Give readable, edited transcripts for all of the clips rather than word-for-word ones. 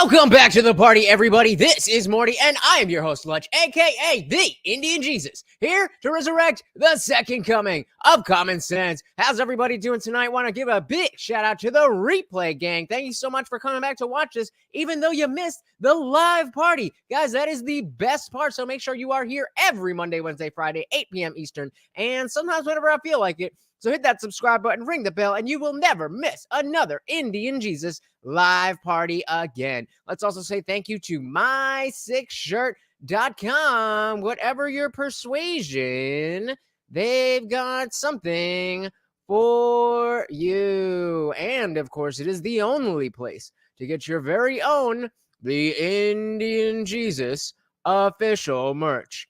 Welcome back to the party, everybody. This is Morty, and I am your host, Lunch, aka the Indian Jesus, here to resurrect the second coming of common sense. How's everybody doing tonight? Want to give a big shout out to the replay gang. Thank you so much for coming back to watch this, even though you missed the live party. Guys, that is the best part, so make sure you are here every Monday, Wednesday, Friday, 8 p.m. Eastern, and sometimes whenever I feel like it. So hit that subscribe button, ring the bell, and you will never miss another Indian Jesus live party again. Let's also say thank you to my6shirt.com. Whatever your persuasion, they've got something for you. And of course, it is the only place to get your very own The Indian Jesus official merch.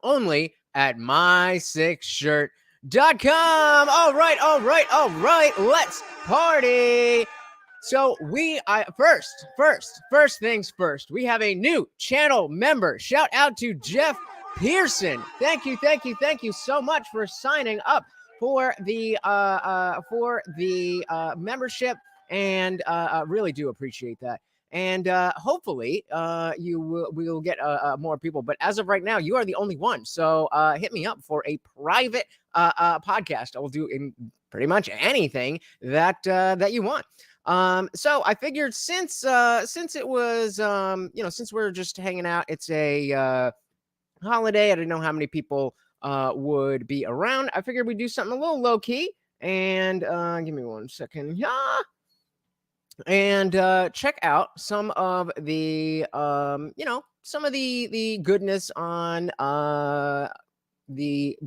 Only at my6shirt.com. All right. Let's party. So first things first, we have a new channel member. Shout out to Jeff Pearson. Thank you so much for signing up for the membership, and really do appreciate that. And hopefully we will get more people. But as of right now, you are the only one. So hit me up for a private podcast. I will do in pretty much anything that you want. So I figured since it was since we're just hanging out, it's a holiday. I didn't know how many people would be around. I figured we'd do something a little low key. And give me 1 second. Yeah. And check out some of the some of the goodness on the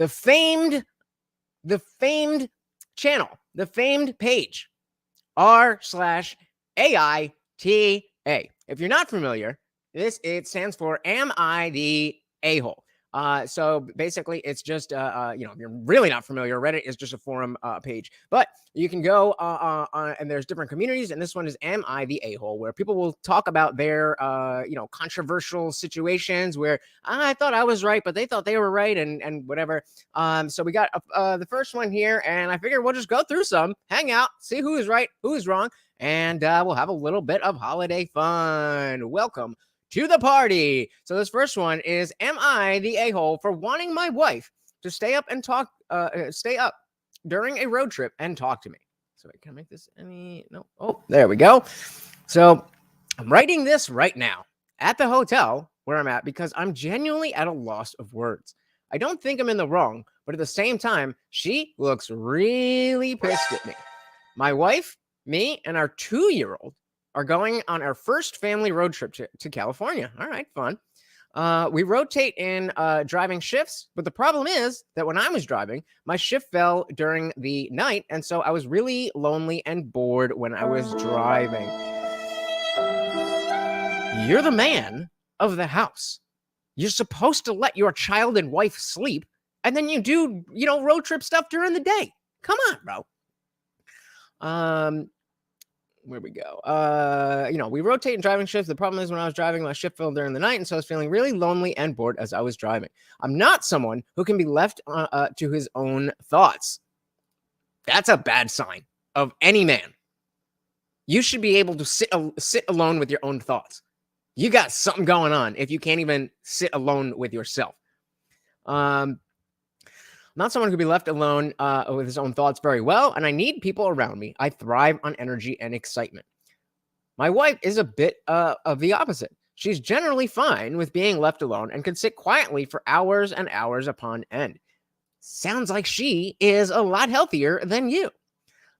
famed channel, the famed page r/AITA. If you're not familiar, it stands for Am I the A-hole? So basically, it's just if you're really not familiar, Reddit is just a forum page, but you can go and there's different communities, and this one is Am I the A-hole, where people will talk about their controversial situations where I thought I was right, but they thought they were right, and whatever. So we got the first one here, and I figured we'll just go through some, hang out, see who is right, who is wrong, and we'll have a little bit of holiday fun. Welcome to the party. So this first one is, am I the a-hole for wanting my wife to stay up during a road trip and talk to me? So wait, can I make this any? No. Oh, there we go. So I'm writing this right now at the hotel where I'm at because I'm genuinely at a loss of words. I don't think I'm in the wrong, but at the same time, she looks really pissed at me. My wife, me, and our 2-year-old are going on our first family road trip to California. All right, fun. We rotate in driving shifts, but the problem is that when I was driving, my shift fell during the night, and so I was really lonely and bored when I was driving. You're the man of the house. You're supposed to let your child and wife sleep, and then you do, road trip stuff during the day. Come on, bro. Where we go? We rotate in driving shifts. The problem is when I was driving, my shift fell during the night, and so I was feeling really lonely and bored as I was driving. I'm not someone who can be left to his own thoughts. That's a bad sign of any man. You should be able to sit alone with your own thoughts. You got something going on if you can't even sit alone with yourself. Not someone who can be left alone with his own thoughts very well, and I need people around me. I thrive on energy and excitement. My wife is a bit of the opposite. She's generally fine with being left alone and can sit quietly for hours and hours upon end. Sounds like she is a lot healthier than you.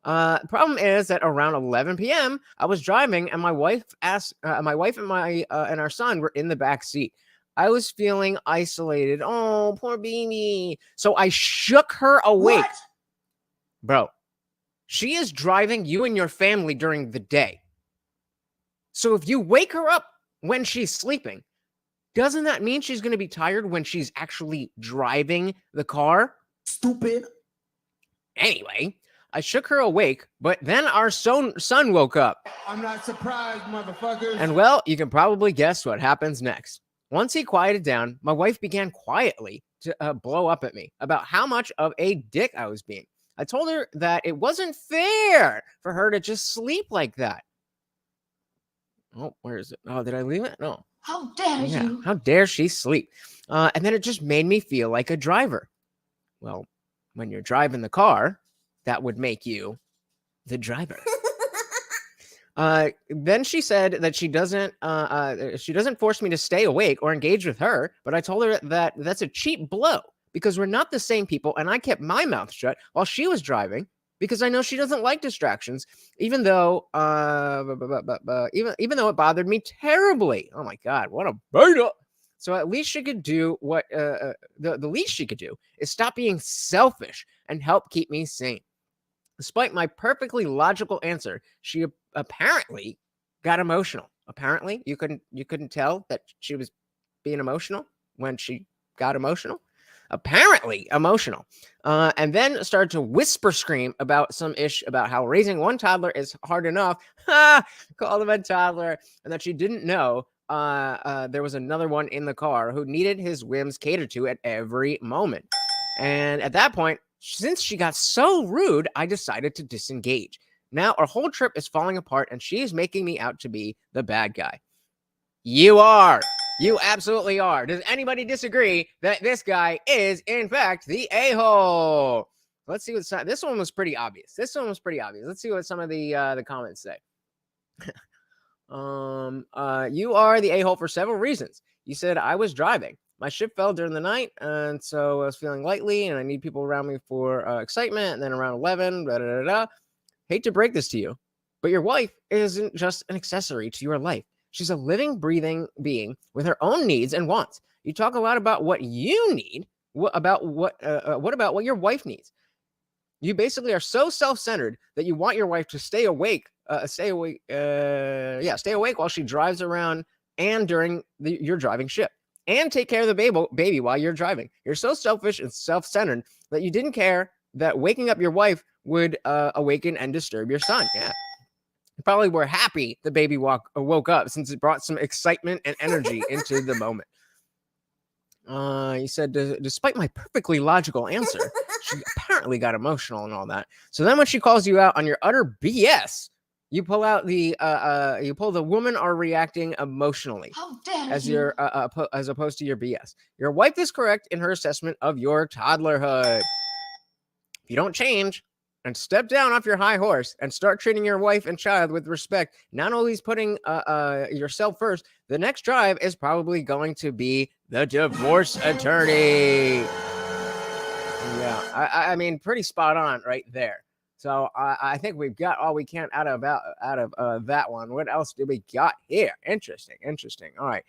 Problem is that around 11 p.m., I was driving, and my wife and our son were in the back seat. I was feeling isolated. Oh, poor baby. So I shook her awake. What? Bro, she is driving you and your family during the day. So if you wake her up when she's sleeping, doesn't that mean she's going to be tired when she's actually driving the car? Stupid. Anyway, I shook her awake, but then our son woke up. I'm not surprised, motherfuckers. And well, you can probably guess what happens next. Once he quieted down, my wife began quietly to blow up at me about how much of a dick I was being. I told her that it wasn't fair for her to just sleep like that. Oh, where is it? Oh, did I leave it? No. How dare you? How dare she sleep? And then it just made me feel like a driver. Well, when you're driving the car, that would make you the driver. Then she said that she doesn't force me to stay awake or engage with her, but I told her that that's a cheap blow because we're not the same people, and I kept my mouth shut while she was driving because I know she doesn't like distractions, even though even though it bothered me terribly. Oh my God, what a beta! So at least she could do what the least she could do is stop being selfish and help keep me sane. Despite my perfectly logical answer, she apparently got emotional. Apparently, you couldn't tell that she was being emotional when she got emotional. Apparently emotional, and then started to whisper scream about some ish about how raising one toddler is hard enough. Called him a toddler, and that she didn't know there was another one in the car who needed his whims catered to at every moment. And at that point, since she got so rude, I decided to disengage. Now our whole trip is falling apart, and she is making me out to be the bad guy. You are. You absolutely are. Does anybody disagree that this guy is, in fact, the a-hole? Let's see what this one was pretty obvious. Let's see what some of the comments say. You are the a-hole for several reasons. You said I was driving. My ship fell during the night, and so I was feeling lightly, and I need people around me for excitement. And then around 11, hate to break this to you, but your wife isn't just an accessory to your life. She's a living, breathing being with her own needs and wants. You talk a lot about what you need. What about what your wife needs? You basically are so self-centered that you want your wife to stay awake while she drives around and during your driving ship, and take care of the baby while you're driving. You're so selfish and self-centered that you didn't care that waking up your wife would awaken and disturb your son. Yeah. Probably were happy the baby woke up since it brought some excitement and energy into the moment. You said, despite my perfectly logical answer, she apparently got emotional and all that. So then when she calls you out on your utter BS, you pull out the women are reacting emotionally. How dare as you? your as opposed to your BS. Your wife is correct in her assessment of your toddlerhood. If you don't change and step down off your high horse and start treating your wife and child with respect, not only is putting yourself first, the next drive is probably going to be the divorce attorney. Yeah, I mean, pretty spot on right there. So I think we've got all we can out of that one. What else do we got here? Interesting. All right.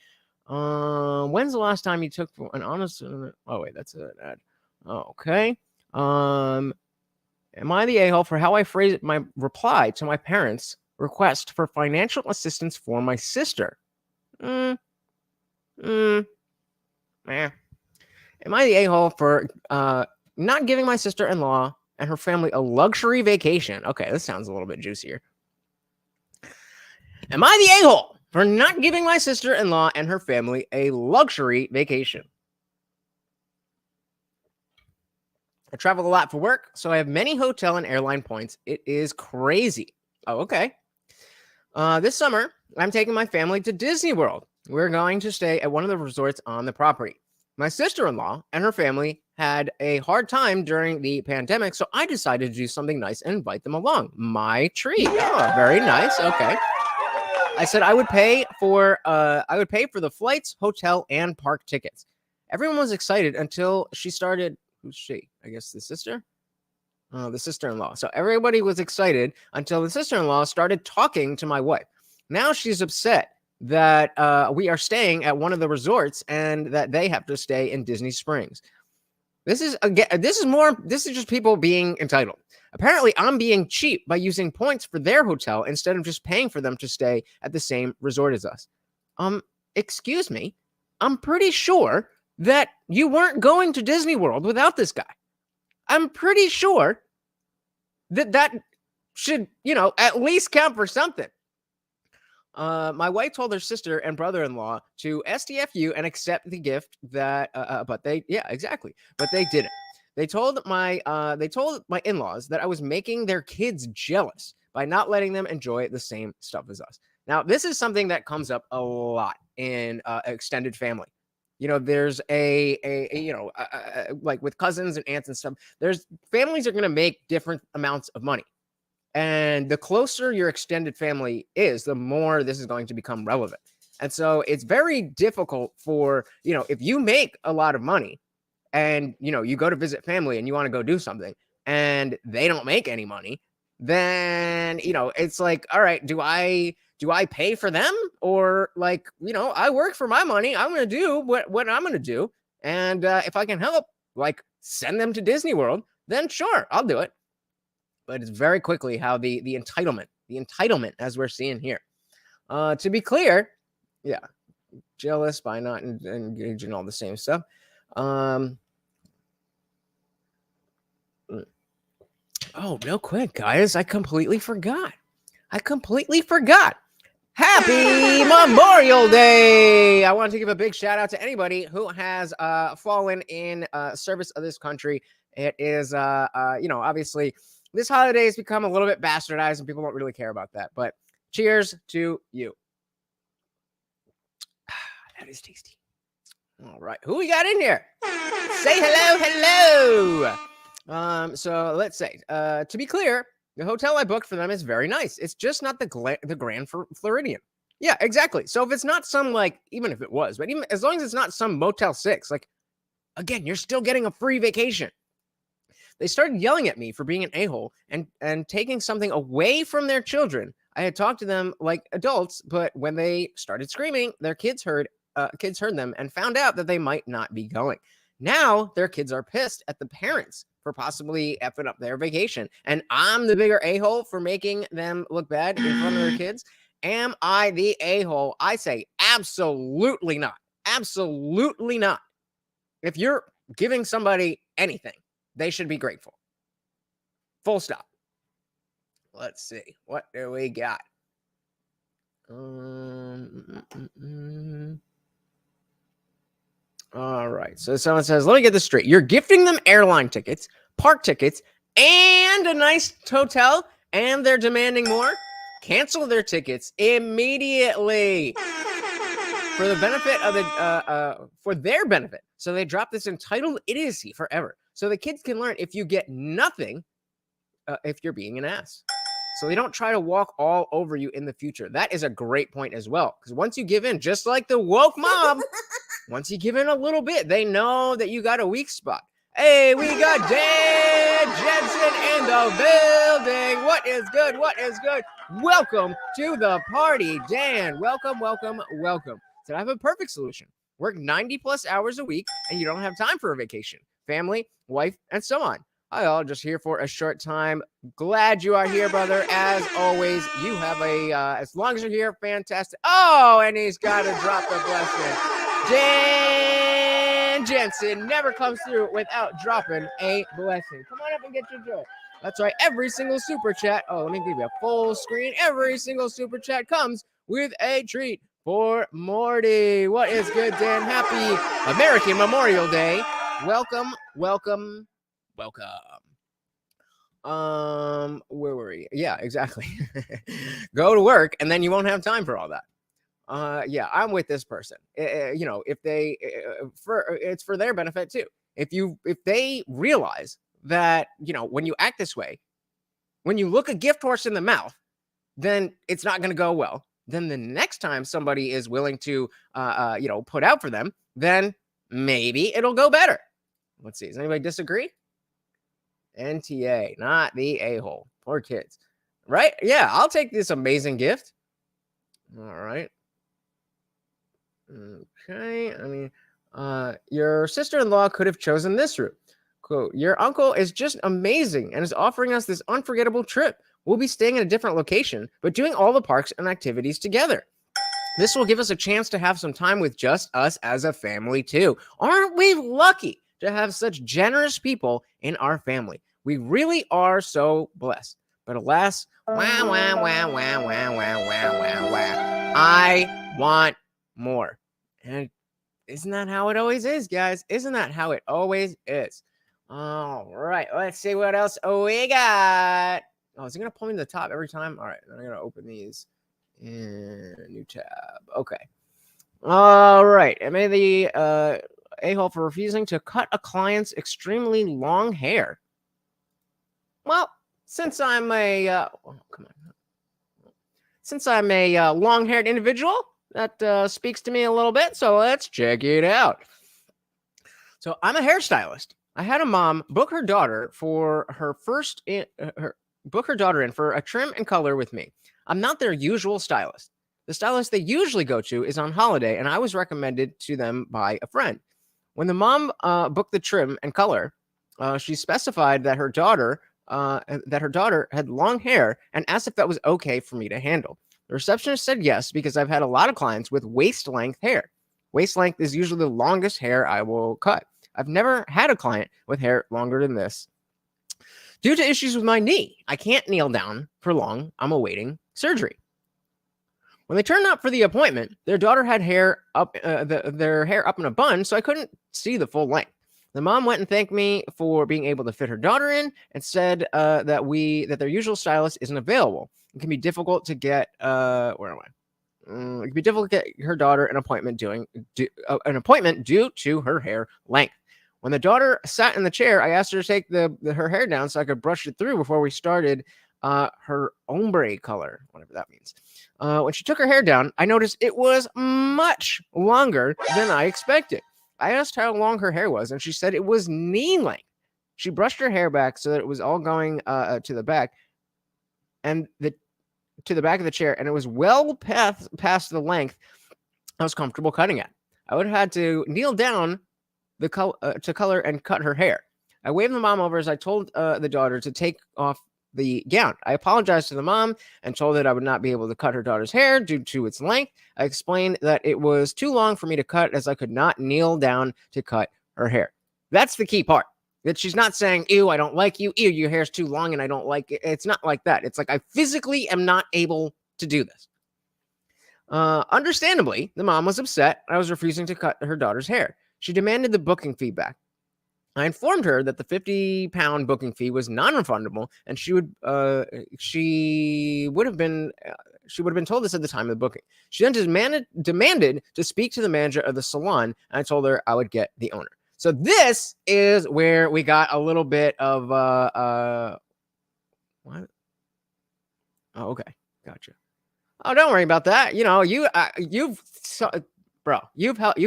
When's the last time you took an honest? Oh wait, that's an ad. Okay. Am I the a-hole for how I phrased my reply to my parents' request for financial assistance for my sister? Am I the a-hole for not giving my sister-in-law and her family a luxury vacation? Okay, this sounds a little bit juicier. Am I the a-hole for not giving my sister-in-law and her family a luxury vacation? I travel a lot for work, so I have many hotel and airline points. It is crazy. Oh, okay. This summer, I'm taking my family to Disney World. We're going to stay at one of the resorts on the property. My sister-in-law and her family had a hard time during the pandemic, so I decided to do something nice and invite them along. My treat. Oh, very nice. Okay. I said I would pay for the flights, hotel, and park tickets. Everyone was excited until she started. Who's she? I guess the sister? The sister-in-law. So everybody was excited until the sister-in-law started talking to my wife. Now she's upset that we are staying at one of the resorts and that they have to stay in Disney Springs. This is just people being entitled. Apparently, I'm being cheap by using points for their hotel instead of just paying for them to stay at the same resort as us. Excuse me. I'm pretty sure that you weren't going to Disney World without this guy. I'm pretty sure that should, at least count for something. My wife told her sister and brother-in-law to STFU and accept the gift but they didn't. They told my in-laws that I was making their kids jealous by not letting them enjoy the same stuff as us. Now, this is something that comes up a lot in extended family. There's like with cousins and aunts and stuff, there's families are going to make different amounts of money. And the closer your extended family is, the more this is going to become relevant. And so it's very difficult for, if you make a lot of money and, you go to visit family and you want to go do something and they don't make any money, then, it's like, all right, do I pay for them? Or like, I work for my money. I'm going to do what I'm going to do. And if I can help, like send them to Disney World, then sure, I'll do it. But it's very quickly how the entitlement, as we're seeing here. To be clear, yeah, jealous by not engaging in all the same stuff. Oh, real quick, guys, I completely forgot. Happy Memorial Day! I want to give a big shout out to anybody who has fallen in service of this country. It is, obviously, this holiday has become a little bit bastardized and people don't really care about that. But cheers to you. That is tasty. All right. Who we got in here? Say hello. So let's say, to be clear, the hotel I booked for them is very nice. It's just not the Grand Floridian. Yeah, exactly. So if it's not some, like, even if it was, but even as long as it's not some Motel 6, like, again, you're still getting a free vacation. They started yelling at me for being an a-hole and taking something away from their children. I had talked to them like adults, but when they started screaming, their kids heard them and found out that they might not be going. Now their kids are pissed at the parents for possibly effing up their vacation. And I'm the bigger a-hole for making them look bad in front of their kids. Am I the a-hole? I say absolutely not. Absolutely not. If you're giving somebody anything, they should be grateful. Full stop. Let's see. What do we got? All right. So someone says, let me get this straight. You're gifting them airline tickets, park tickets, and a nice hotel, and they're demanding more? Cancel their tickets immediately. For the benefit of for their benefit. So they drop this entitled idiocy forever. So the kids can learn if you get nothing, if you're being an ass. So they don't try to walk all over you in the future. That is a great point as well. Because once you give in, just like the woke mob, once you give in a little bit, they know that you got a weak spot. Hey, we got Dan Jensen in the building. What is good? Welcome to the party, Dan. Welcome. So I have a perfect solution. Work 90 plus hours a week and you don't have time for a vacation, family, wife, and so on. Hi all, just here for a short time. Glad you are here, brother. As always, you have as long as you're here, fantastic. Oh, and he's got to drop the blessing. Dan Jensen never comes through without dropping a blessing. Come on up and get your joy. That's right. Every single super chat. Oh, let me give you a full screen. Every single super chat comes with a treat for Morty. What is good, Dan? Happy American Memorial Day. Welcome. Where were we? Yeah, exactly. Go to work and then you won't have time for all that. Yeah, I'm with this person. If they, it's for their benefit too. If they realize that, when you act this way, when you look a gift horse in the mouth, then it's not going to go well. Then the next time somebody is willing to, put out for them, then maybe it'll go better. Let's see. Does anybody disagree? NTA, not the a-hole. Poor kids. Right? Yeah, I'll take this amazing gift. All right. Okay. I mean, your sister-in-law could have chosen this route. Quote, your uncle is just amazing and is offering us this unforgettable trip. We'll be staying in a different location, but doing all the parks and activities together. This will give us a chance to have some time with just us as a family too. Aren't we lucky to have such generous people in our family? We really are so blessed. But alas, I want more. And isn't that how it always is, guys? Isn't that how it always is? All right, let's see what else we got. Oh, is it going to pull me to the top every time? All right, I'm going to open these New tab. Okay. All right. Am I the a-hole for refusing to cut a client's extremely long hair? Well, since I'm a long-haired individual, that speaks to me a little bit. So let's check it out. So I'm a hairstylist. I had a mom book her daughter for her book her daughter in for a trim and color with me. I'm not their usual stylist. The stylist they usually go to is on holiday, and I was recommended to them by a friend. When the mom booked the trim and color, she specified that her daughter had long hair and asked if that was okay for me to handle. The receptionist said yes because I've had a lot of clients with waist length hair. Waist length is usually the longest hair I will cut. I've never had a client with hair longer than this. Due to issues with my knee, I can't kneel down for long. I'm awaiting surgery. When they turned up for the appointment, their daughter had their hair up in a bun, so I couldn't see the full length. The mom went and thanked me for being able to fit her daughter in, and said that their usual stylist isn't available. It can be difficult to get where am I? It can be difficult to get her daughter an appointment due to her hair length. When the daughter sat in the chair, I asked her to take her hair down so I could brush it through before we started her ombre color, whatever that means. When she took her hair down, I noticed it was much longer than I expected. I asked how long her hair was, and she said it was knee length. She brushed her hair back so that it was all going to the back and to the back of the chair, and it was well past the length I was comfortable cutting at. I would have had to kneel down to color and cut her hair. I waved the mom over as I told the daughter to take off the gown. I apologized to the mom and told her I would not be able to cut her daughter's hair due to its length. I explained that it was too long for me to cut as I could not kneel down to cut her hair. That's the key part. That she's not saying, ew, I don't like you. Ew, your hair's too long and I don't like it. It's not like that. It's like, I physically am not able to do this. Understandably, the mom was upset. I was refusing to cut her daughter's hair. She demanded the booking fee back. I informed her that the £50 booking fee was non-refundable, and she would have been told this at the time of the booking. She then demanded to speak to the manager of the salon, and I told her I would get the owner. So this is where we got a little bit of what? Oh, okay, gotcha. Oh, don't worry about that. You know, you've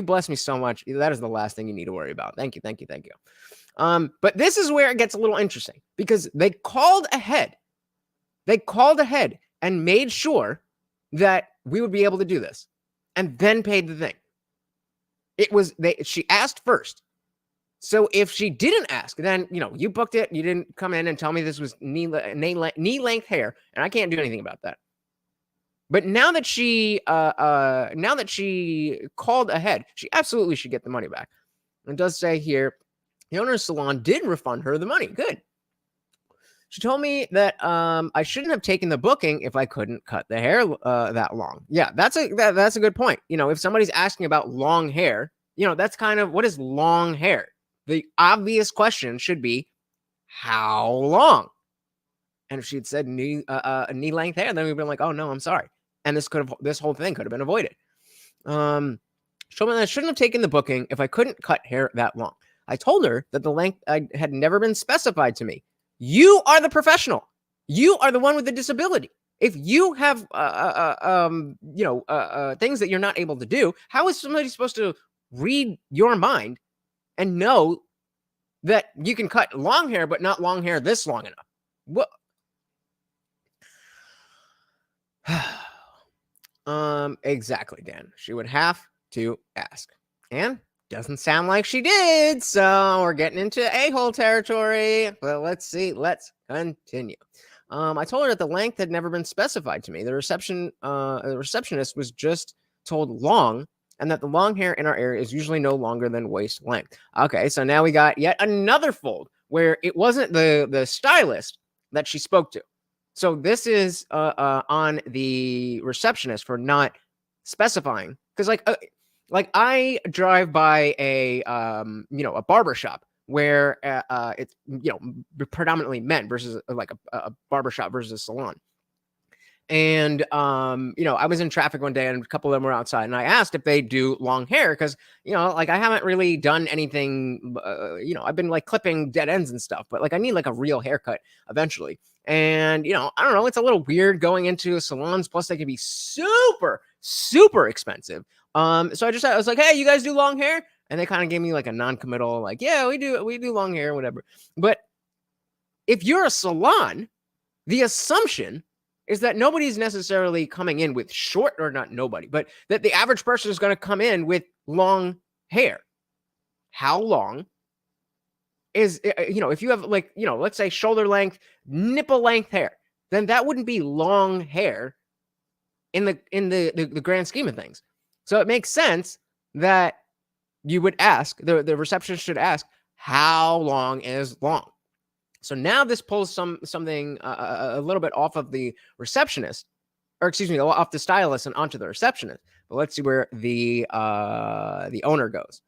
blessed me so much. That is the last thing you need to worry about. Thank you. But this is where it gets a little interesting because they called ahead. They called ahead and made sure that we would be able to do this, and then paid the thing. She asked first. So if she didn't ask, then you booked it. You didn't come in and tell me this was knee length hair, and I can't do anything about that. But now that she called ahead, she absolutely should get the money back. It does say here, the owner's salon did refund her the money. Good. She told me that I shouldn't have taken the booking if I couldn't cut the hair that long. Yeah, that's a good point. If somebody's asking about long hair, that's kind of, what is long hair? The obvious question should be, how long? And if she'd said knee length hair, then we'd been like, oh no, I'm sorry. And this whole thing could have been avoided. She told me that I shouldn't have taken the booking if I couldn't cut hair that long. I told her that the length had never been specified to me. You are the professional. You are the one with the disability. If you have things that you're not able to do, how is somebody supposed to read your mind and know that you can cut long hair but not long hair this long enough? What? Exactly, Dan. She would have to ask. And doesn't sound like she did. So we're getting into a-hole territory. But let's see. Let's continue. I told her that the length had never been specified to me. The receptionist was just told long, and that the long hair in our area is usually no longer than waist length. Okay, so now we got yet another fold where it wasn't the stylist that she spoke to. So this is on the receptionist for not specifying, because like I drive by a barber shop where it's predominantly men versus like a barber shop versus a salon, And, I was in traffic one day and a couple of them were outside and I asked if they do long hair because, like I haven't really done anything, I've been like clipping dead ends and stuff, but like I need like a real haircut eventually. And, I don't know, it's a little weird going into salons. Plus they can be super, super expensive. So I was like, hey, you guys do long hair? And they kind of gave me like a non-committal, like, yeah, we do long hair, whatever. But if you're a salon, the assumption is that nobody's necessarily coming in with short, or not nobody, but that the average person is going to come in with long hair. How long is, if you have like, let's say shoulder length, nipple length hair, then that wouldn't be long hair in the grand scheme of things. So it makes sense that you would ask, the receptionist should ask, how long is long? So now this pulls something a little bit off of the receptionist, or excuse me, off the stylist and onto the receptionist. But let's see where the owner goes.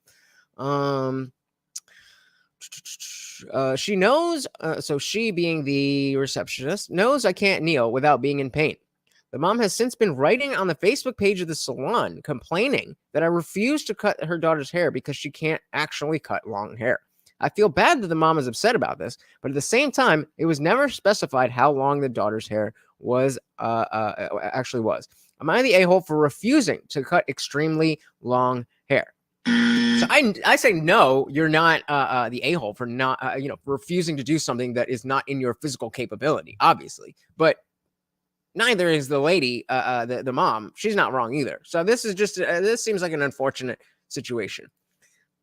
She knows, so she being the receptionist knows I can't kneel without being in pain. The mom has since been writing on the Facebook page of the salon complaining that I refuse to cut her daughter's hair because she can't actually cut long hair. I feel bad that the mom is upset about this, but at the same time, it was never specified how long the daughter's hair was actually was. Am I the a-hole for refusing to cut extremely long hair? So I say no, you're not the a-hole for not refusing to do something that is not in your physical capability, obviously. But neither is the lady, the mom. She's not wrong either. So this is just this seems like an unfortunate situation.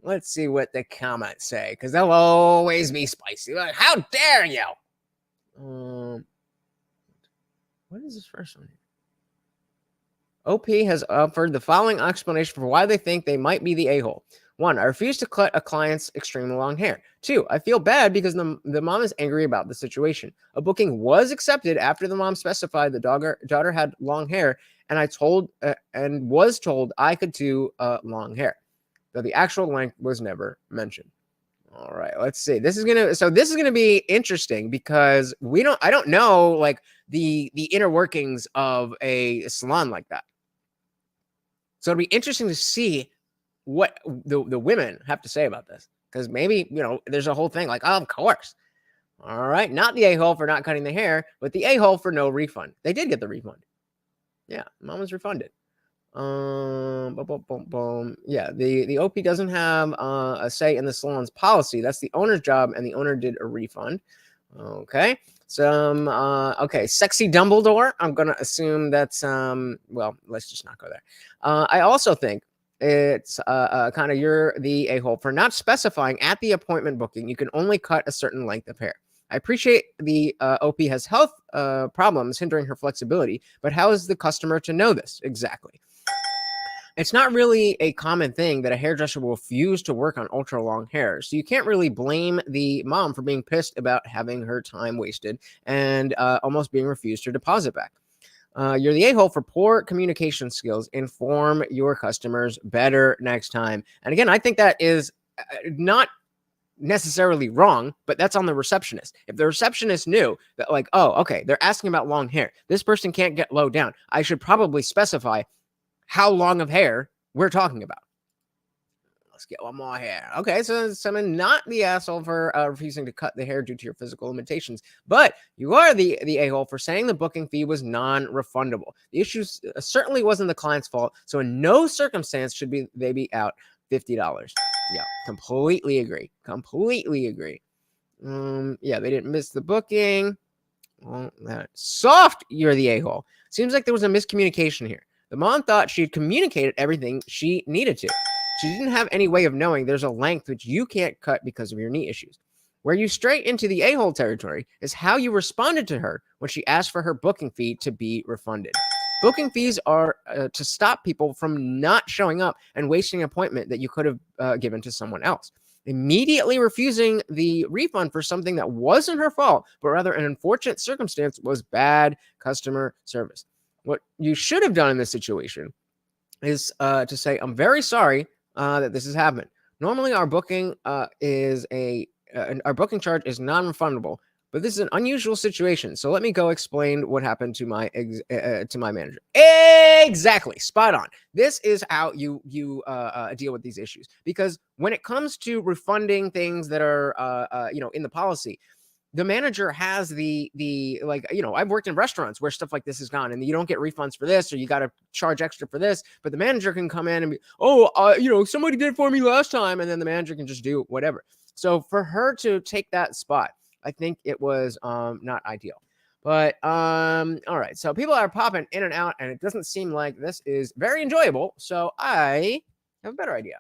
Let's see what the comments say, because they'll always be spicy. Like, how dare you? What is this first one? OP has offered the following explanation for why they think they might be the a-hole. 1, I refuse to cut a client's extremely long hair. 2, I feel bad because the mom is angry about the situation. A booking was accepted after the mom specified the daughter had long hair, and was told I could do long hair, though the actual length was never mentioned. All right, let's see. This is gonna be interesting because I don't know like the inner workings of a salon like that. So it'll be interesting to see what the women have to say about this, because maybe there's a whole thing like, oh, of course. All right, not the a-hole for not cutting the hair, but the a-hole for no refund. They did get the refund. Yeah, mom was refunded. Yeah, the OP doesn't have a say in the salon's policy. That's the owner's job, and the owner did a refund. Okay, okay, sexy Dumbledore. I'm gonna assume that's well, let's just not go there. I also think it's kind of you're the a-hole for not specifying at the appointment booking you can only cut a certain length of hair. I appreciate the OP has health problems hindering her flexibility, but how is the customer to know this exactly? It's not really a common thing that a hairdresser will refuse to work on ultra long hair. So you can't really blame the mom for being pissed about having her time wasted and almost being refused her deposit back. You're the a-hole for poor communication skills. Inform your customers better next time. And again, I think that is not necessarily wrong, but that's on the receptionist. If the receptionist knew that, like, oh, okay, they're asking about long hair, this person can't get low down, I should probably specify how long of hair we're talking about. Let's get one more hair. Okay, so someone not the asshole for refusing to cut the hair due to your physical limitations, but you are the a-hole for saying the booking fee was non-refundable. The issue certainly wasn't the client's fault, so in no circumstance should they be out $50. Yeah, completely agree. Completely agree. Yeah, they didn't miss the booking. Well, soft, you're the a-hole. Seems like there was a miscommunication here. The mom thought she had communicated everything she needed to. She didn't have any way of knowing there's a length which you can't cut because of your knee issues. Where you straight into the a-hole territory is how you responded to her when she asked for her booking fee to be refunded. Booking fees are to stop people from not showing up and wasting an appointment that you could have given to someone else. Immediately refusing the refund for something that wasn't her fault, but rather an unfortunate circumstance, was bad customer service. What you should have done in this situation is to say, I'm very sorry that this has happened. Normally, our booking our booking charge is non-refundable, but this is an unusual situation. So let me go explain what happened to my manager. Exactly, spot on. This is how you deal with these issues, because when it comes to refunding things that are in the policy, the manager has the like, I've worked in restaurants where stuff like this is gone, and you don't get refunds for this, or you got to charge extra for this, but the manager can come in and be, somebody did it for me last time, and then the manager can just do whatever. So for her to take that spot, I think it was not ideal. But all right, so people are popping in and out, and it doesn't seem like this is very enjoyable, so I have a better idea.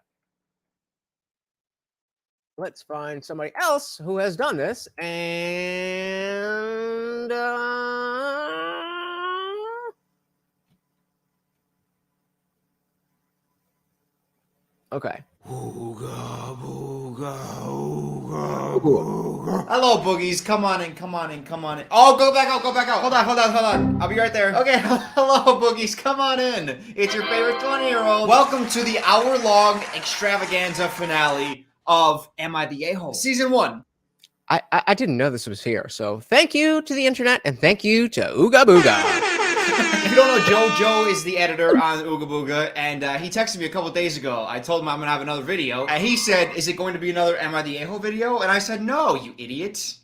Let's find somebody else who has done this, and okay. Ooga, booga, ooga, booga. Hello, boogies. Come on in. Oh, go back out. Hold on. I'll be right there. Okay, hello, boogies. Come on in. It's your favorite 20-year-old. Welcome to the hour-long extravaganza finale of Am I the A-Hole? Season 1. I didn't know this was here, so thank you to the internet, and thank you to Ooga Booga. If you don't know Joe is the editor on Ooga Booga, and he texted me a couple days ago. I told him I'm going to have another video, and he said, is it going to be another Am I the A-Hole video? And I said, no, you idiot.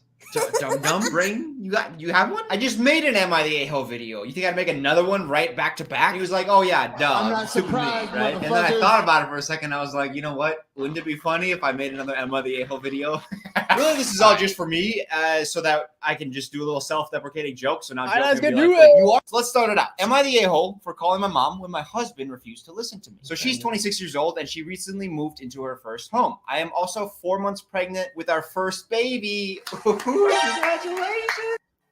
Dumb brain. You have one? I just made an Am I the A-Hole video. You think I'd make another one right back to back? He was like, oh yeah, duh. I'm not surprised, right? And then I thought about it for a second. I was like, you know what? Wouldn't it be funny if I made another Am I the A-Hole video? Really, this is all just for me, so that I can just do a little self-deprecating joke. So now Joe's gonna be like, you are. So let's start it out. Am I the a-hole for calling my mom when my husband refused to listen to me? So she's 26 years old, and she recently moved into her first home. I am also 4 months pregnant with our first baby. Congratulations.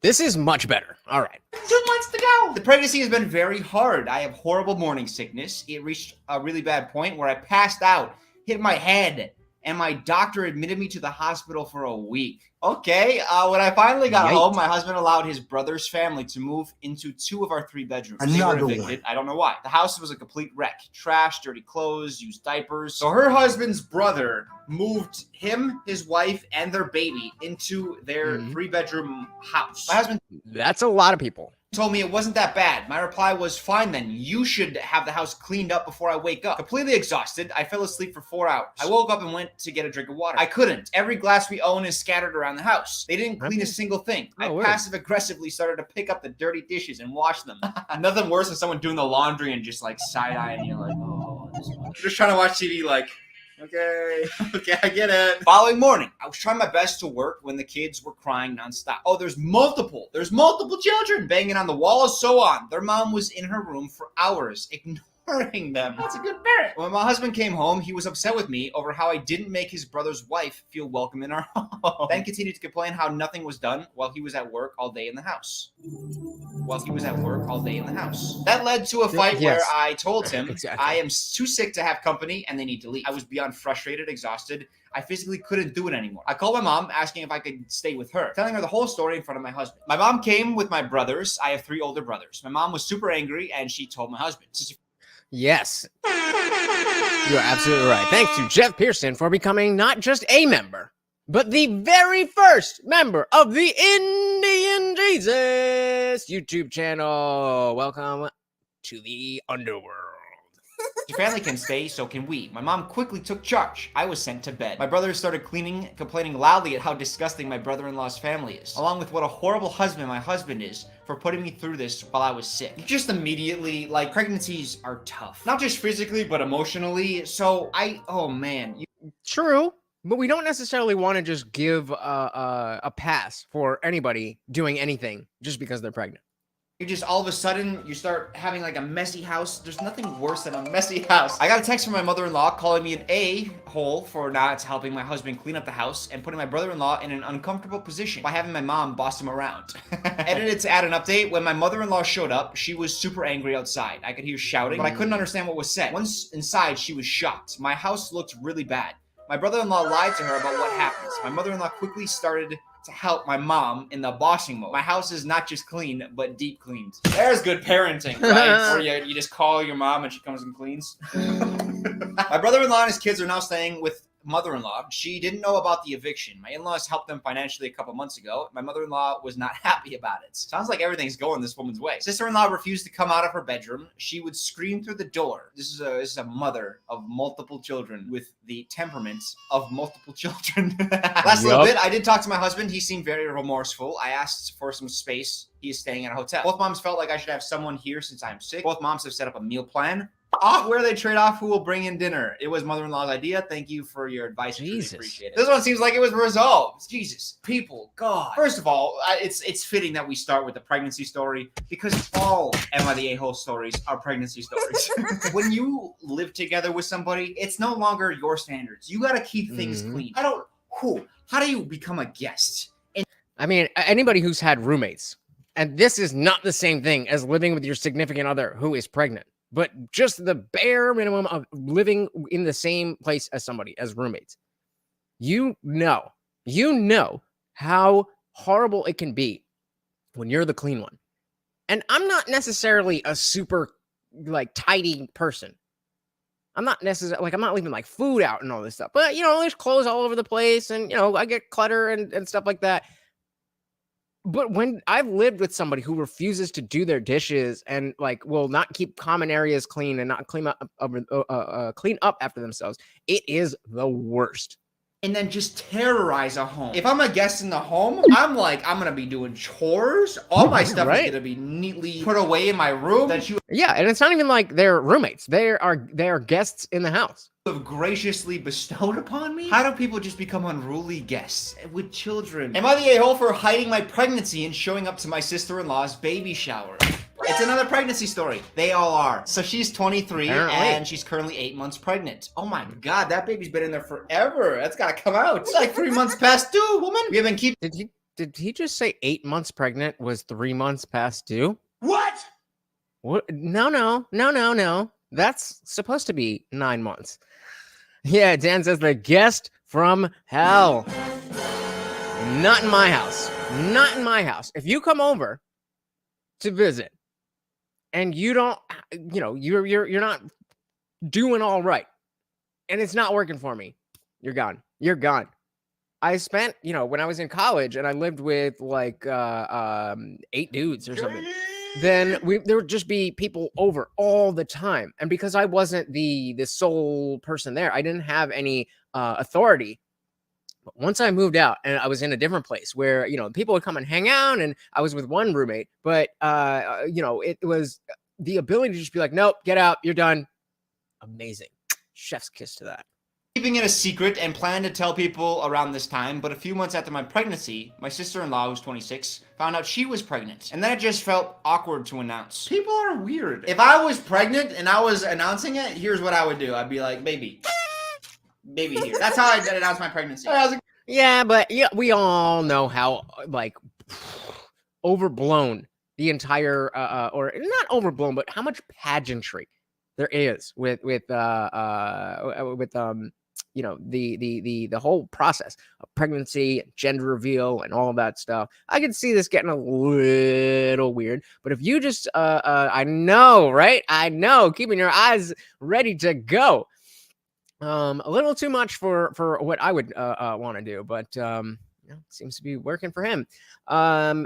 This is much better. All right. 2 months to go. The pregnancy has been very hard. I have horrible morning sickness. It reached a really bad point where I passed out, hit my head, and my doctor admitted me to the hospital for a week. Okay, when I finally got home, my husband allowed his brother's family to move into 2 of our 3 bedrooms. They were evicted. I don't know why. The house was a complete wreck. Trash, dirty clothes, used diapers. So her husband's brother moved him, his wife, and their baby into their 3-bedroom house. My husband... That's a lot of people. Told me it wasn't that bad. My reply was, fine then, you should have the house cleaned up before I wake up. Completely exhausted, I fell asleep for 4 hours. I woke up and went to get a drink of water. I couldn't. Every glass we own is scattered around the house. They didn't clean a single thing. I passive-aggressively started to pick up the dirty dishes and wash them. Nothing worse than someone doing the laundry and just like side-eyeing you like, oh, this one. Just trying to watch TV like... Okay, I get it. Following morning, I was trying my best to work when the kids were crying nonstop. Oh, there's multiple children banging on the walls, so on. Their mom was in her room for hours, ignoring them. That's a good parent. When my husband came home, he was upset with me over how I didn't make his brother's wife feel welcome in our home. Then continued to complain how nothing was done while he was at work all day in the house. That led to a fight where I told him I am too sick to have company and they need to leave. I was beyond frustrated, exhausted. I physically couldn't do it anymore. I called my mom asking if I could stay with her, telling her the whole story in front of my husband. My mom came with my brothers. I have 3 older brothers. My mom was super angry and she told my husband. Yes. You're absolutely right. Thanks to Jeff Pearson for becoming not just a member, but the very first member of the IndianJesus YouTube channel. Welcome to the underworld. Your family can stay, so can we. My mom quickly took charge. I was sent to bed. My brothers started cleaning, complaining loudly at how disgusting my brother-in-law's family is, along with what a horrible husband my husband is for putting me through this while I was sick. Just immediately, like, pregnancies are tough. Not just physically, but emotionally. So oh man. True. But we don't necessarily want to just give a pass for anybody doing anything just because they're pregnant. You just all of a sudden you start having like a messy house. There's nothing worse than a messy house. I got a text from my mother-in-law calling me an a-hole for not helping my husband clean up the house and putting my brother-in-law in an uncomfortable position by having my mom boss him around. Edited to add an update. When my mother-in-law showed up, she was super angry outside. I could hear shouting, but I couldn't understand what was said. Once inside, she was shocked. My house looked really bad. My brother-in-law lied to her about what happens. My mother-in-law quickly started to help my mom in the bossing mode. My house is not just clean, but deep cleaned. There's good parenting, right? Where you just call your mom and she comes and cleans. My brother-in-law and his kids are now staying with mother-in-law. She didn't know about the eviction. My in-laws helped them financially a couple months ago. My mother-in-law was not happy about it. Sounds like everything's going this woman's way. Sister-in-law refused to come out of her bedroom. She would scream through the door. This is a mother of multiple children with the temperaments of multiple children. Last little bit, I did talk to my husband. He seemed very remorseful. I asked for some space. He is staying at a hotel. Both moms felt like I should have someone here since I'm sick. Both moms have set up a meal plan. Where they trade off who will bring in dinner. It was mother-in-law's idea. Thank you for your advice. Jesus. I really appreciate it. This one seems like it was resolved. Jesus. People. God. First of all, it's fitting that we start with the pregnancy story because all Am I the A-hole stories are pregnancy stories. When you live together with somebody, it's no longer your standards. You got to keep things clean. How do you become a guest? I mean, anybody who's had roommates, and this is not the same thing as living with your significant other who is pregnant. But just the bare minimum of living in the same place as somebody, as roommates, you know how horrible it can be when you're the clean one. And I'm not necessarily a super tidy person. I'm not necessarily I'm not leaving food out and all this stuff, but there's clothes all over the place and I get clutter and stuff like that. But when I've lived with somebody who refuses to do their dishes and will not keep common areas clean and not clean up after themselves, it is the worst. And then just terrorize a home. If I'm a guest in the home, I'm gonna be doing chores. All my stuff is gonna be neatly put away in my room. Yeah, and it's not even like they're roommates. They are guests in the house. Have graciously bestowed upon me? How do people just become unruly guests with children? Am I the a-hole for hiding my pregnancy and showing up to my sister-in-law's baby shower? It's another pregnancy story. They all are. So she's 23 and she's currently 8 months pregnant. Oh my God, that baby's been in there forever. That's gotta come out. It's like 3 months past due, woman. We haven't Did he just say 8 months pregnant was 3 months past due? What? What? No. That's supposed to be 9 months. Yeah, Dan says the guest from hell. Not in my house. Not in my house. If you come over to visit and you don't, you're not doing all right and it's not working for me, you're gone. You're gone. I spent, when I was in college and I lived with 8 dudes or something. Then there would just be people over all the time. And because I wasn't the sole person there, I didn't have any authority. But once I moved out and I was in a different place where, people would come and hang out and I was with one roommate, but, it was the ability to just be like, nope, get out. You're done. Amazing. Chef's kiss to that. Keeping it a secret and planned to tell people around this time, but a few months after my pregnancy, my sister-in-law, who's 26, found out she was pregnant. And then it just felt awkward to announce. People are weird. If I was pregnant and I was announcing it, here's what I would do. I'd be like, baby here. That's how I announced my pregnancy. Yeah, but we all know how overblown the entire or not overblown, but how much pageantry there is with the whole process of pregnancy, gender reveal, and all of that stuff. I can see this getting a little weird, but if you just, I know, right? I know, keeping your eyes ready to go. A little too much for what I would want to do, but seems to be working for him. I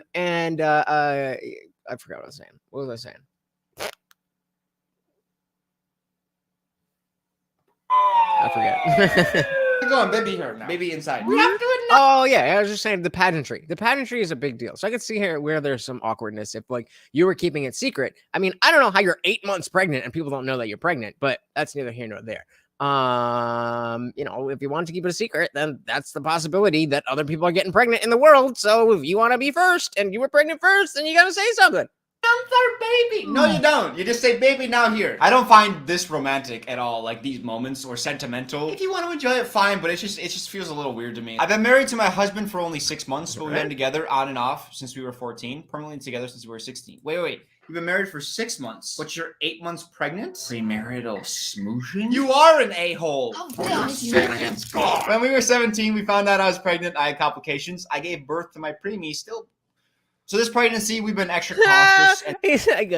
forgot what I was saying. What was I saying? I forget. Go on, baby here now. Baby inside. We have to Oh yeah, I was just saying the pageantry. The pageantry is a big deal. So I can see here where there's some awkwardness if you were keeping it secret. I mean, I don't know how you're 8 months pregnant and people don't know that you're pregnant, but that's neither here nor there. If you want to keep it a secret, then that's the possibility that other people are getting pregnant in the world. So if you want to be first and you were pregnant first, then you got to say something. I'm their baby. No, you don't. You just say baby now here. I don't find this romantic at all, like these moments, or sentimental. If you want to enjoy it, fine, but it just feels a little weird to me. I've been married to my husband for only 6 months, but we've been together on and off since we were 14, permanently together since we were 16. Wait. You've been married for 6 months, but you're 8 months pregnant? Premarital smooching? You are an a-hole. When we were 17, we found out I was pregnant. I had complications. I gave birth to my preemie still. So this pregnancy, we've been extra cautious. He's like,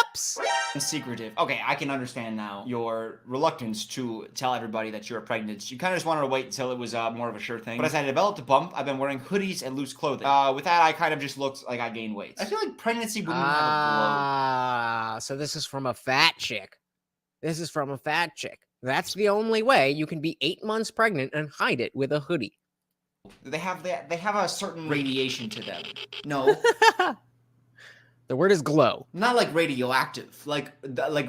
oops. secretive. Okay, I can understand now your reluctance to tell everybody that you're pregnant. You kind of just wanted to wait until it was more of a sure thing. But as I developed a bump, I've been wearing hoodies and loose clothing. With that, I kind of just looked like I gained weight. I feel like pregnancy wouldn't even have a glow. So this is from a fat chick. This is from a fat chick. That's the only way you can be 8 months pregnant and hide it with a hoodie. They have a certain radiation to them. No. The word is glow. Not like radioactive, like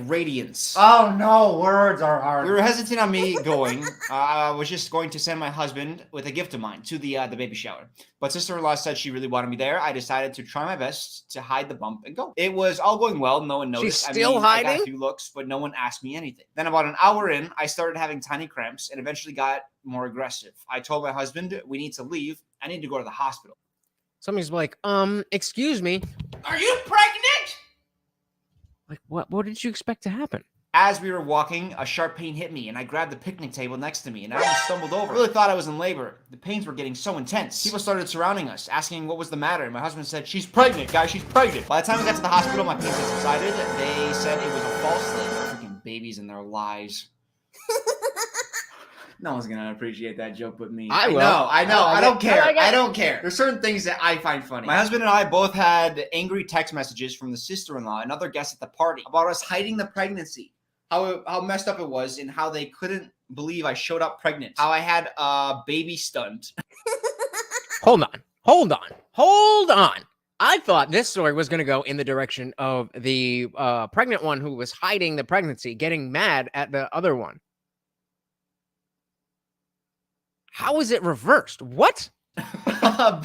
radiance. Oh no, words are hard. We were hesitant on me going. I was just going to send my husband with a gift of mine to the baby shower. But sister-in-law said she really wanted me there. I decided to try my best to hide the bump and go. It was all going well. No one noticed. She's still hiding? I got a few looks, but no one asked me anything. Then about an hour in, I started having tiny cramps and eventually got more aggressive. I told my husband, we need to leave. I need to go to the hospital. Somebody's like, excuse me. Are you pregnant? Like, what did you expect to happen? As we were walking, a sharp pain hit me, and I grabbed the picnic table next to me, and I almost stumbled over. I really thought I was in labor. The pains were getting so intense. People started surrounding us, asking what was the matter, and my husband said, she's pregnant, guys, she's pregnant. By the time we got to the hospital, my pains had subsided. They said it was a false labor. Freaking babies and their lies. No one's gonna appreciate that joke but me. I will. I know. I don't care. I don't care. It. There's certain things that I find funny. My husband and I both had angry text messages from the sister-in-law and other guests at the party about us hiding the pregnancy. How messed up it was and how they couldn't believe I showed up pregnant. How I had a baby stunt. Hold on. I thought this story was going to go in the direction of the pregnant one who was hiding the pregnancy, getting mad at the other one. How is it reversed? What?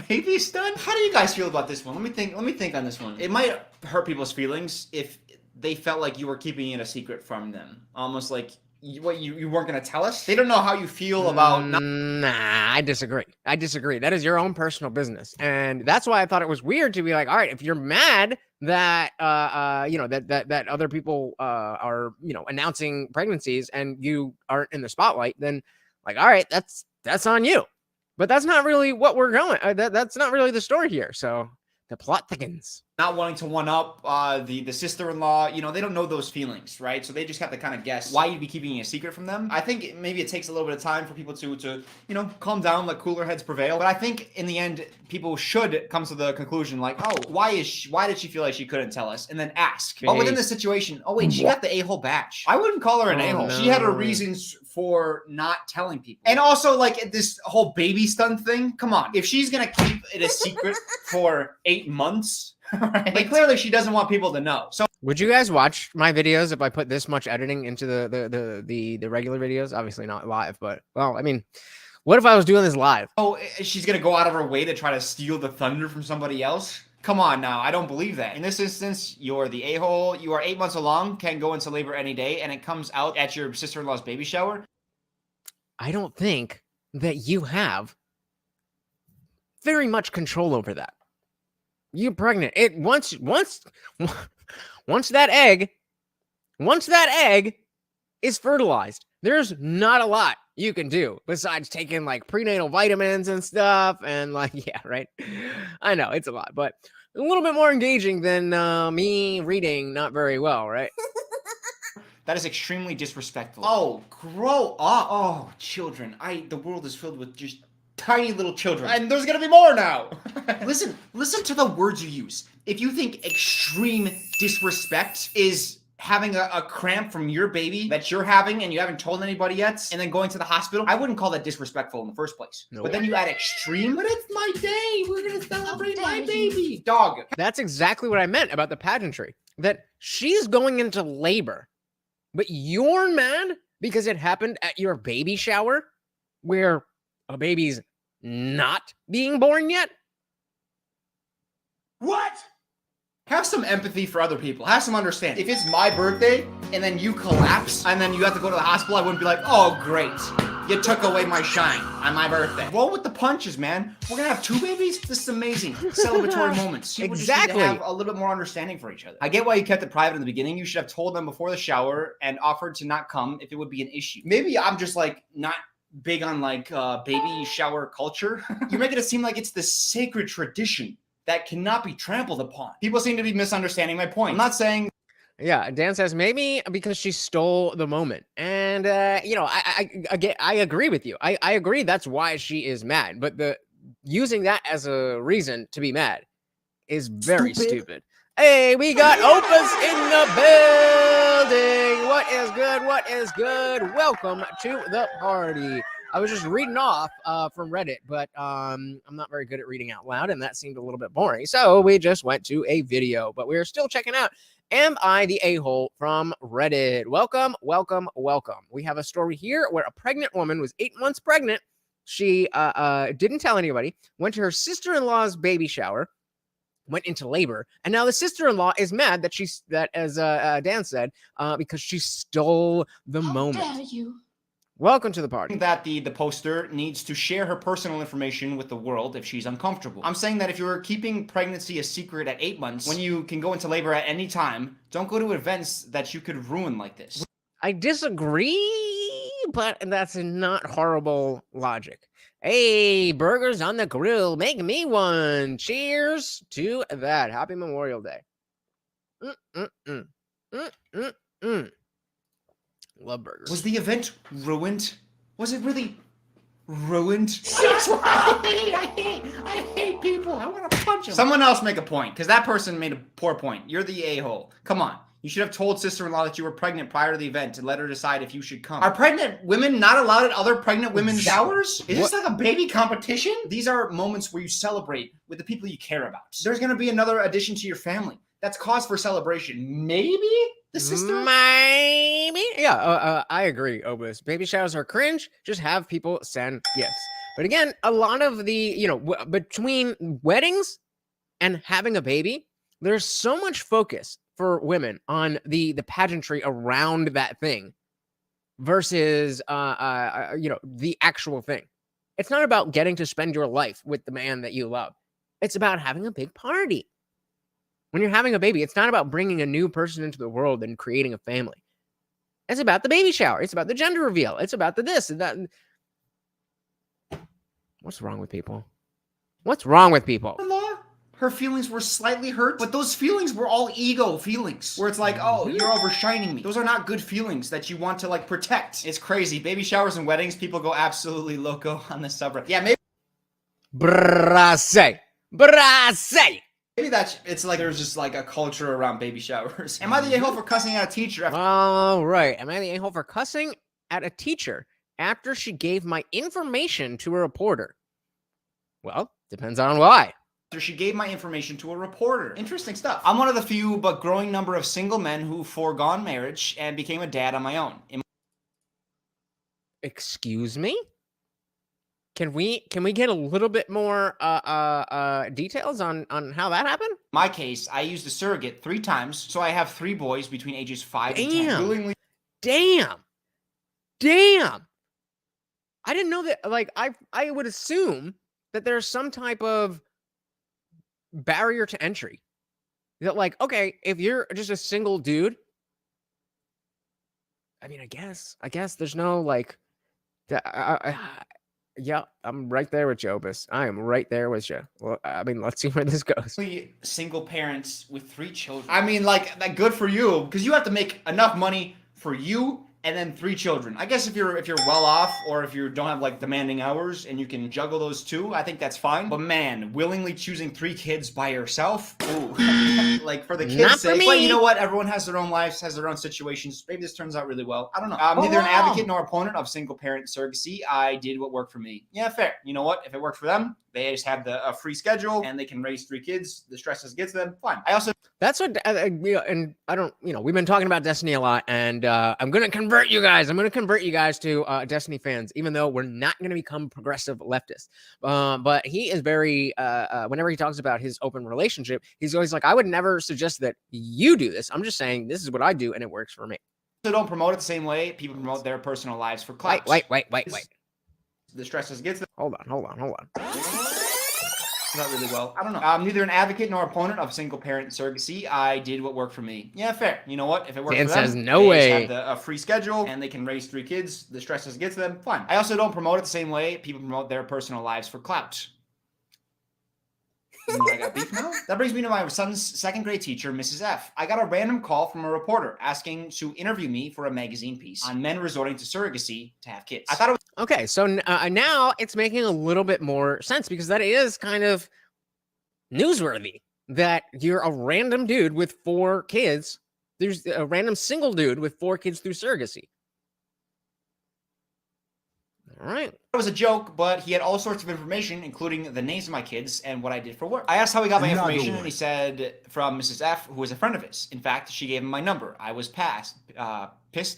Baby stunt? How do you guys feel about this one? Let me think on this one. It might hurt people's feelings if they felt like you were keeping it a secret from them. Almost like you weren't going to tell us? They don't know how you feel about... Nah, I disagree. That is your own personal business. And that's why I thought it was weird to be like, all right, if you're mad that, that other people are, announcing pregnancies and you aren't in the spotlight, then like, all right, that's on you. But that's not really what we're going. That's not really the story here. So the plot thickens. Not wanting to one up the sister-in-law, they don't know those feelings, right? So they just have to kind of guess why you'd be keeping a secret from them. I think maybe it takes a little bit of time for people to calm down, let cooler heads prevail. But I think in the end, people should come to the conclusion like, oh, why did she feel like she couldn't tell us? And then ask. Oh, within the situation, oh wait, she got the a-hole badge. I wouldn't call her an a-hole. No. She had her reasons for not telling people. And also like this whole baby stunt thing, come on. If she's gonna keep it a secret for 8 months, right? Like clearly she doesn't want people to know. So would you guys watch my videos if I put this much editing into the regular videos? Obviously not live, but well, I mean, what if I was doing this live? Oh, she's gonna go out of her way to try to steal the thunder from somebody else? Come on now, I don't believe that. In this instance, you're the a-hole. You are 8 months along, can go into labor any day, and it comes out at your sister-in-law's baby shower. I don't think that you have very much control over that. You're pregnant. It once that egg is fertilized, there's not a lot you can do besides taking like prenatal vitamins and stuff. And like, yeah, right. I know it's a lot, but a little bit more engaging than me reading not very well, right? That is extremely disrespectful. Oh, grow up. Oh, children. The world is filled with just tiny little children. And there's gonna be more now. Listen to the words you use. If you think extreme disrespect is having a cramp from your baby that you're having and you haven't told anybody yet, and then going to the hospital, I wouldn't call that disrespectful in the first place. Nope. But then you add extreme, but it's my day. We're gonna celebrate my baby. Dog. That's exactly what I meant about the pageantry. That she's going into labor, but you're mad because it happened at your baby shower where a baby's not being born yet? What? Have some empathy for other people. Have some understanding. If it's my birthday and then you collapse and then you have to go to the hospital, I wouldn't be like, oh, great. You took away my shine on my birthday. Roll with the punches, man. We're going to have 2 babies? This is amazing. Celebratory moments. People Exactly. just need to have a little bit more understanding for each other. I get why you kept it private in the beginning. You should have told them before the shower and offered to not come if it would be an issue. Maybe I'm just like not big on like baby shower culture. You're making it seem like it's this sacred tradition that cannot be trampled upon. People seem to be misunderstanding my point. I'm not saying... Yeah, Dan says maybe because she stole the moment, and you know, I agree with you. I agree that's why she is mad, but the using that as a reason to be mad is very stupid. Hey, we got Opus in the building. What is good? What is good? Welcome to the party. I was just reading off from Reddit, but I'm not very good at reading out loud, and that seemed a little bit boring. So we just went to a video, but we're still checking out Am I the A-hole from Reddit? Welcome, welcome, welcome. We have a story here where a pregnant woman was 8 months pregnant. She didn't tell anybody, went to her sister-in-law's baby shower, went into labor, and now the sister-in-law is mad that as Dan said, because she stole the moment. How dare you? Welcome to the party. That the poster needs to share her personal information with the world if she's uncomfortable. I'm saying that if you're keeping pregnancy a secret at 8 months, when you can go into labor at any time, don't go to events that you could ruin like this. I disagree, but that's not horrible logic. Hey, burgers on the grill, make me one. Cheers to that. Happy Memorial Day. Love burgers. Was the event ruined? Was it really ruined? That's what I hate people. I want to punch them. Someone else make a point, because that person made a poor point. You're the a-hole. Come on. You should have told sister-in-law that you were pregnant prior to the event and let her decide if you should come. Are pregnant women not allowed at other pregnant women's showers? Is this like a baby competition? These are moments where you celebrate with the people you care about. There's going to be another addition to your family. That's cause for celebration. Maybe the sister? Maybe. Yeah, I agree, Obus. Baby showers are cringe. Just have people send gifts. But again, a lot of the, you know, between weddings and having a baby, there's so much focus for women on the pageantry around that thing versus, you know, the actual thing. It's not about getting to spend your life with the man that you love. It's about having a big party. When you're having a baby, it's not about bringing a new person into the world and creating a family. It's about the baby shower. It's about the gender reveal. It's about the this and that. What's wrong with people? What's wrong with people? Her feelings were slightly hurt, but those feelings were all ego feelings. Where it's like, oh, you're overshining me. Those are not good feelings that you want to, like, protect. It's crazy. Baby showers and weddings, people go absolutely loco on the subreddit. Yeah, maybe... Brase. Maybe it's like there's just, like, a culture around baby showers. Am I the a-hole for cussing out a teacher? All right. Am I the a-hole for cussing at a teacher after she gave my information to a reporter? Well, depends on why. She gave my information to a reporter. Interesting stuff. I'm one of the few but growing number of single men who foregone marriage and became a dad on my own. Excuse me? Can we get a little bit more details on how that happened? In my case, I used a surrogate 3 times, so I have 3 boys between ages 5 and 10. Willingly. Damn. I didn't know that. Like, I would assume that there's some type of barrier to entry. That, like, okay, if you're just a single dude, I mean, I guess there's no, like, yeah, I'm right there with you, Obus. I am right there with you. Well, I mean, let's see where this goes. Single parents with 3 children. I mean, like good for you, because you have to make enough money for you and then 3 children. I guess if you're well off, or if you don't have, like, demanding hours and you can juggle those 2, I think that's fine. But man, willingly choosing 3 kids by yourself, ooh, like, for the kids' sake. But you know what? Everyone has their own lives, has their own situations. Maybe this turns out really well. I don't know. I'm neither an advocate nor opponent of single parent surrogacy. I did what worked for me. Yeah, fair. You know what? If it worked for them, they just have the free schedule and they can raise 3 kids. The stress gets them. Fine. I also. That's what, and I don't, you know, we've been talking about Destiny a lot, and I'm going to convert you guys. I'm going to convert you guys to Destiny fans, even though we're not going to become progressive leftists. But he is very, whenever he talks about his open relationship, he's always like, I would never suggest that you do this. I'm just saying this is what I do, and it works for me. So don't promote it the same way people promote their personal lives for clout. Wait. The stress gets them. Hold on. Not really well. I don't know. I'm neither an advocate nor opponent of single parent surrogacy. I did what worked for me. Yeah, fair. You know what? If it works for them, says no way. They just have the free schedule and they can raise 3 kids. The stress gets them. Fine. I also don't promote it the same way people promote their personal lives for clout. I got beef now? That brings me to my son's second grade teacher, Mrs. F. I got a random call from a reporter asking to interview me for a magazine piece on men resorting to surrogacy to have kids. I thought it was Okay, so now it's making a little bit more sense because that is kind of newsworthy that you're a random dude with 4 kids. There's a random single dude with 4 kids through surrogacy. All right. It was a joke, but he had all sorts of information, including the names of my kids and what I did for work. I asked how he got my information, and he said from Mrs. F, who was a friend of his. In fact, she gave him my number. I was pissed,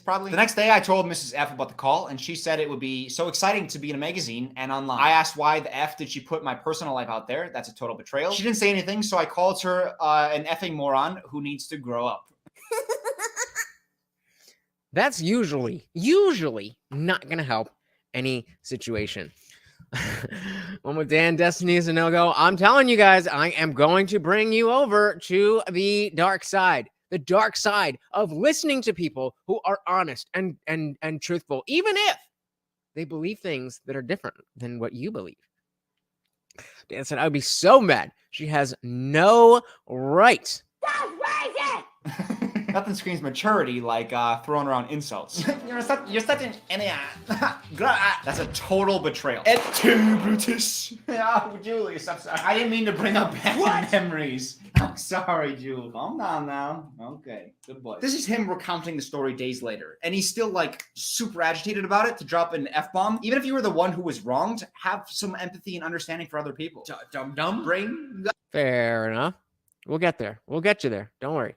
probably. The next day, I told Mrs. F about the call, and she said it would be so exciting to be in a magazine and online. I asked why the F did she put my personal life out there? That's a total betrayal. She didn't say anything, so I called her an effing moron who needs to grow up. That's usually not going to help any situation. One with Dan, Destiny is a no-go. I'm telling you guys, I am going to bring you over to the dark side of listening to people who are honest and truthful, even if they believe things that are different than what you believe. Dan said, I would be so mad. She has no right. Nothing screams maturity like throwing around insults. You're such an idiot. That's a total betrayal. Et tu, Brutus. Oh, Julius, I'm sorry. I didn't mean to bring up bad memories. I'm sorry, Jules. Calm down now. Okay, good boy. This is him recounting the story days later, and he's still like super agitated about it to drop an F-bomb. Even if you were the one who was wronged, have some empathy and understanding for other people. Dumb brain. Fair enough. We'll get there. We'll get you there. Don't worry.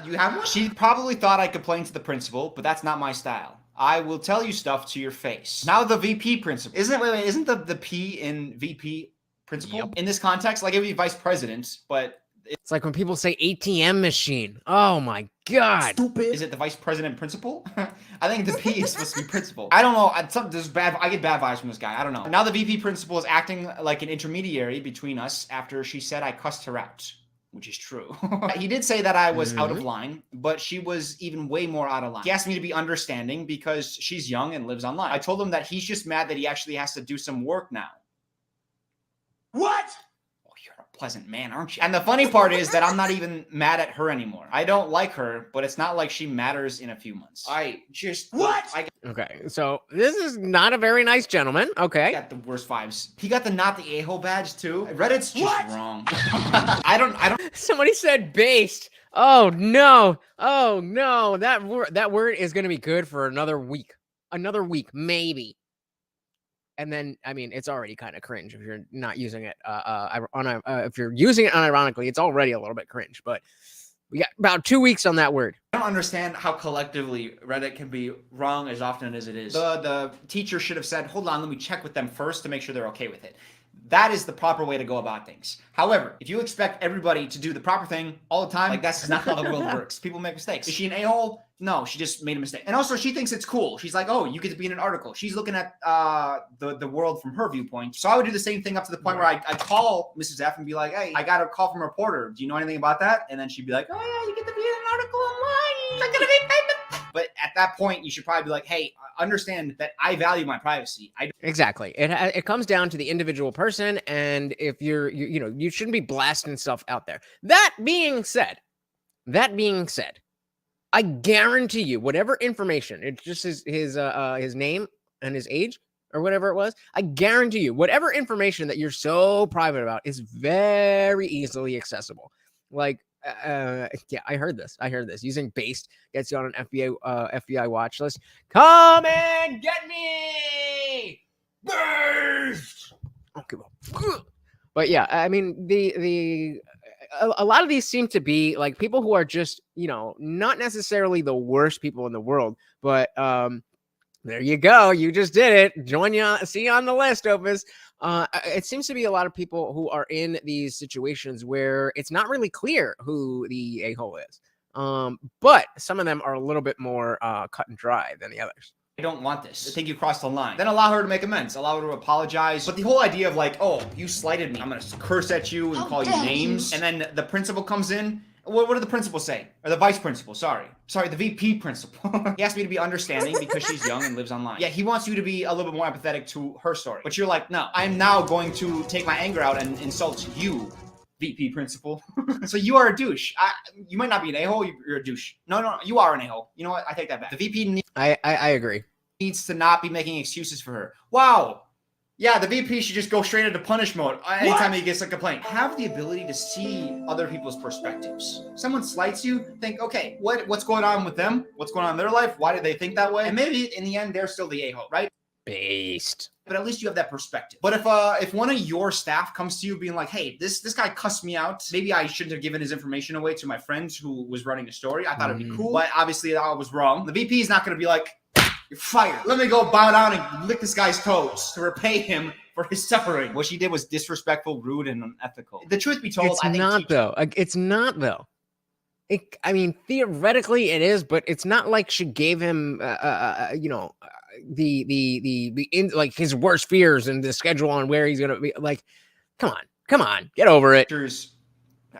You have one? She probably thought I complained to the principal, but that's not my style. I will tell you stuff to your face. Now the VP principal. Isn't the P in VP principal? Yep. In this context, like it would be vice president, but it's like when people say ATM machine. Oh my God. Stupid. Is it the vice president principal? I think the P is supposed to be principal. I don't know. I get bad vibes from this guy. I don't know. Now the VP principal is acting like an intermediary between us after she said I cussed her out. Which is true. He did say that I was out of line, but she was even way more out of line. He asked me to be understanding because she's young and lives online. I told him that he's just mad that he actually has to do some work now. What? Oh, you're a pleasant man, aren't you? And the funny part is that I'm not even mad at her anymore. I don't like her, but it's not like she matters in a few months. I just... What? Okay, so this is not a very nice gentleman. Okay. He got the worst vibes. He got the not the a-hole badge too. Reddit's just wrong. I don't. Somebody said based. Oh no. Oh no. That word is going to be good for another week. Another week, maybe. And then, I mean, it's already kind of cringe if you're not using it. If you're using it unironically, it's already a little bit cringe. But we got about 2 weeks on that word. I don't understand how collectively Reddit can be wrong as often as it is. The teacher should have said, hold on, let me check with them first to make sure they're okay with it. That is the proper way to go about things. However, if you expect everybody to do the proper thing all the time, like that's not how the world works. People make mistakes. Is she an a-hole? No, she just made a mistake. And also, she thinks it's cool. She's like, oh, you get to be in an article. She's looking at the world from her viewpoint. So I would do the same thing up to the point where I call Mrs. F and be like, hey, I got a call from a reporter. Do you know anything about that? And then she'd be like, oh, yeah, you get to be in an article online. You're gonna be famous. But at that point, you should probably be like, hey, understand that I value my privacy. Exactly. It comes down to the individual person. And if you shouldn't be blasting stuff out there. That being said, I guarantee you, whatever information, it's just his name and his age or whatever it was. I guarantee you, whatever information that you're so private about is very easily accessible. Like, yeah, I heard this. Using based gets you on an FBI watch list. Come and get me, based. Okay, but yeah, I mean a lot of these seem to be like people who are just, not necessarily the worst people in the world, but there you go. You just did it. See you on the list, Opus. It seems to be a lot of people who are in these situations where it's not really clear who the a-hole is. But some of them are a little bit more cut and dry than the others. I don't want this. I think you crossed the line. Then allow her to make amends. Allow her to apologize. But the whole idea of like, oh, you slighted me. I'm going to curse at you and call you names. And then the principal comes in. What did the principal say? Or the vice principal, sorry, the VP principal. He asked me to be understanding because she's young and lives online. Yeah, he wants you to be a little bit more empathetic to her story. But you're like, no, I'm now going to take my anger out and insult you. VP principal. So you are a douche. You might not be an a-hole. You're a douche. No, you are an a-hole. You know what? I take that back. The VP I agree. needs to not be making excuses for her. Wow. Yeah, the VP should just go straight into punish mode anytime he gets a complaint. Have the ability to see other people's perspectives. Someone slights you, think, okay, what's going on with them? What's going on in their life? Why did they think that way? And maybe in the end, they're still the a-hole, right? Based. But at least you have that perspective. But if one of your staff comes to you being like, hey, this guy cussed me out, maybe I shouldn't have given his information away to my friends who was running a story. I thought it'd be cool, but obviously I was wrong. The VP is not going to be like, you're fired. Let me go bow down and lick this guy's toes to repay him for his suffering. What she did was disrespectful, rude, and unethical. The truth be told, I think It's not though. I mean, theoretically it is, but it's not like she gave him, like his worst fears and the schedule on where he's gonna be. Like, come on, get over it.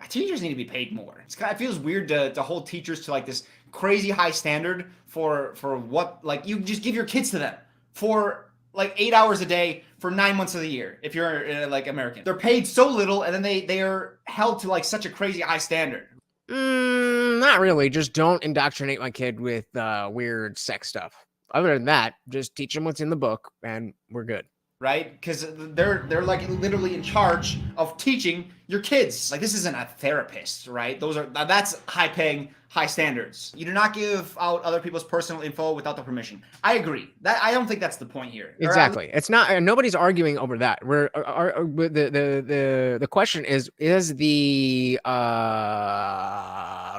Teachers need to be paid more. It feels weird to hold teachers to like this crazy high standard for what, like, you just give your kids to them for like 8 hours a day for 9 months of the year. If you're like American, they're paid so little, and then they are held to like such a crazy high standard. Not really. Just don't indoctrinate my kid with weird sex stuff. Other than that, just teach them what's in the book, and we're good. Right? Because they're like literally in charge of teaching your kids. Like, this isn't a therapist, right? That's high-paying, high standards. You do not give out other people's personal info without the permission. I agree. I don't think that's the point here. Exactly. It's not. Nobody's arguing over that. The question is the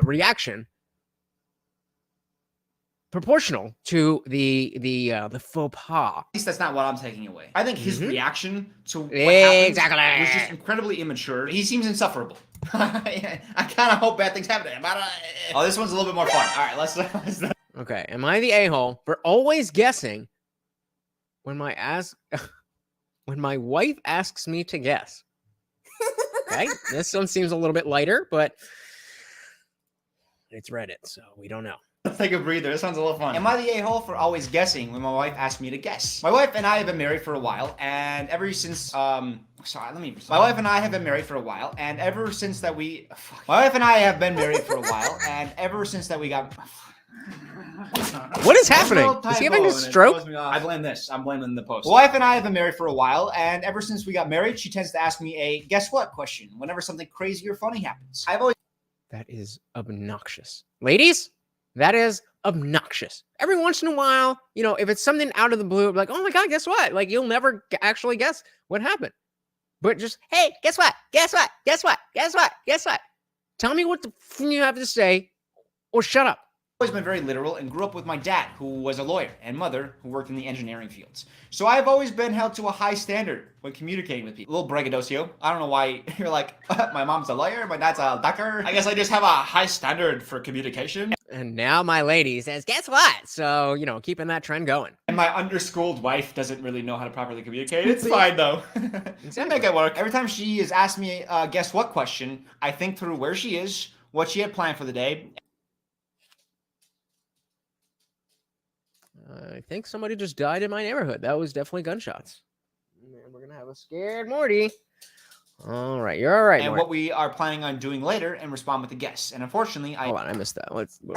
reaction proportional to the faux pas? At least that's not what I'm taking away. I think his reaction to what happened was just incredibly immature. He seems insufferable. I kind of hope bad things happen to him. Oh, this one's a little bit more fun. All right, let's Okay, am I the a-hole for always guessing when my wife asks me to guess? Okay, this one seems a little bit lighter, but it's Reddit, so we don't know. Let's take a breather. This sounds a little fun. Am I the a-hole for always guessing when my wife asks me to guess? My wife and I have been married for a while, and ever since my wife and I have been married for a while, and ever since that we got What is happening? Is he having a stroke? I blame this. I'm blaming the post. My wife and I have been married for a while, and ever since we got married, she tends to ask me a guess what question whenever something crazy or funny happens. That is obnoxious. Ladies, that is obnoxious. Every once in a while, if it's something out of the blue, like, oh my God, guess what? Like, you'll never actually guess what happened. But just, hey, guess what? Guess what? Guess what? Guess what? Guess what? Tell me what the f you have to say, or shut up. I've always been very literal and grew up with my dad, who was a lawyer, and mother, who worked in the engineering fields. So I've always been held to a high standard when communicating with people. A little braggadocio. I don't know why you're like, my mom's a lawyer, my dad's a doctor. I guess I just have a high standard for communication. And now my lady says, guess what? So, keeping that trend going. And my underschooled wife doesn't really know how to properly communicate. It's fine, though. Exactly. Make it work. Every time she has asked me a guess what question, I think through where she is, what she had planned for the day. I think somebody just died in my neighborhood. That was definitely gunshots. And we're going to have a scared Morty. All right. You're all right, And Morty. what we are planning on doing later and respond with a guess. And unfortunately, Hold on, I missed that. Let's we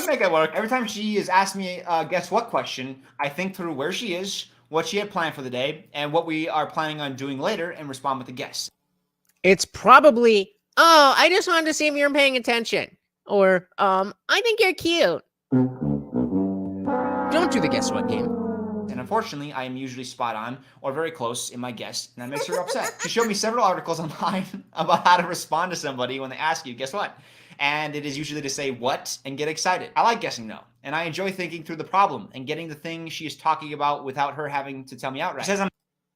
make it work. Every time she has asked me a guess what question, I think through where she is, what she had planned for the day, and what we are planning on doing later and respond with a guess. It's probably, oh, I just wanted to see if you're paying attention. Or, I think you're cute. Don't do the guess what game. And unfortunately, I am usually spot on or very close in my guess, and that makes her upset. She showed me several articles online about how to respond to somebody when they ask you, guess what? And it is usually to say what and get excited. I like guessing though, and I enjoy thinking through the problem and getting the thing she is talking about without her having to tell me outright.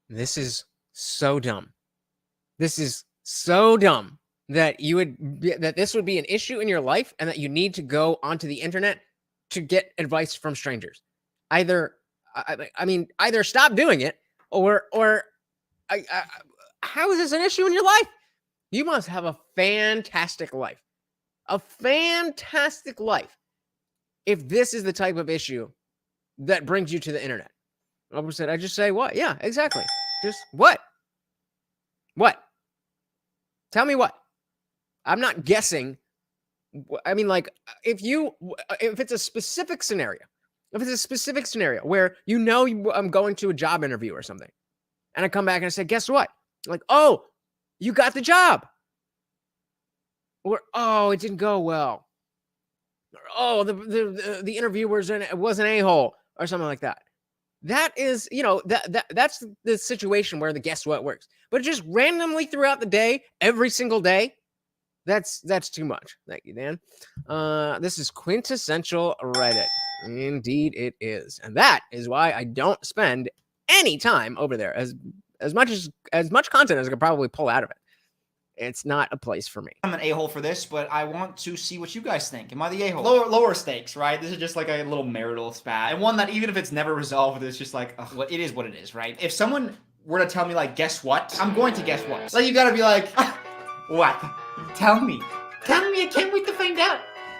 This is so dumb. This is so dumb that this would be an issue in your life and that you need to go onto the internet to get advice from strangers. Either stop doing it, or how is this an issue in your life? You must have a fantastic life. A fantastic life. If this is the type of issue that brings you to the internet. I just say what? Yeah, exactly. Just what? What? Tell me what. I'm not guessing. I mean, like, if it's a specific scenario, where I'm going to a job interview or something, and I come back and I say, guess what? Like, oh, you got the job. Or, oh, it didn't go well. Or, oh, the interviewer was an a-hole or something like that. That is, that's the situation where the guess what works. But just randomly throughout the day, every single day, that's too much. Thank you, Dan. This is quintessential Reddit. Indeed it is. And that is why I don't spend any time over there. As much content as I could probably pull out of it. It's not a place for me. I'm an a-hole for this, but I want to see what you guys think. Am I the a-hole? Lower stakes, right? This is just like a little marital spat. And one that even if it's never resolved, it's just like, ugh, it is what it is, right? If someone were to tell me, like, guess what? I'm going to guess what. Like, you gotta be like, what? Tell me. Tell me, I can't wait to find out.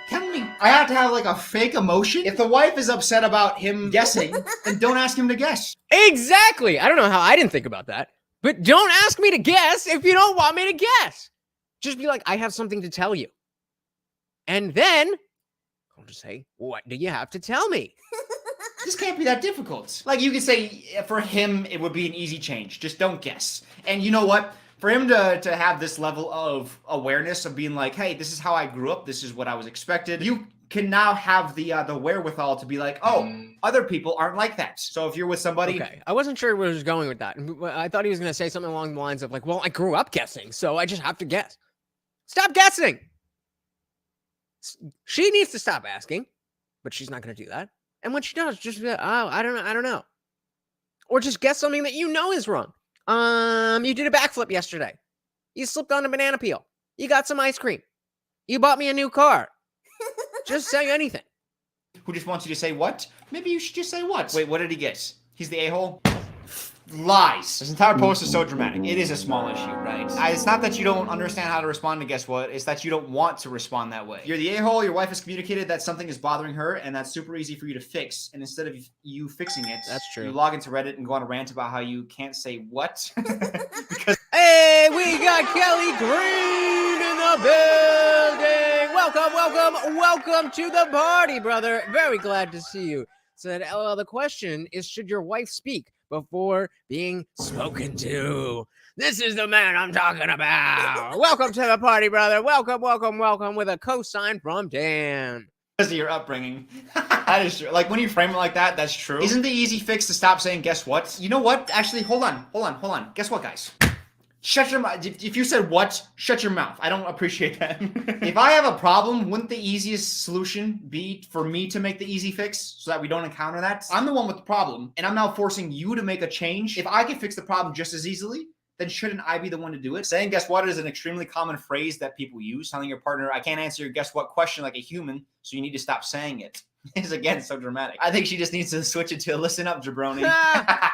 Tell me. I have to have, like, a fake emotion? If the wife is upset about him guessing, then don't ask him to guess. Exactly. I don't know how I didn't think about that. But don't ask me to guess if you don't want me to guess. Just be like, I have something to tell you. And then I'll just say, what do you have to tell me? This can't be that difficult. Like, you could say, for him, it would be an easy change. Just don't guess. And you know what? For him to have this level of awareness of being like, hey, this is how I grew up. This is what I was expected. You can now have the wherewithal to be like, oh, other people aren't like that. So if you're with somebody... Okay, I wasn't sure where he was going with that. I thought he was going to say something along the lines of like, well, I grew up guessing, so I just have to guess. Stop guessing! She needs to stop asking, but she's not going to do that. And when she does, just be like, oh, I don't know. Or just guess something that you know is wrong. You did a backflip yesterday. You slipped on a banana peel. You got some ice cream. You bought me a new car. Just say anything. Who just wants you to say what? Maybe you should just say what. Wait, what did he get? He's the a-hole? Lies. This entire post is so dramatic. It is a small issue, right? It's not that you don't understand how to respond to guess what. It's that you don't want to respond that way. You're the a-hole. Your wife has communicated that something is bothering her, and that's super easy for you to fix. And instead of you fixing it, that's true. You log into Reddit and go on a rant about how you can't say what. Because hey, we got Kelly Green in the building. Welcome to the party, brother. Very glad to see you. Said, the question is, should your wife speak before being spoken to? This is the man I'm talking about. Welcome to the party, brother. Welcome with a cosign from Dan. Because of your upbringing. That is true. Like, when you frame it like that, that's true. Isn't the easy fix to stop saying guess what? You know what? Actually, hold on. Guess what, guys? Shut your mouth. If you said what, shut your mouth. I don't appreciate that. If I have a problem, wouldn't the easiest solution be for me to make the easy fix so that we don't encounter that? I'm the one with the problem, and I'm now forcing you to make a change. If I can fix the problem just as easily, then shouldn't I be the one to do it? Saying guess what is an extremely common phrase that people use. Telling your partner, I can't answer your guess what question like a human, so you need to stop saying it. Is again so dramatic. I think she just needs to switch it to listen up, jabroni.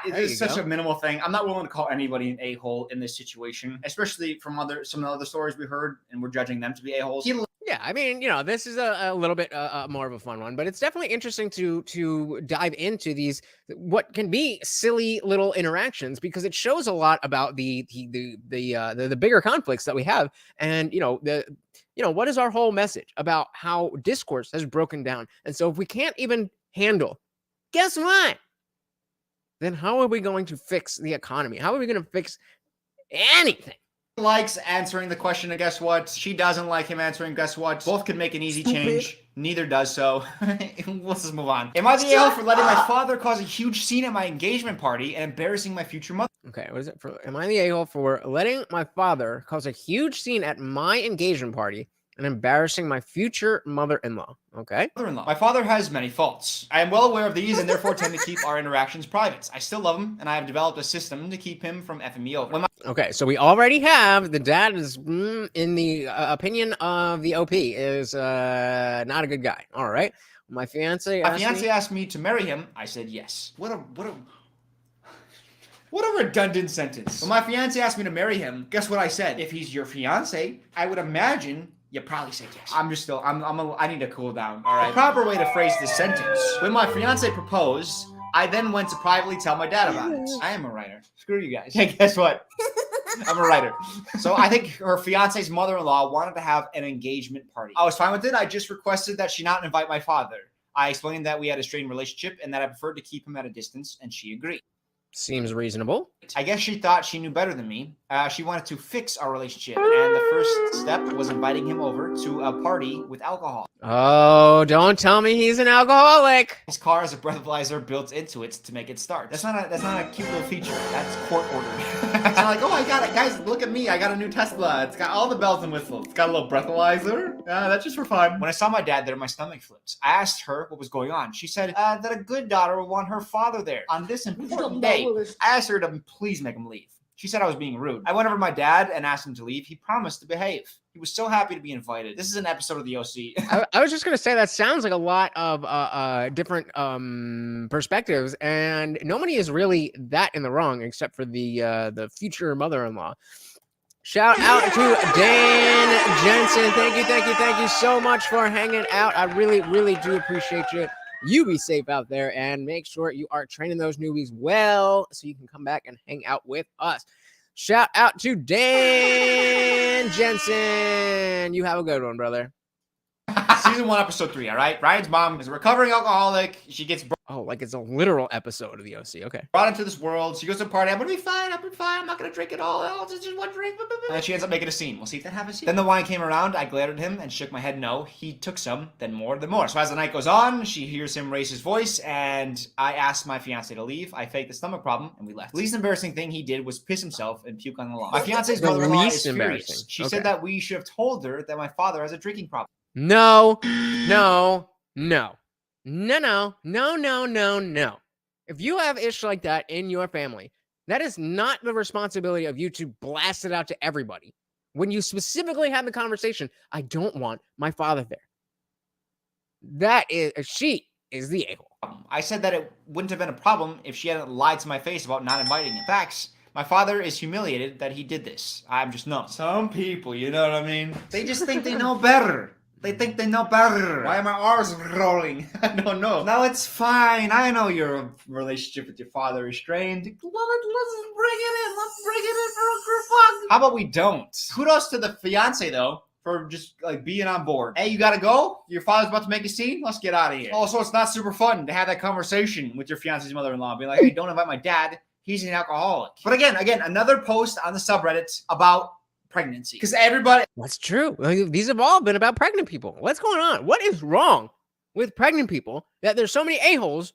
It's such a minimal thing. I'm not willing to call anybody an a-hole in this situation, especially from some of the other stories we heard, and we're judging them to be a-holes. Yeah, I mean, this is a little bit more of a fun one, but it's definitely interesting to dive into these what can be silly little interactions, because it shows a lot about the bigger conflicts that we have, and what is our whole message about how discourse has broken down. And so if we can't even handle, guess what? Then how are we going to fix the economy? How are we going to fix anything? Likes answering the question of guess what. She doesn't like him answering guess what. Both could make an easy change. Neither does so. Let's just move on. Am I the a-hole for letting my father cause a huge scene at my engagement party and embarrassing my future mother? Okay, what is it for? Am I the a-hole for letting my father cause a huge scene at my engagement party and embarrassing my future mother-in-law? Okay. Mother-in-law. My father has many faults. I am well aware of these and therefore tend to keep our interactions private. I still love him, and I have developed a system to keep him from effing me over. Okay, so we already have the dad is, in the opinion of the OP, is not a good guy. All right. My fiance asked me to marry him. I said yes. What a redundant sentence. When my fiance asked me to marry him, guess what I said? If he's your fiance, I would imagine you probably say yes. I need to cool down. All right. The proper way to phrase this sentence. When my fiance proposed, I then went to privately tell my dad about it. I am a writer. Screw you guys. Hey, guess what? I'm a writer. So I think her fiance's mother-in-law wanted to have an engagement party. I was fine with it. I just requested that she not invite my father. I explained that we had a strained relationship and that I preferred to keep him at a distance, and she agreed. Seems reasonable. I guess she thought she knew better than me. She wanted to fix our relationship, and the first step was inviting him over to a party with alcohol. Oh, don't tell me he's an alcoholic. His car has a breathalyzer built into it to make it start. That's not a cute little feature. That's court ordered. It's not like, oh, I got it, guys. Look at me. I got a new Tesla. It's got all the bells and whistles. It's got a little breathalyzer. Yeah, that's just for fun. When I saw my dad there, my stomach flipped. I asked her what was going on. She said that a good daughter would want her father there on this important day. I asked her to please make him leave. She said I was being rude. I went over to my dad and asked him to leave. He promised to behave. He was so happy to be invited. This is an episode of the OC. I was just going to say that sounds like a lot of different perspectives, and nobody is really that in the wrong except for the future mother-in-law. Shout out to Dan Jensen. Thank you so much for hanging out. I really, really do appreciate you. You be safe out there and make sure you are training those newbies well so you can come back and hang out with us. Shout out to Dan Jensen. You have a good one, brother. Season 1, episode 3, all right? Ryan's mom is a recovering alcoholic. She gets like it's a literal episode of the OC. Okay. brought into this world. She goes to a party. I'm going to be fine. I'm not going to drink it all. I'll just one drink. And she ends up making a scene. We'll see if that happens. Then the wine came around. I glared at him and shook my head no. He took some, then more, then more. So as the night goes on, she hears him raise his voice, and I asked my fiance to leave. I faked the stomach problem, and we left. The least embarrassing thing he did was piss himself and puke on the lawn. My fiance's mother-in-law is furious. She said that we should have told her that my father has a drinking problem. No. If you have ish like that in your family, that is not the responsibility of you to blast it out to everybody. When you specifically have the conversation, I don't want my father there. She is the a-hole. I said that it wouldn't have been a problem if she hadn't lied to my face about not inviting him. Facts. My father is humiliated that he did this. I'm just numb. Some people, you know what I mean? They just think they know better. They think they know better. Why are my R's rolling? I don't know. No, it's fine. I know your relationship with your father is strained. Let's bring it in. Let's bring it in for fun. How about we don't? Kudos to the fiance, though, for just like being on board. Hey, you gotta go? Your father's about to make a scene? Let's get out of here. Also, it's not super fun to have that conversation with your fiance's mother-in-law. Being like, hey, don't invite my dad. He's an alcoholic. But again, another post on the subreddit about pregnancy. Because everybody... That's true. These have all been about pregnant people. What's going on? What is wrong with pregnant people that there's so many a-holes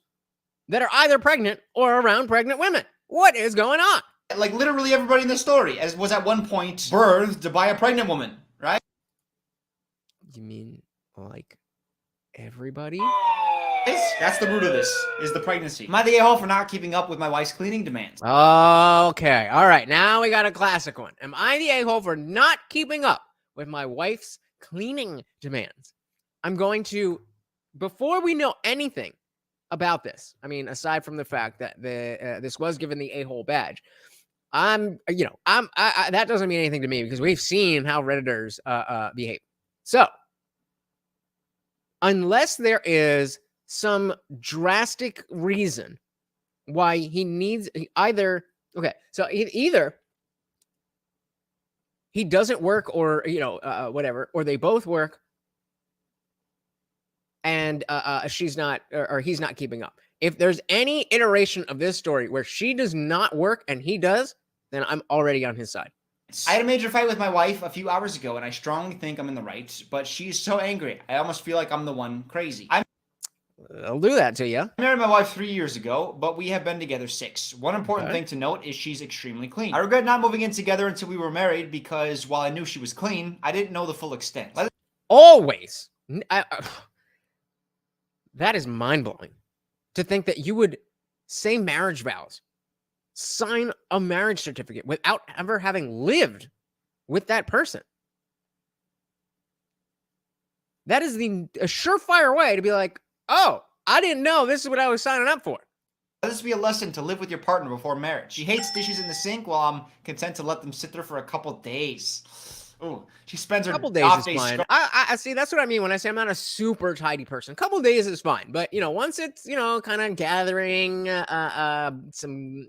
that are either pregnant or around pregnant women? What is going on? Like literally everybody in the story was at one point birthed by a pregnant woman, right? You mean like everybody? That's the root of this, is the pregnancy. Am I the a-hole for not keeping up with my wife's cleaning demands? Okay. All right. Now we got a classic one. Am I the a-hole for not keeping up with my wife's cleaning demands? I'm going to, before we know anything about this, I mean, aside from the fact that this was given the a-hole badge, that doesn't mean anything to me because we've seen how Redditors behave. So, unless there is some drastic reason why he needs either he doesn't work or whatever, or they both work and she's not or he's not keeping up. If there's any iteration of this story where she does not work and he does, then I'm already on his side. I had a major fight with my wife a few hours ago, and I strongly think I'm in the right, but she's so angry. I almost feel like I'm the one crazy. I'll do that to you. I married my wife 3 years ago, but we have been together 6. One important thing to note is she's extremely clean. I regret not moving in together until we were married because while I knew she was clean, I didn't know the full extent. Always. That is mind-blowing to think that you would say marriage vows, sign a marriage certificate without ever having lived with that person. That is a surefire way to be like, oh, I didn't know this is what I was signing up for. Let this be a lesson to live with your partner before marriage. She hates dishes in the sink while I'm content to let them sit there for a couple days. Oh, she spends her Couple days off is days fine. I see. That's what I mean when I say I'm not a super tidy person. Couple days is fine, but once it's kind of gathering some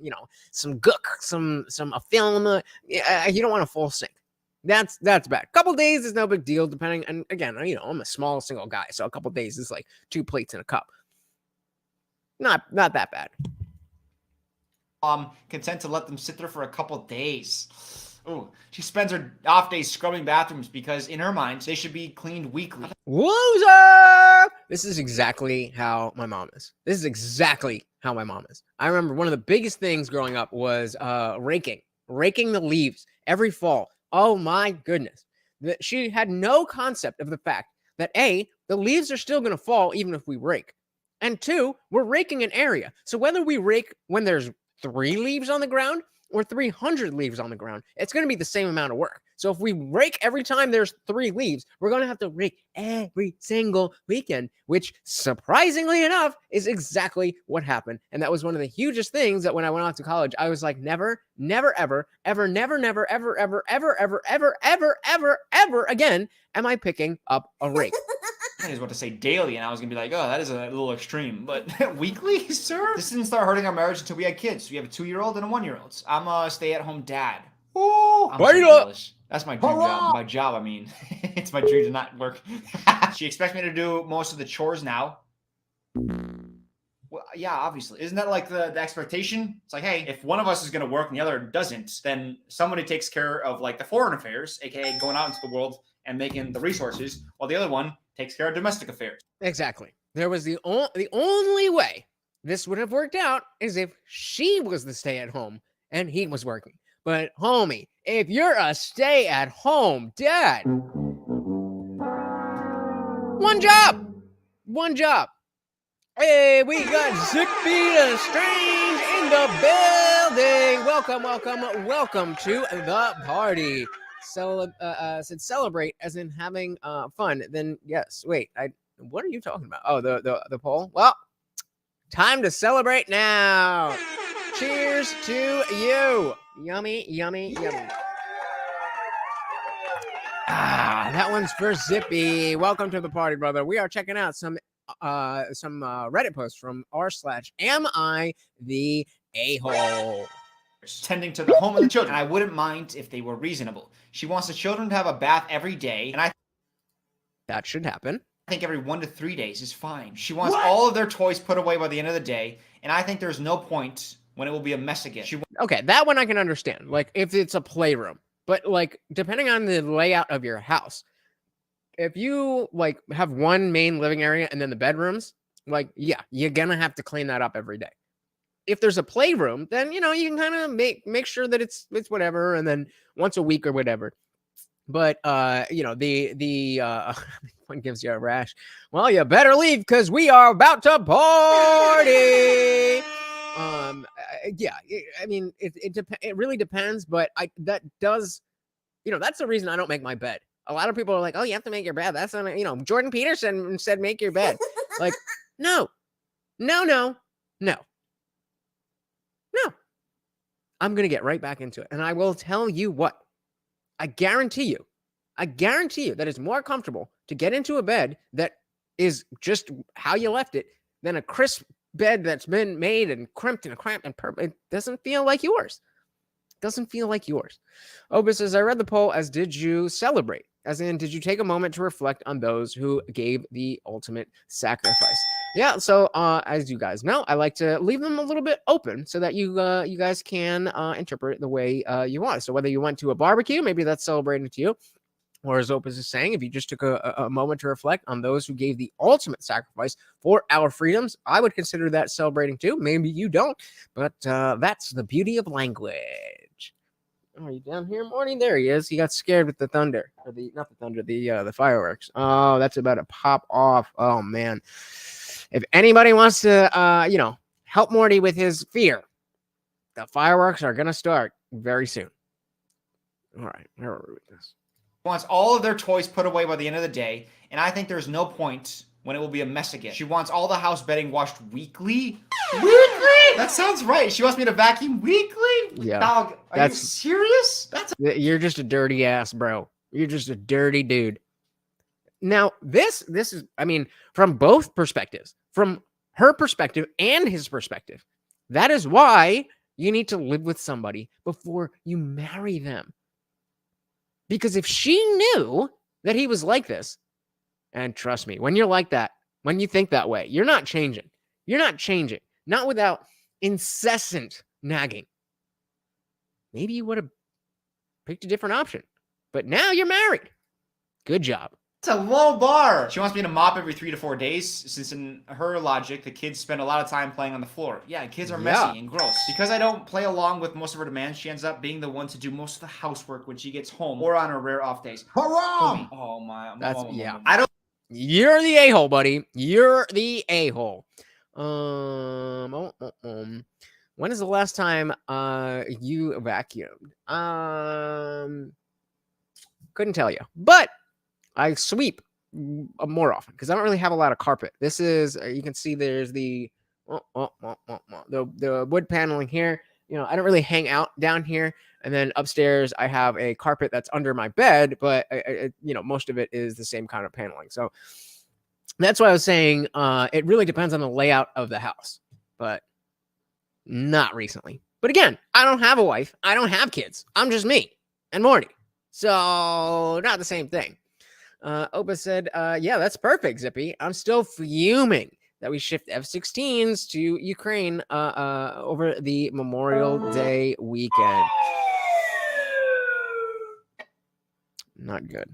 some gook, some a film, you don't want a full sink. That's bad. Couple days is no big deal, depending. And again, I'm a small single guy, so a couple days is like 2 plates in a cup. Not that bad. Content to let them sit there for a couple days. Oh, she spends her off days scrubbing bathrooms because in her mind they should be cleaned weekly. Loser! This is exactly how my mom is. I remember one of the biggest things growing up was raking the leaves every fall. Oh my goodness. She had no concept of the fact that A, the leaves are still going to fall even if we rake. And 2, we're raking an area. So whether we rake when there's 3 leaves on the ground or 300 leaves on the ground, it's going to be the same amount of work. So if we rake every time there's 3 leaves, we're going to have to rake every single weekend, which surprisingly enough is exactly what happened. And that was one of the hugest things that when I went off to college, I was like, never, ever again am I picking up a rake. I was about to say daily, and I was gonna be like, oh, that is a little extreme. But weekly, sir? This didn't start hurting our marriage until we had kids. We have a 2-year-old and a 1-year-old. I'm a stay-at-home dad. Ooh, I'm so jealous. That's my dream job. My job, I mean. It's my dream to not work. She expects me to do most of the chores now. Well, yeah, obviously. Isn't that like the expectation? It's like, hey, if one of us is going to work and the other doesn't, then somebody takes care of like the foreign affairs, aka going out into the world and making the resources, while the other one takes care of domestic affairs. Exactly. There was the only way this would have worked out is if she was the stay-at-home and he was working. But homie, if you're a stay-at-home dad, one job. Hey, we got Zippy the Strange in the building. Welcome to the party. Said celebrate as in having fun. Then yes, wait, what are you talking about? Oh, the poll. Well, time to celebrate now. Cheers to you. Yummy. That one's for Zippy. Welcome to the party, brother. We are checking out some Reddit posts from r/AmITheA. Tending to the home of the children. And I wouldn't mind if they were reasonable. She wants the children to have a bath every day, and that should happen. I think every 1 to 3 days is fine. She wants all of their toys put away by the end of the day, and I think there's no point when it will be a mess again. Okay, that one I can understand. Like if it's a playroom, but like depending on the layout of your house, if you like have one main living area and then the bedrooms, like yeah, you're gonna have to clean that up every day. If there's a playroom, then you can kind of make sure that it's whatever, and then once a week or whatever. But the one gives you a rash. Well, you better leave because we are about to party. Yeah, I mean it really depends, but that's the reason I don't make my bed. A lot of people are like, oh, you have to make your bed. That's not, Jordan Peterson said make your bed. Like, no. I'm going to get right back into it. And I will tell you what, I guarantee you that it's more comfortable to get into a bed that is just how you left it than a crisp bed that's been made and crimped and cramped and it doesn't feel like yours. Obis says, I read the poll as did you celebrate? As in, did you take a moment to reflect on those who gave the ultimate sacrifice? Yeah, so as you guys know, I like to leave them a little bit open so that you guys can interpret it the way you want. So whether you went to a barbecue, maybe that's celebrating to you. Or as Opus is saying, if you just took a moment to reflect on those who gave the ultimate sacrifice for our freedoms, I would consider that celebrating too. Maybe you don't, but that's the beauty of language. Are you down here, Morty? There he is. He got scared with the thunder, or the fireworks. Oh, that's about to pop off. Oh man! If anybody wants to, help Morty with his fear, the fireworks are gonna start very soon. All right, where are we with this? Wants all of their toys put away by the end of the day, and I think there's no point when it will be a mess again. She wants all the house bedding washed weekly. Weekly? That sounds right. She wants me to vacuum weekly? Yeah. Dog, are you serious? You're just a dirty ass bro. You're just a dirty dude. Now, this is, I mean, from both perspectives, from her perspective and his perspective, that is why you need to live with somebody before you marry them. Because if she knew that he was like this, and trust me, when you're like that, when you think that way, you're not changing. You're not changing. Not without incessant nagging. Maybe you would have picked a different option. But now you're married. Good job. It's a low bar. She wants me to mop every 3 to 4 days, since in her logic, the kids spend a lot of time playing on the floor. Yeah, kids are messy and gross. Because I don't play along with most of her demands, she ends up being the one to do most of the housework when she gets home or on her rare off days. Haram! Oh my. That's, yeah. I don't. You're the a-hole, buddy. You're the a-hole. When is the last time you vacuumed? Couldn't tell you. But I sweep more often because I don't really have a lot of carpet. This is, you can see there's the wood paneling here. You know, I don't really hang out down here. And then upstairs, I have a carpet that's under my bed, but you know, most of it is the same kind of paneling. So that's why I was saying it really depends on the layout of the house, but not recently. But again, I don't have a wife. I don't have kids. I'm just me and Morty. So not the same thing. Opa said, yeah, that's perfect, Zippy. I'm still fuming that we shift F-16s to Ukraine over the Memorial Day weekend. Not good.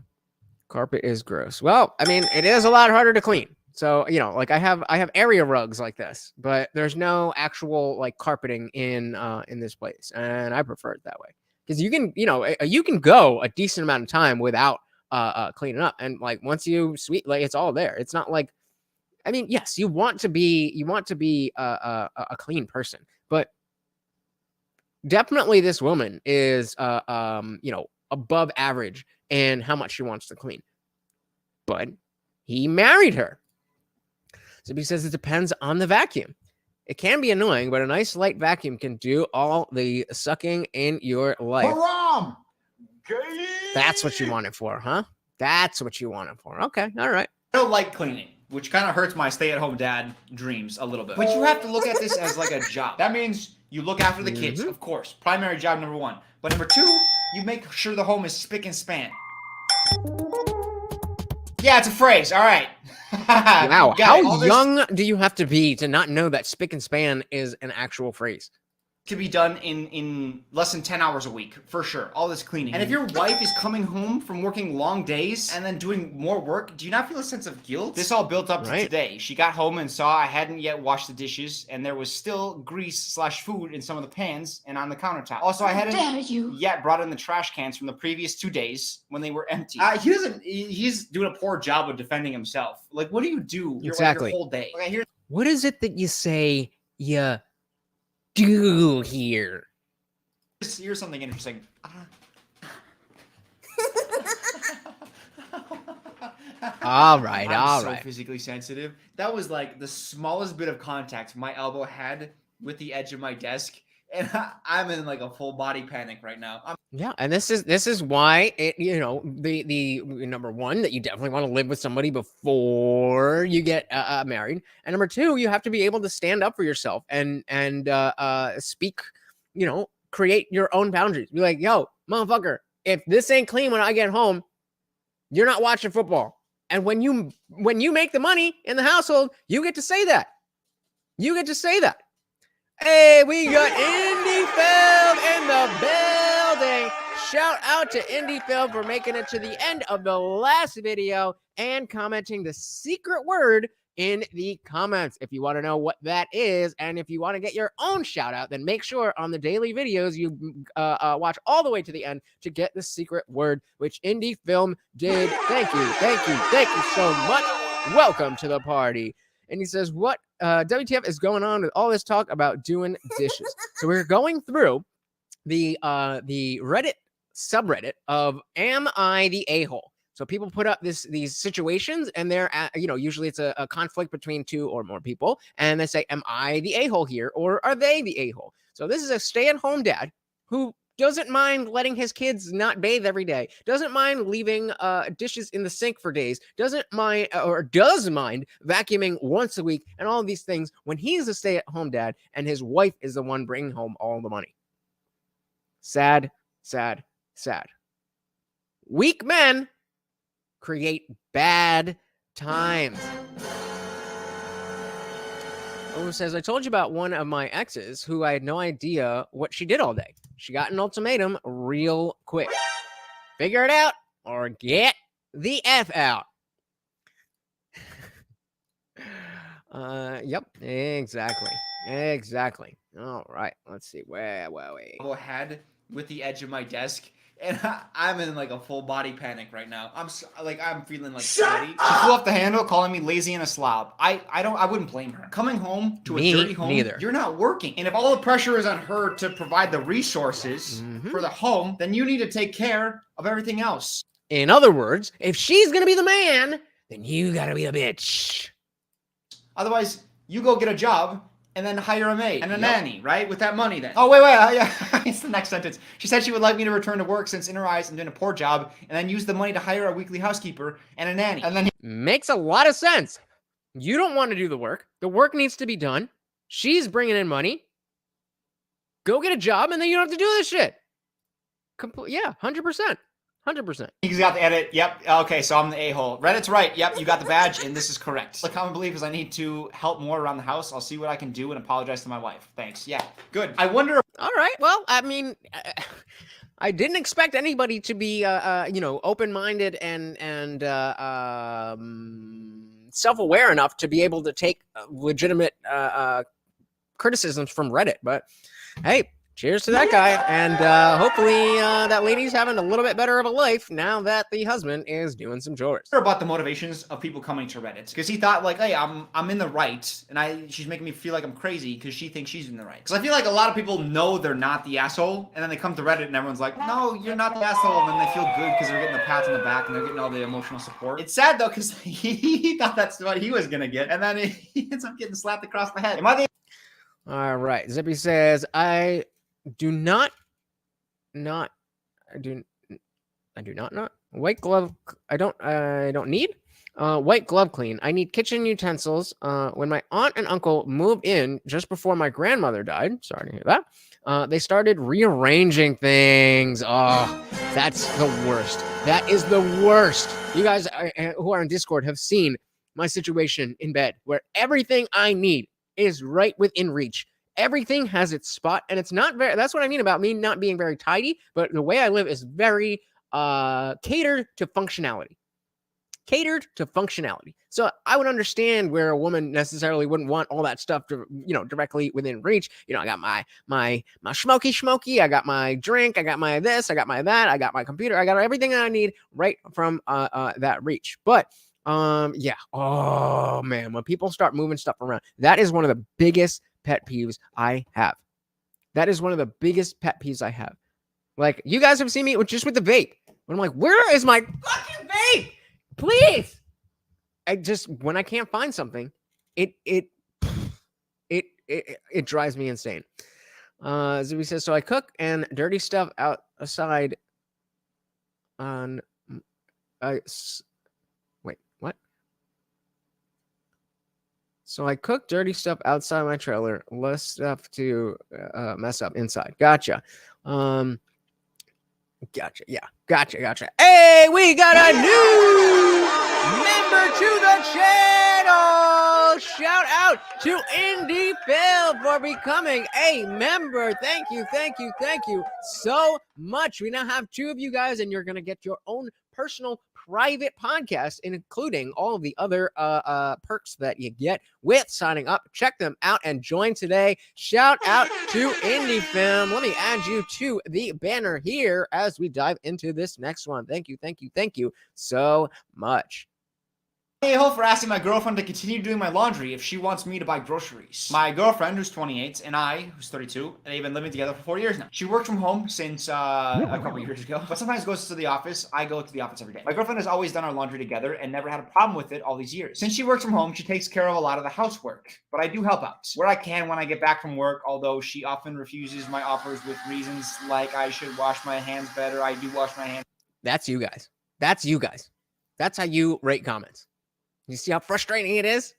Carpet is gross. Well, I mean, it is a lot harder to clean. So, you know, like I have area rugs like this, but there's no actual like carpeting in this place. And I prefer it that way. Because you can, you know, you can go a decent amount of time without cleaning up, and like once you sweep, like it's all there. It's not like, I mean, yes, you want to be a clean person, but definitely this woman is you know, above average in how much she wants to clean. But he married her, so he says it depends on the vacuum. It can be annoying, but a nice light vacuum can do all the sucking in your life. Haram! That's what you want it for, huh? That's what you want it for. Okay, all right. I don't like cleaning, which kind of hurts my stay-at-home dad dreams a little bit. But you have to look at this as like a job. That means you look after the kids, of course. Primary job number 1. But number 2, you make sure the home is spick and span. Yeah, it's a phrase. All right. Wow, how young do you have to be to not know that spick and span is an actual phrase? To be done in less than 10 hours a week, for sure. All this cleaning. And if your wife is coming home from working long days and then doing more work, do you not feel a sense of guilt? This all built up to today. She got home and saw I hadn't yet washed the dishes, and there was still grease/food in some of the pans and on the countertop. Also, I hadn't yet brought in the trash cans from the previous 2 days when they were empty. He's doing a poor job of defending himself. Like, what do you do your whole day? Okay, what is it that you say you do here? Here's something interesting. All right. I'm so physically sensitive. That was like the smallest bit of contact my elbow had with the edge of my desk, and I'm in like a full body panic right now. Yeah, and this is why it, you know, the number one, that you definitely want to live with somebody before you get married, and number two, you have to be able to stand up for yourself and speak, you know, create your own boundaries. Be like, yo, motherfucker, if this ain't clean when I get home, you're not watching football. And when you make the money in the household, you get to say that. You get to say that. Hey, we got Indie Film in the building. Shout out to Indie Film for making it to the end of the last video and commenting the secret word in the comments. If you want to know what that is, and if you want to get your own shout out, then make sure on the daily videos you watch all the way to the end to get the secret word, which Indie Film did. Thank you so much. Welcome to the party. And he says, what WTF is going on with all this talk about doing dishes? So we're going through the Reddit subreddit of Am I the A-hole? So people put up these situations, and they're you know, usually it's a conflict between two or more people, and they say, am I the a-hole here, or are they the a-hole? So this is a stay-at-home dad who doesn't mind letting his kids not bathe every day, doesn't mind leaving dishes in the sink for days, doesn't mind or does mind vacuuming once a week, and all of these things when he's a stay-at-home dad and his wife is the one bringing home all the money. Sad, sad, sad. Weak men create bad times. Who says, I told you about one of my exes who I had no idea what she did all day. She got an ultimatum real quick. Figure it out or get the F out. Yep, exactly. Exactly. All right, let's see. Where were we? Go ahead with the edge of my desk. And I'm in like a full body panic right now. I'm feeling like sweaty. She flew off the handle, calling me lazy and a slob. I wouldn't blame her. Coming home to a dirty home, neither. You're not working. And if all the pressure is on her to provide the resources for the home, then you need to take care of everything else. In other words, if she's gonna be the man, then you gotta be the bitch. Otherwise, you go get a job and then hire a maid and a nanny, right? With that money then. Oh, wait, yeah. It's the next sentence. She said she would like me to return to work since in her eyes I'm doing a poor job and then use the money to hire a weekly housekeeper and a nanny. And then makes a lot of sense. You don't want to do the work. The work needs to be done. She's bringing in money. Go get a job and then you don't have to do this shit. Yeah, 100%. 100%. He's got the edit. Yep. Okay, so I'm the a-hole. Reddit's right. Yep, you got the badge, and this is correct. The common belief is I need to help more around the house. I'll see what I can do and apologize to my wife. Thanks. Yeah, good. I wonder. All right. Well, I mean, I didn't expect anybody to be, open-minded and self-aware enough to be able to take legitimate criticisms from Reddit. But hey. Cheers to that guy, and hopefully that lady's having a little bit better of a life now that the husband is doing some chores. About the motivations of people coming to Reddit, because he thought like, hey, I'm in the right, and she's making me feel like I'm crazy because she thinks she's in the right. Because I feel like a lot of people know they're not the asshole, and then they come to Reddit and everyone's like, no, you're not the asshole, and then they feel good because they're getting the pats on the back and they're getting all the emotional support. It's sad though because he thought that's what he was gonna get, and then he ends up getting slapped across the head. Am I the? All right, Zippy says I do not white glove. I don't need white glove clean. I need kitchen utensils. When my aunt and uncle moved in just before my grandmother died, sorry to hear that, they started rearranging things. Oh, that's the worst. That is the worst. You guys who are on Discord have seen my situation in bed where everything I need is right within reach. Everything has its spot, and it's not very, that's what I mean about me not being very tidy, but the way I live is very catered to functionality. So I would understand where a woman necessarily wouldn't want all that stuff to, directly within reach. I got my schmokey, I got my drink, I got my this, I got my that, I got my computer, I got everything I need right from that reach. But yeah, oh man, when people start moving stuff around, that is one of the biggest pet peeves I have. That is one of the biggest pet peeves I have. Like, you guys have seen me with the vape. When I'm like, where is my fucking vape? Please. When I can't find something, it drives me insane. Zuby says, so I cook and dirty stuff outside on wait, what? So I cook dirty stuff outside my trailer, less stuff to mess up inside. Gotcha. Gotcha. Yeah. Gotcha. Hey, we got a new member to the channel. Shout out to Indie Phil for becoming a member. Thank you so much. We now have 2 of you guys, and you're going to get your own personal private podcast, including all of the other perks that you get with signing up. Check them out and join today. Shout out to Indie Film. Let me add you to the banner here as we dive into this next one. Thank you so much. A-hole for asking my girlfriend to continue doing my laundry if she wants me to buy groceries. My girlfriend, who's 28, and I, who's 32, and they've been living together for 4 years now. She works from home since a couple years ago, but sometimes goes to the office. I go to the office every day. My girlfriend has always done our laundry together and never had a problem with it all these years. Since she works from home, she takes care of a lot of the housework, but I do help out where I can when I get back from work, although she often refuses my offers with reasons like I should wash my hands better. I do wash my hands. That's you guys. That's you guys. That's how you rate comments. You see how frustrating it is?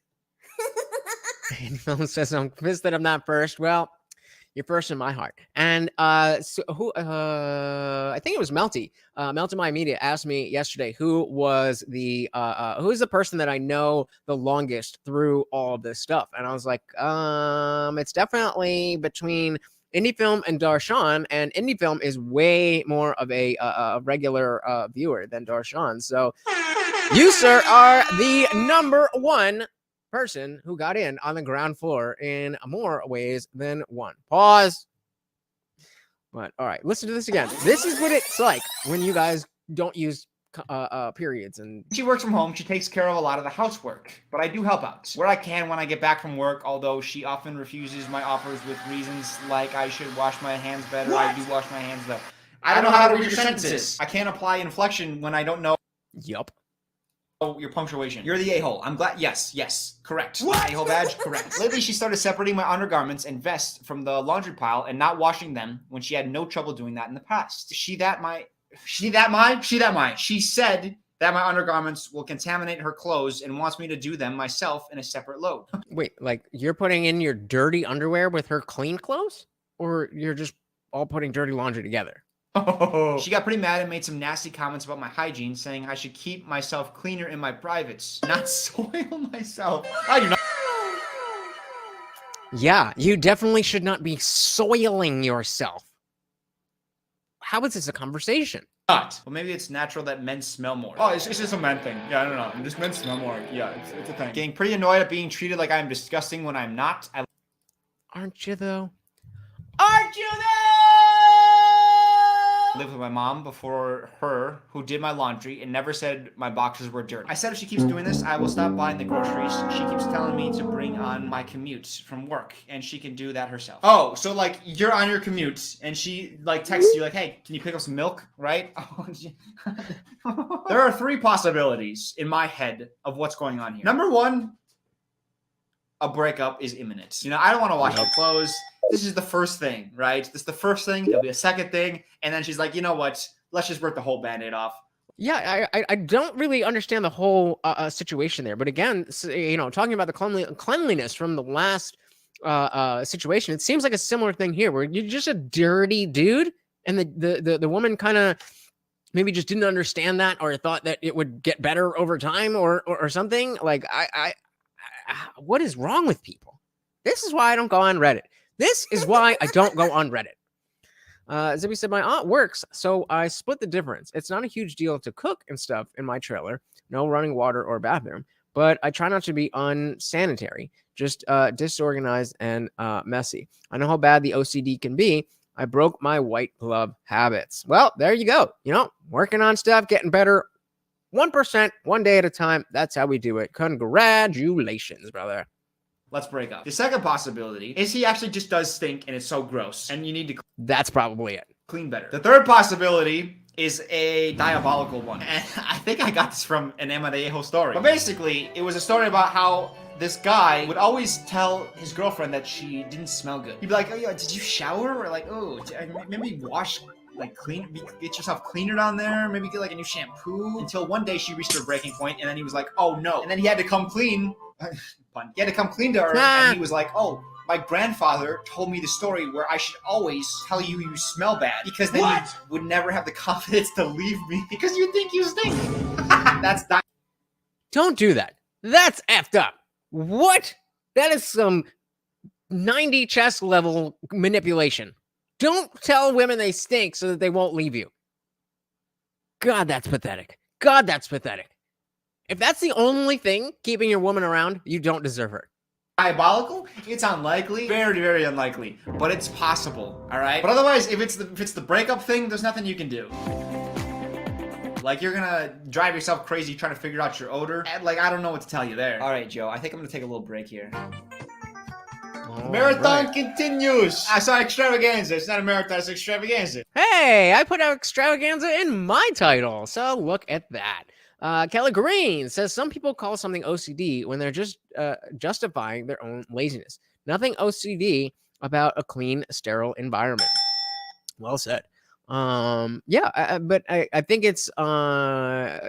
And Phil says, I'm pissed that I'm not first. Well, you're first in my heart. And I think it was Melty. Melty My Media asked me yesterday who is the person that I know the longest through all of this stuff. And I was like, it's definitely between Indie Film and Darshan, and Indie Film is way more of a regular viewer than Darshan. So you, sir, are the number one person who got in on the ground floor in more ways than one. Pause. But all right, listen to this again. This is what it's like when you guys don't use periods. And she works from home. She takes care of a lot of the housework, but I do help out where I can when I get back from work, although she often refuses my offers with reasons like I should wash my hands better. I do wash my hands though. I don't know how to read your sentences. I can't apply inflection when I don't know. Yup. Oh, your punctuation. You're the a-hole. I'm glad. Yes, correct. A-hole badge, correct. Lately, she started separating my undergarments and vests from the laundry pile and not washing them when she had no trouble doing that in the past. She said that my undergarments will contaminate her clothes and wants me to do them myself in a separate load. Wait, like you're putting in your dirty underwear with her clean clothes? Or you're just all putting dirty laundry together? Oh. She got pretty mad and made some nasty comments about my hygiene, saying I should keep myself cleaner in my privates, not soil myself. I do not. Yeah, you definitely should not be soiling yourself. How is this a conversation? Well, maybe it's natural that men smell more. Oh, it's just a men thing. Yeah, I don't know. Just men smell more. Yeah, it's a thing. Getting pretty annoyed at being treated like I'm disgusting when I'm not. Aren't you, though? Aren't you though? I lived with my mom before her, who did my laundry and never said my boxes were dirty. I said if she keeps doing this, I will stop buying the groceries. She keeps telling me to bring on my commute from work, and she can do that herself. Oh, so like you're on your commute, and she like texts you like, hey, can you pick up some milk, right? There are three possibilities in my head of what's going on here. Number one, a breakup is imminent. You know, I don't want to wash your clothes. This is the first thing, right? This is the first thing. There'll be a second thing. And then she's like, you know what? Let's just rip the whole Band-Aid off. Yeah, I don't really understand the whole situation there. But again, you know, talking about the cleanliness from the last situation, it seems like a similar thing here where you're just a dirty dude. And the woman kind of maybe just didn't understand that or thought that it would get better over time or something. Like, what is wrong with people? This is why I don't go on Reddit. This is why I don't go on Reddit. Zippy said, my aunt works, so I split the difference. It's not a huge deal to cook and stuff in my trailer. No running water or bathroom. But I try not to be unsanitary, just disorganized and messy. I know how bad the OCD can be. I broke my white glove habits. Well, there you go. You know, working on stuff, getting better 1%, one day at a time. That's how we do it. Congratulations, brother. Let's break up. The second possibility is he actually just does stink and it's so gross and you need to That's probably it. Clean better. The third possibility is a diabolical one. And I think I got this from an AmITheA story. But basically, it was a story about how this guy would always tell his girlfriend that she didn't smell good. He'd be like, oh, yeah, did you shower? Or like, oh, maybe wash, like clean, get yourself cleaner down there. Maybe get like a new shampoo. Until one day she reached her breaking point and then he was like, oh no. And then he had to come clean. He had to come clean to her, and he was like, oh, my grandfather told me the story where I should always tell you you smell bad, because then you would never have the confidence to leave me because you think you stink. That's not. Don't do that. That's effed up. What? That is some 90 chess level manipulation. Don't tell women they stink so that they won't leave you. God, that's pathetic. God, that's pathetic. If that's the only thing keeping your woman around, you don't deserve her. Diabolical? It's unlikely. Very, very unlikely. But it's possible, all right? But otherwise, if it's the breakup thing, there's nothing you can do. Like, you're gonna drive yourself crazy trying to figure out your odor. And, like, I don't know what to tell you there. All right, Joe, I think I'm gonna take a little break here. Marathon continues. I saw extravaganza. It's not a marathon, it's extravaganza. Hey, I put out extravaganza in my title, so look at that. Kelly Green says some people call something OCD when they're just justifying their own laziness. Nothing OCD about a clean, sterile environment. Well said. Yeah, but I think it's the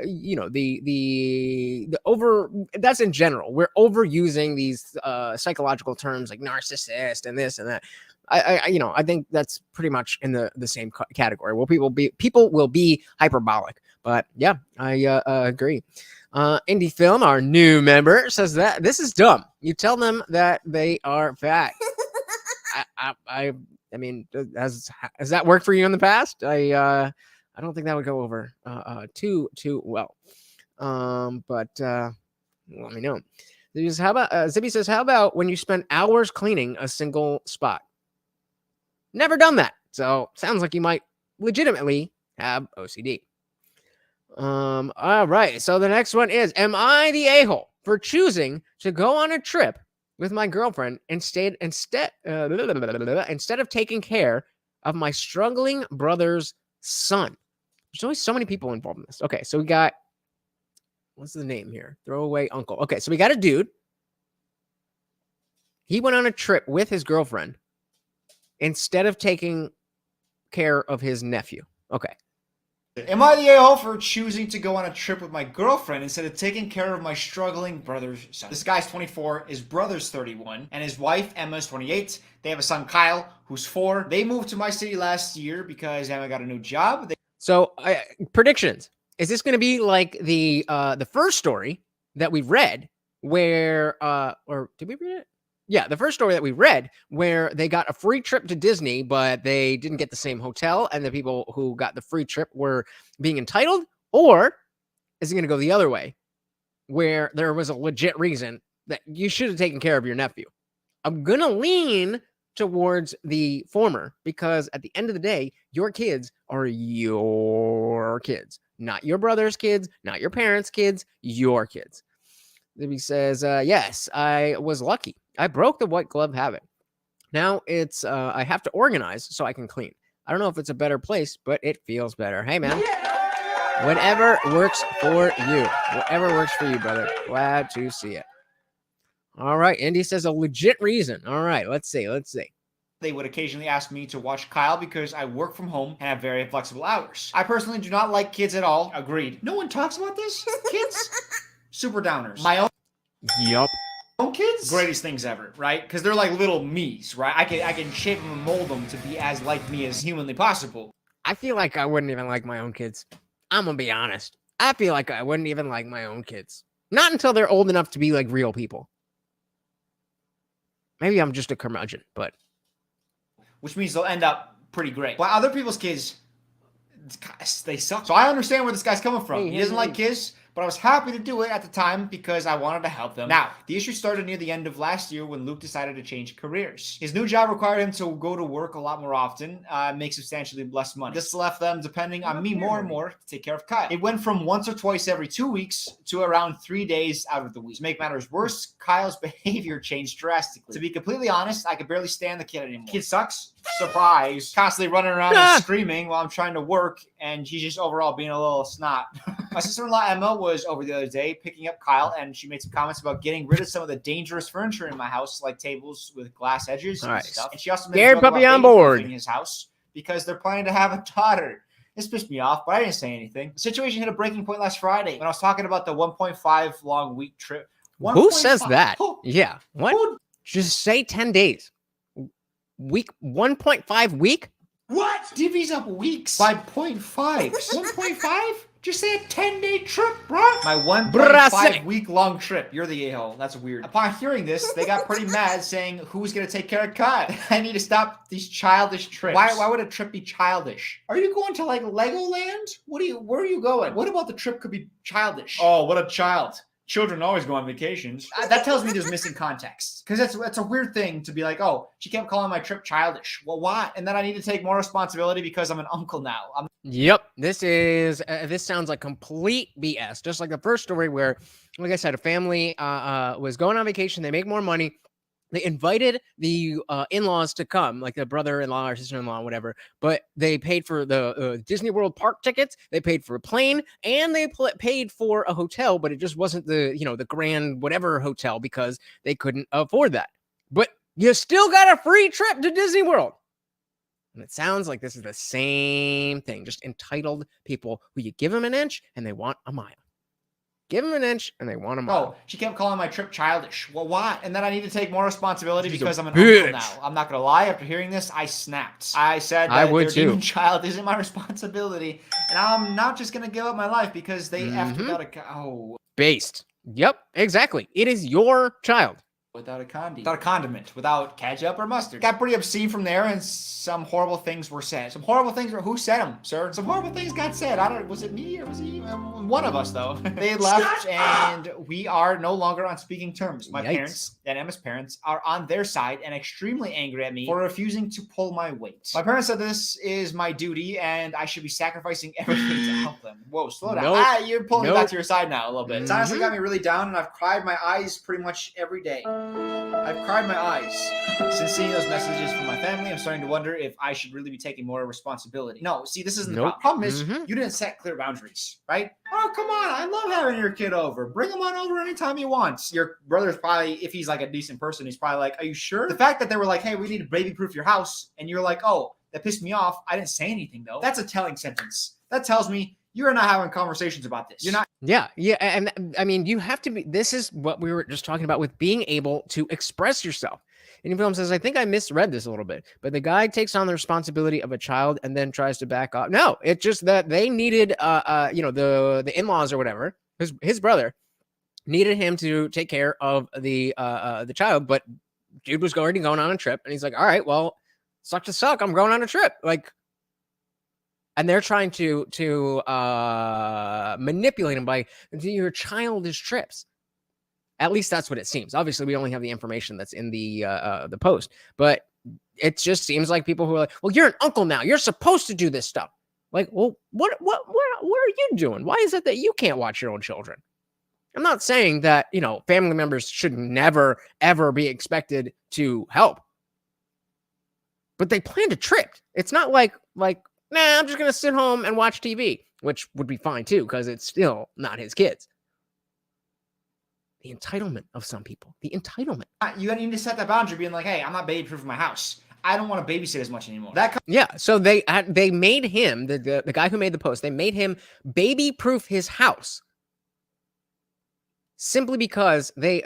over, that's in general. We're overusing these psychological terms like narcissist and this and that. I think that's pretty much in the same category. Well, people will be hyperbolic, but yeah, I agree. Indie Film, our new member, says that this is dumb. You tell them that they are fat. I mean, has that worked for you in the past? I don't think that would go over too well. But let me know. Zippy says, how about when you spend hours cleaning a single spot? Never done that. So sounds like you might legitimately have OCD. All right. So the next one is, am I the a-hole for choosing to go on a trip with my girlfriend instead of taking care of my struggling brother's son? There's always so many people involved in this. Okay, so we got, what's the name here? Throwaway uncle. Okay, so we got a dude. He went on a trip with his girlfriend instead of taking care of his nephew. Okay. Am I the a-hole for choosing to go on a trip with my girlfriend instead of taking care of my struggling brother's son? This guy's 24, his brother's 31, and his wife, Emma's 28. They have a son, Kyle, who's 4. They moved to my city last year because Emma got a new job. So, predictions. Is this going to be like the first story that we read where, or did we read it? Yeah, the first story that we read where they got a free trip to Disney, but they didn't get the same hotel, and the people who got the free trip were being entitled? Or is it going to go the other way, where there was a legit reason that you should have taken care of your nephew? I'm going to lean towards the former, because at the end of the day, your kids are your kids, not your brother's kids, not your parents' kids, your kids. He says, yes, I was lucky. I broke the white glove habit. Now it's, I have to organize so I can clean. I don't know if it's a better place, but it feels better. Hey, man. Whatever works for you. Whatever works for you, brother. Glad to see it. All right. Indy says a legit reason. All right. Let's see. They would occasionally ask me to watch Kyle because I work from home and have very flexible hours. I personally do not like kids at all. Agreed. No one talks about this. Kids? Super downers. My own. Yup. Own kids? Greatest things ever, right? Because they're like little me's, right? I can shape them and mold them to be as like me as humanly possible. I feel like I wouldn't even like my own kids. I'm gonna be honest. I feel like I wouldn't even like my own kids. Not until they're old enough to be like real people. Maybe I'm just a curmudgeon, but... Which means they'll end up pretty great. But other people's kids, they suck. So I understand where this guy's coming from. He doesn't like kids, but I was happy to do it at the time because I wanted to help them. Now, the issue started near the end of last year when Luke decided to change careers. His new job required him to go to work a lot more often, make substantially less money. This left them depending on me more and more to take care of Kyle. It went from once or twice every 2 weeks to around 3 days out of the week. To make matters worse, Kyle's behavior changed drastically. To be completely honest, I could barely stand the kid anymore. Kid sucks. Surprise. Constantly running around and screaming while I'm trying to work, and he's just overall being a little snot. My sister-in-law Emma was over the other day picking up Kyle, and she made some comments about getting rid of some of the dangerous furniture in my house, like tables with glass edges and stuff. And she also made a joke puppy about on board in his house because they're planning to have a daughter. This pissed me off, but I didn't say anything. The situation hit a breaking point last Friday when I was talking about the 1.5 long week trip. Who says that? Yeah. What? Just say 10 days. Week 1.5 week? What? Divvies up weeks by 0.5. 1.5? Just say a 10-day trip, bro. My 1.5 week-long trip. You're the a-hole. That's weird. Upon hearing this, they got pretty mad, saying, who's going to take care of Kyle? I need to stop these childish trips. Why would a trip be childish? Are you going to, like, Legoland? Where are you going? What about the trip could be childish? Oh, what a child. children always go on vacations. That tells me there's missing context. Because that's a weird thing to be like, oh, she kept calling my trip childish. Well, why? And then I need to take more responsibility because I'm an uncle now. Yep, this sounds like complete BS. Just like the first story where, like I said, a family was going on vacation. They make more money. They invited the in-laws to come, like the brother-in-law or sister-in-law, whatever. But they paid for the Disney World park tickets. They paid for a plane, and they paid for a hotel. But it just wasn't the grand whatever hotel because they couldn't afford that. But you still got a free trip to Disney World. And it sounds like this is the same thing. Just entitled people who you give them an inch and they want a mile. Give them an inch and they want a mile. Oh, she kept calling my trip childish. Well, why? And then I need to take more responsibility because I'm an bitch. uncle now. I'm not going to lie. After hearing this, I snapped. I said that their demon child isn't my responsibility. And I'm not just going to give up my life because they effed without a... Based. Yep, exactly. It is your child. Without a condiment, without ketchup or mustard. Got pretty obscene from there, and some horrible things were said. Some horrible things who said them, sir? Some horrible things got said. Was it me or was he? One of us, though. They left, and we are no longer on speaking terms. My parents and Emma's parents are on their side and extremely angry at me for refusing to pull my weight. My parents said this is my duty, and I should be sacrificing everything to help them. Whoa, slow down. You're pulling me back to your side now a little bit. It's honestly got me really down, and I've cried my eyes pretty much every day. I've cried my eyes. Since seeing those messages from my family, I'm starting to wonder if I should really be taking more responsibility. No, see, this isn't the problem. Problem is, you didn't set clear boundaries, right? Oh, come on. I love having your kid over. Bring him on over anytime you want. Your brother's probably, if he's like a decent person, he's probably like, are you sure? The fact that they were like, hey, we need to baby-proof your house, and you're like, oh, that pissed me off. I didn't say anything, though. That's a telling sentence. That tells me you're not having conversations about this. You're not. Yeah. And I mean, you have to be, this is what we were just talking about with being able to express yourself. And film says, I think I misread this a little bit, but the guy takes on the responsibility of a child and then tries to back off. No, it's just that they needed, the in-laws or whatever, his brother needed him to take care of the child, but dude was already going on a trip. And he's like, all right, well, suck to suck. I'm going on a trip. Like, and they're trying to manipulate him by your childish trips. At least that's what it seems. Obviously, we only have the information that's in the post, but it just seems like people who are like, "Well, you're an uncle now. You're supposed to do this stuff." Like, well, what are you doing? Why is it that you can't watch your own children? I'm not saying that family members should never ever be expected to help, but they planned a trip. It's not like. Nah, I'm just going to sit home and watch TV, which would be fine too, because it's still not his kids. The entitlement of some people. The entitlement. You need to set that boundary being like, hey, I'm not baby-proof in my house. I don't want to babysit as much anymore. So they made him, the guy who made the post, they made him baby-proof his house. Simply because they,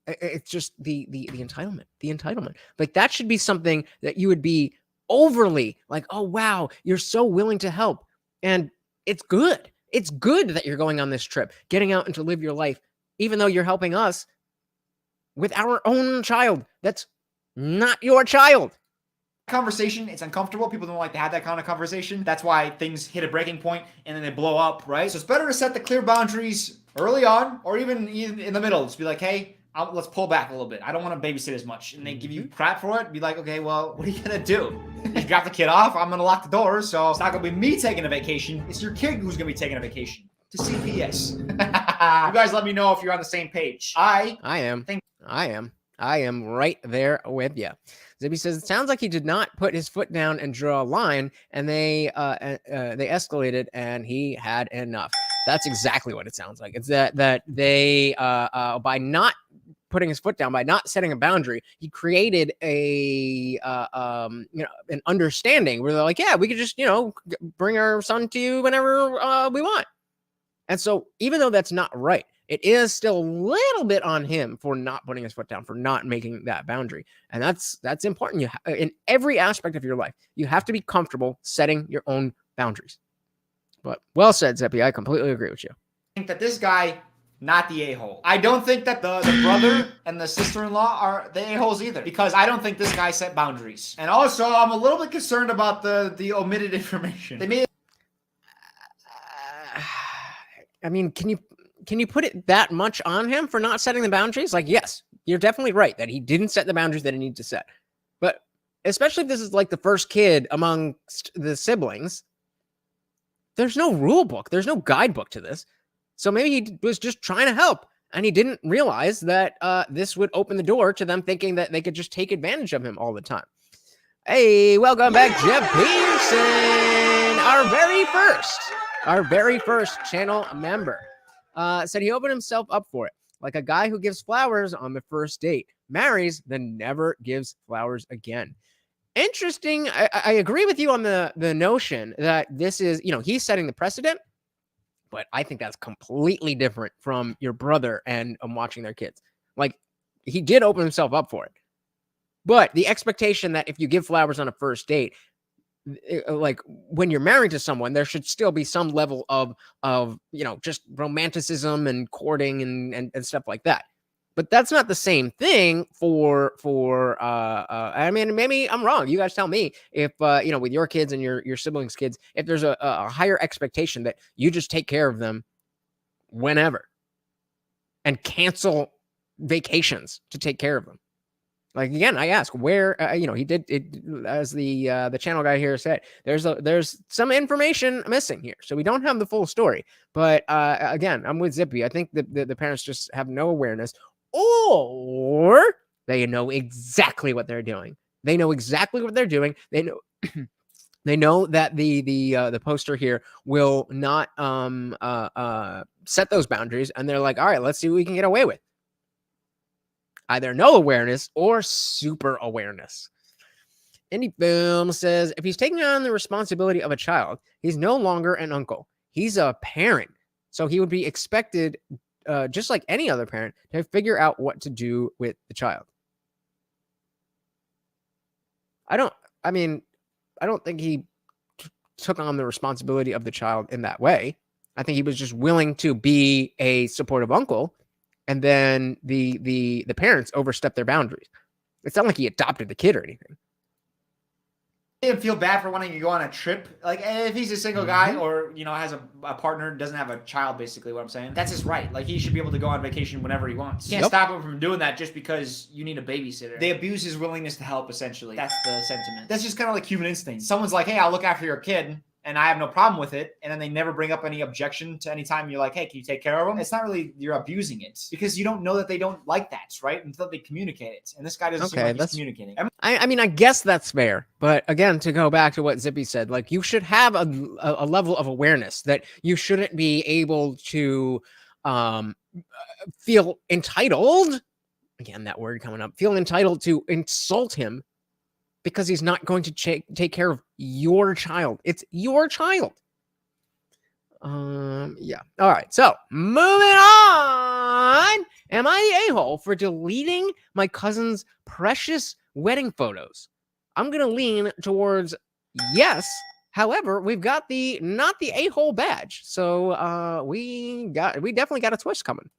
it's just the entitlement, like that should be something that you would be overly like, oh, wow, you're so willing to help. And it's good that you're going on this trip, getting out and to live your life, even though you're helping us with our own child. That's not your child. Conversation, it's uncomfortable. People don't like to have that kind of conversation. That's why things hit a breaking point and then they blow up, right? So it's better to set the clear boundaries early on or even in the middle. Just be like, hey, let's pull back a little bit. I don't want to babysit as much. And they give you crap for it. Be like, okay, well, what are you going to do? You drop the kid off. I'm going to lock the doors. So it's not going to be me taking a vacation. It's your kid who's going to be taking a vacation. To CPS. You guys let me know if you're on the same page. I am right there with you. Zibby says, it sounds like he did not put his foot down and draw a line, and they escalated and he had enough. That's exactly what it sounds like. It's that they by not putting his foot down, by not setting a boundary, he created an understanding where they're like, yeah, we could just bring our son to you whenever we want. And so even though that's not right, it is still a little bit on him for not putting his foot down, for not making that boundary. And that's important. In every aspect of your life, you have to be comfortable setting your own boundaries. But well said, Zeppy. I completely agree with you. I think that this guy, not the a-hole. I don't think that the brother and the sister-in-law are the a-holes either, because I don't think this guy set boundaries. And also, I'm a little bit concerned about the omitted information. They made I mean, can you put it that much on him for not setting the boundaries? Like, yes, you're definitely right that he didn't set the boundaries that he needed to set. But especially if this is like the first kid amongst the siblings, there's no rule book. There's no guidebook to this. So maybe he was just trying to help, and he didn't realize that this would open the door to them thinking that they could just take advantage of him all the time. Hey, welcome back, Jeff Pearson, our very first channel member. Said he opened himself up for it, like a guy who gives flowers on the first date, marries, then never gives flowers again. Interesting. I agree with you on the notion that this is, he's setting the precedent, but I think that's completely different from your brother and watching their kids. Like, he did open himself up for it, but the expectation that if you give flowers on a first date, like when you're married to someone, there should still be some level of just romanticism and courting and stuff like that. But that's not the same thing for I mean, maybe I'm wrong. You guys tell me if with your kids and your siblings' kids, if there's a higher expectation that you just take care of them whenever and cancel vacations to take care of them. Like, again, I ask where he did it, as the channel guy here said. There's some information missing here, so we don't have the full story. But again, I'm with Zippy. I think the parents just have no awareness, or they know exactly what they're doing. They know exactly what they're doing. They know they know that the poster here will not set those boundaries, and they're like, all right, let's see what we can get away with. Either no awareness or super awareness. Indie Film says, if he's taking on the responsibility of a child, he's no longer an uncle. He's a parent. So he would be expected, just like any other parent, to figure out what to do with the child. I don't think he took on the responsibility of the child in that way. I think he was just willing to be a supportive uncle. And then the parents overstepped their boundaries. It's not like he adopted the kid or anything. I didn't feel bad for wanting to go on a trip. Like, if he's a single guy or, has a partner, doesn't have a child, basically, what I'm saying. That's his right. Like, he should be able to go on vacation whenever he wants. You can't stop him from doing that just because you need a babysitter. They abuse his willingness to help, essentially. That's the sentiment. That's just kind of like human instinct. Someone's like, hey, I'll look after your kid, and I have no problem with it, and then they never bring up any objection to any time you're like, hey, can you take care of them? It's not really you're abusing it, because you don't know that they don't like that, right? Until they communicate it. And this guy doesn't seem like he's communicating. I mean, I guess that's fair. But again, to go back to what Zippy said, like, you should have a level of awareness that you shouldn't be able to feel entitled. Again, that word coming up. Feel entitled to insult him because he's not going to take care of your child. It's your child. Yeah. All right. So moving on. Am I the a-hole for deleting my cousin's precious wedding photos? I'm going to lean towards yes. However, we've got not the a-hole badge. So we definitely got a twist coming.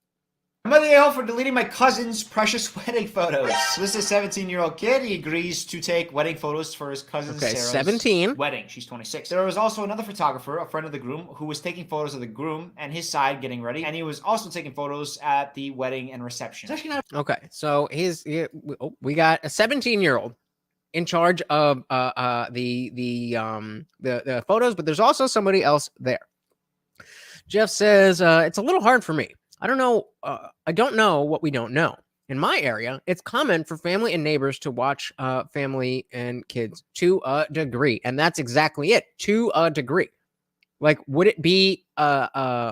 I'm the a-hole for deleting my cousin's precious wedding photos. So this is a 17-year-old kid. He agrees to take wedding photos for his cousin Sarah's 17. wedding. She's 26. There was also another photographer, a friend of the groom, who was taking photos of the groom and his side getting ready. And he was also taking photos at the wedding and reception. Okay, so we got a 17-year-old in charge of the photos, but there's also somebody else there. Jeff says, it's a little hard for me. I don't know. I don't know what we don't know. In my area, it's common for family and neighbors to watch family and kids to a degree. And that's exactly it. To a degree. Like, would it be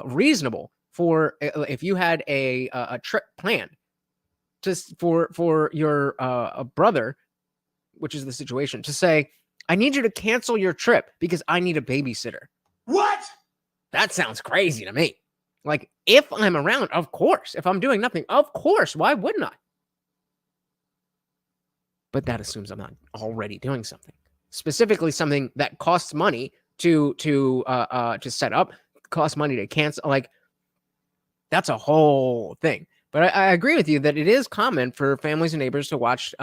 reasonable for if you had a trip planned for your brother, which is the situation, to say, I need you to cancel your trip because I need a babysitter? What? That sounds crazy to me. Like, if I'm around, of course. If I'm doing nothing, of course. Why wouldn't I? But that assumes I'm not already doing something. Specifically, something that costs money to set up, costs money to cancel. Like, that's a whole thing. But I agree with you that it is common for families and neighbors to watch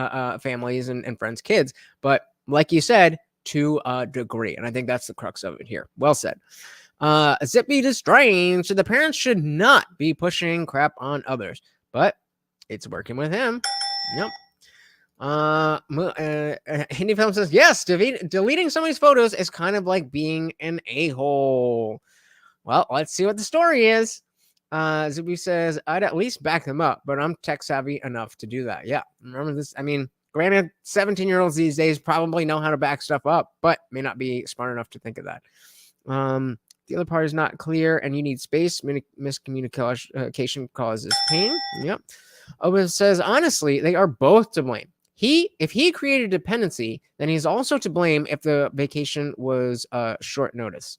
families and friends' kids. But like you said, to a degree. And I think that's the crux of it here. Well said. Zippy is strange, so the parents should not be pushing crap on others, but it's working with him. Yep. Hindi Film says, yes, deleting somebody's photos is kind of like being an a-hole. Well, let's see what the story is. Zippy says, I'd at least back them up, but I'm tech savvy enough to do that. Yeah, remember this? I mean, granted, 17-year-olds these days probably know how to back stuff up, but may not be smart enough to think of that. The other part is not clear, and you need space. Miscommunication causes pain. Yep. It says, honestly, they are both to blame. If he created dependency, then he's also to blame if the vacation was short notice.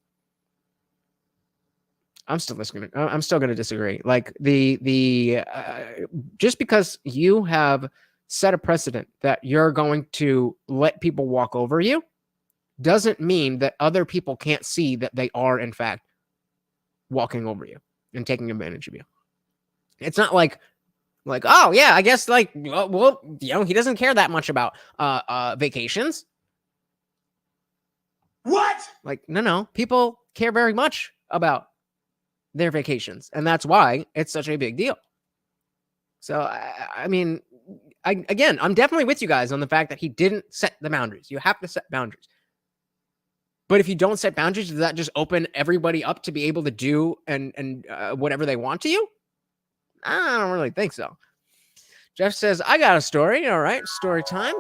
I'm still going to disagree. Like just because you have set a precedent that you're going to let people walk over you doesn't mean that other people can't see that they are in fact walking over you and taking advantage of you. It's not like, oh yeah, I guess like, well, you know, he doesn't care that much about vacations. What? Like, no, people care very much about their vacations, and that's why it's such a big deal. So I mean, again, I'm definitely with you guys on the fact that he didn't set the boundaries. You have to set boundaries. But if you don't set boundaries, does that just open everybody up to be able to do and whatever they want to you? I don't really think so. Jeff says, I got a story. All right, story time.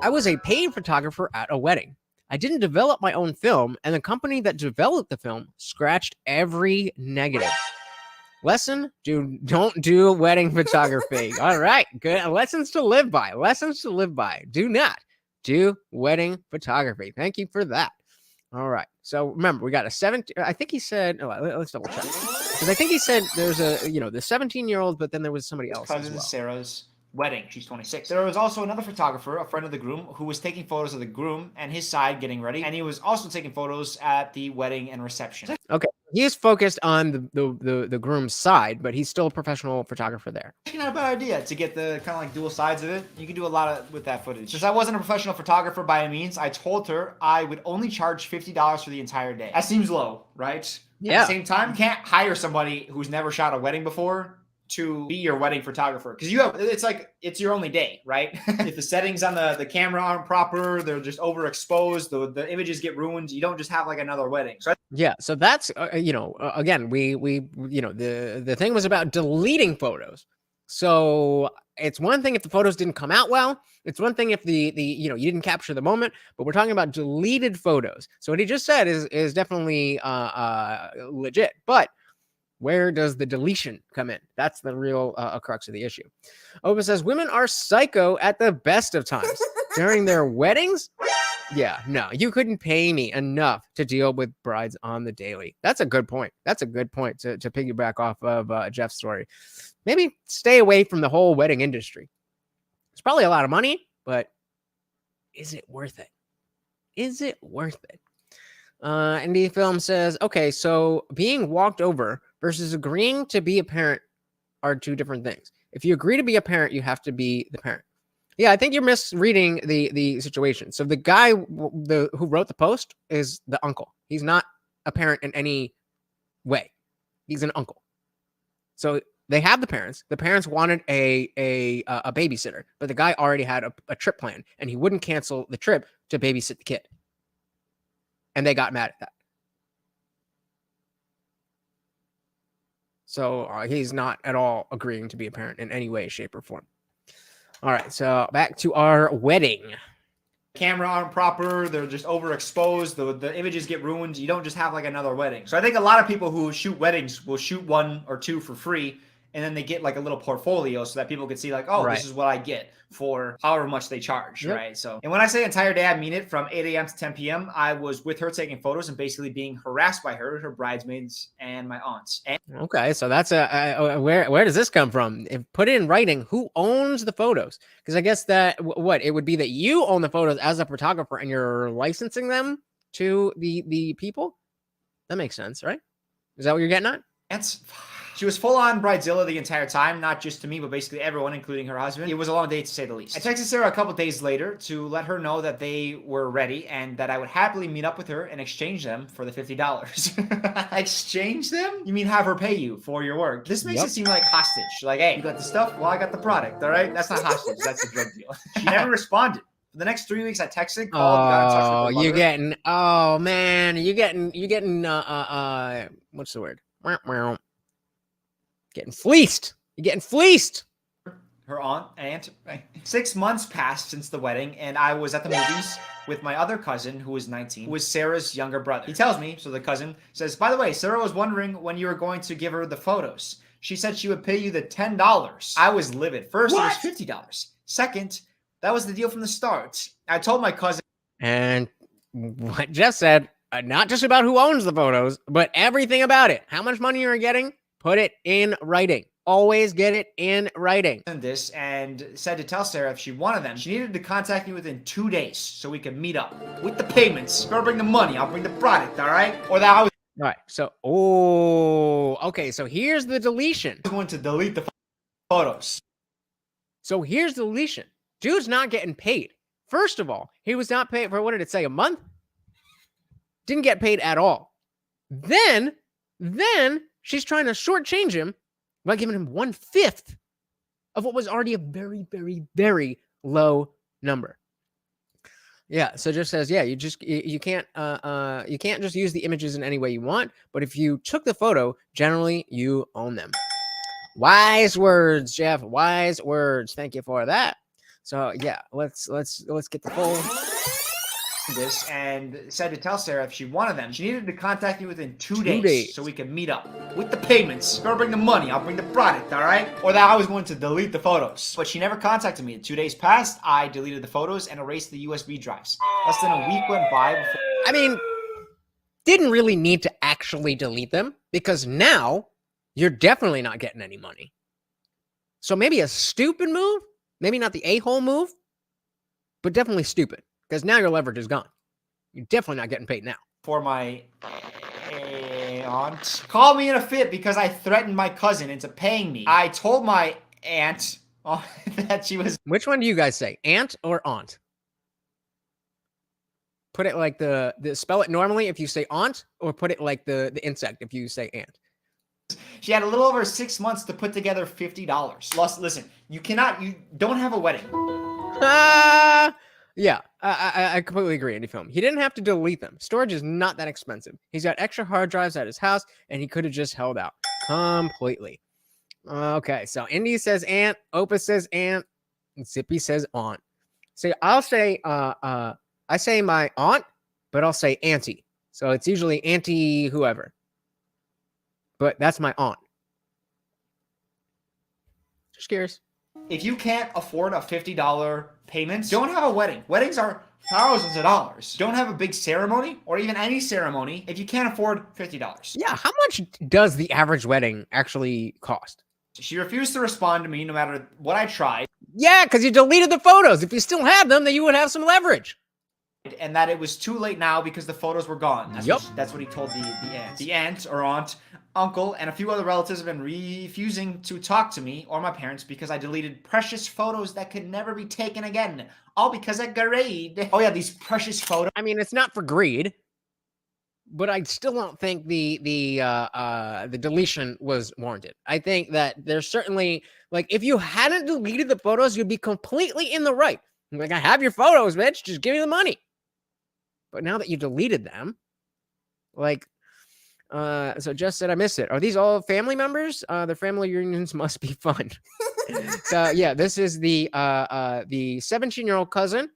I was a paid photographer at a wedding. I didn't develop my own film, and the company that developed the film scratched every negative. Lesson, don't do wedding photography. All right, good. Lessons to live by. Lessons to live by. Do not do wedding photography. Thank you for that. All right. So remember, we got a 17. I think he said, let's double check. Because I think he said there's the 17-year-old, but then there was somebody else. Cousin Sarah's wedding. She's 26. There was also another photographer, a friend of the groom, who was taking photos of the groom and his side getting ready. And he was also taking photos at the wedding and reception. Okay. He is focused on the groom's side, but he's still a professional photographer there. Actually, not a bad idea to get the kind of like dual sides of it. You can do a lot with that footage. Since I wasn't a professional photographer by any means, I told her I would only charge $50 for the entire day. That seems low, right? Yeah. At the same time, you can't hire somebody who's never shot a wedding before to be your wedding photographer, because it's your only day, right? If the settings on the camera aren't proper, they're just overexposed, the images get ruined, you don't just have like another wedding. So yeah, so that's again, we the thing was about deleting photos. So it's one thing if the photos didn't come out well, it's one thing if the you didn't capture the moment, but we're talking about deleted photos. So what he just said is definitely legit, but where does the deletion come in? That's the real crux of the issue. Oba says, women are psycho at the best of times. During their weddings? Yeah, no, you couldn't pay me enough to deal with brides on the daily. That's a good point. That's a good point to piggyback off of Jeff's story. Maybe stay away from the whole wedding industry. It's probably a lot of money, but is it worth it? Is it worth it? Indie Film says, okay, so being walked over versus agreeing to be a parent are two different things. If you agree to be a parent, you have to be the parent. Yeah, I think you're misreading the situation. So the guy who wrote the post is the uncle. He's not a parent in any way. He's an uncle. So they have the parents. The parents wanted a babysitter, but the guy already had a trip plan, and he wouldn't cancel the trip to babysit the kid. And they got mad at that. So he's not at all agreeing to be a parent in any way, shape, or form. All right, so back to our wedding. Camera aren't proper, they're just overexposed, the images get ruined, you don't just have like another wedding. So I think a lot of people who shoot weddings will shoot one or two for free, and then they get like a little portfolio so that people can see like, oh, right, this is what I get for however much they charge, yep, right? So, and when I say entire day, I mean it. From 8 a.m. to 10 p.m., I was with her taking photos and basically being harassed by her bridesmaids, and my aunts. Okay, so that's where does this come from? If put it in writing, who owns the photos? Because I guess that it would be that you own the photos as a photographer and you're licensing them to the people. That makes sense, right? Is that what you're getting at? She was full on bridezilla the entire time, not just to me, but basically everyone, including her husband. It was a long day to say the least. I texted Sarah a couple days later to let her know that they were ready and that I would happily meet up with her and exchange them for the $50. Exchange them? You mean have her pay you for your work? This makes it seem like hostage. Like, hey, you got the stuff? Well, I got the product, all right? That's not hostage. That's a drug deal. She never responded. For the next 3 weeks, I texted, called, got in touch with her mother. You're getting, oh man, you're getting, what's the word? Getting fleeced. You're getting fleeced. Her aunt. 6 months passed since the wedding, and I was at the movies with my other cousin, who was 19, who was Sarah's younger brother. He tells me, so the cousin says, by the way, Sarah was wondering when you were going to give her the photos. She said she would pay you the $10. I was livid. First, it was $50. Second, that was the deal from the start. I told my cousin. And what Jeff said, not just about who owns the photos, but everything about it. How much money you're getting, put it in writing. Always get it in writing. This and said to tell Sarah if she wanted them, she needed to contact me within 2 days so we could meet up. With the payments, girl, bring the money, I'll bring the product, all right? Or that I was. All right, so, okay, so here's the deletion. I was going to delete the photos. So here's the deletion. Dude's not getting paid. First of all, he was not paid for, what did it say, a month? Didn't get paid at all. Then she's trying to shortchange him by giving him 1/5 of what was already a very, very, very low number. Yeah, so just says, yeah, you can't just use the images in any way you want, but if you took the photo, generally you own them. Wise words, Jeff. Wise words. Thank you for that. So yeah, let's get the full. This and said to tell Sarah if she wanted them. She needed to contact me within 2 days so we could meet up. With the payments, girl, bring the money, I'll bring the product, all right? Or that I was going to delete the photos. But she never contacted me. 2 days passed, I deleted the photos and erased the USB drives. Less than a week went by before. I mean, didn't really need to actually delete them because now you're definitely not getting any money. So maybe a stupid move, maybe not the a-hole move, but definitely stupid. Because now your leverage is gone. You're definitely not getting paid now. For my aunt called me in a fit because I threatened my cousin into paying me. I told my aunt that she was. Which one do you guys say? Aunt or aunt? Put it like the spell it normally if you say aunt, or put it like the insect if you say aunt. She had a little over 6 months to put together $50. Listen, you don't have a wedding. Yeah, I completely agree, Andy Film. He didn't have to delete them. Storage is not that expensive. He's got extra hard drives at his house, and he could have just held out completely. Okay, so Indy says aunt, Opus says aunt, and Zippy says aunt. So I'll say, I say my aunt, but I'll say auntie. So it's usually auntie whoever. But that's my aunt. Just curious. If you can't afford a $50 payment, don't have a wedding. Weddings are thousands of dollars. Don't have a big ceremony or even any ceremony if you can't afford $50. Yeah, how much does the average wedding actually cost? She refused to respond to me no matter what I tried. Yeah, because you deleted the photos. If you still had them, then you would have some leverage. And that it was too late now because the photos were gone. That's what he told the aunt. The aunt or aunt, uncle, and a few other relatives have been refusing to talk to me or my parents because I deleted precious photos that could never be taken again. All because of greed. Oh yeah, these precious photos. I mean, it's not for greed, but I still don't think the deletion was warranted. I think that there's certainly, like, if you hadn't deleted the photos, you'd be completely in the right. Like, I have your photos, bitch. Just give me the money. But now that you deleted them, like, so Jess said, I miss it. Are these all family members? Their family reunions must be fun. So yeah, this is the 17-year-old cousin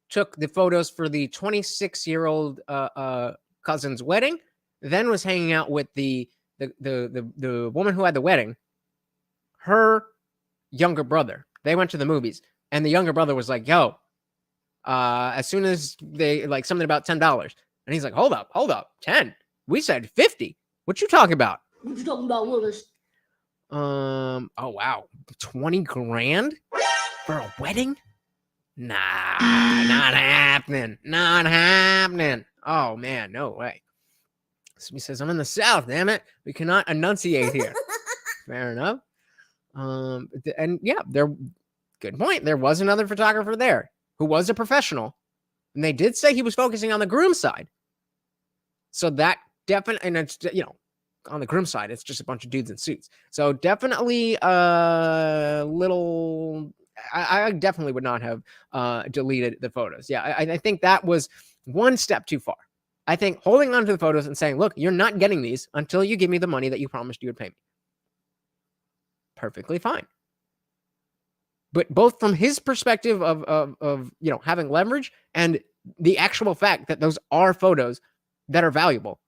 took the photos for the 26-year-old cousin's wedding, then was hanging out with the woman who had the wedding, her younger brother. They went to the movies, and the younger brother was like, yo, as soon as they, like, something about $10. And he's like, hold up, 10. We said 50. What you talking about? What you talking about, Willis? Oh wow, 20 grand for a wedding? Nah, not happening. Oh man, no way. He says, I'm in the South, damn it. We cannot enunciate here. Fair enough. And yeah, good point. There was another photographer there who was a professional. And they did say he was focusing on the groom side. So that definitely, and it's, on the groom side, it's just a bunch of dudes in suits. So definitely I definitely would not have deleted the photos. Yeah, I think that was one step too far. I think holding on to the photos and saying, look, you're not getting these until you give me the money that you promised you would pay me. Perfectly fine. But both from his perspective of having leverage and the actual fact that those are photos that are valuable,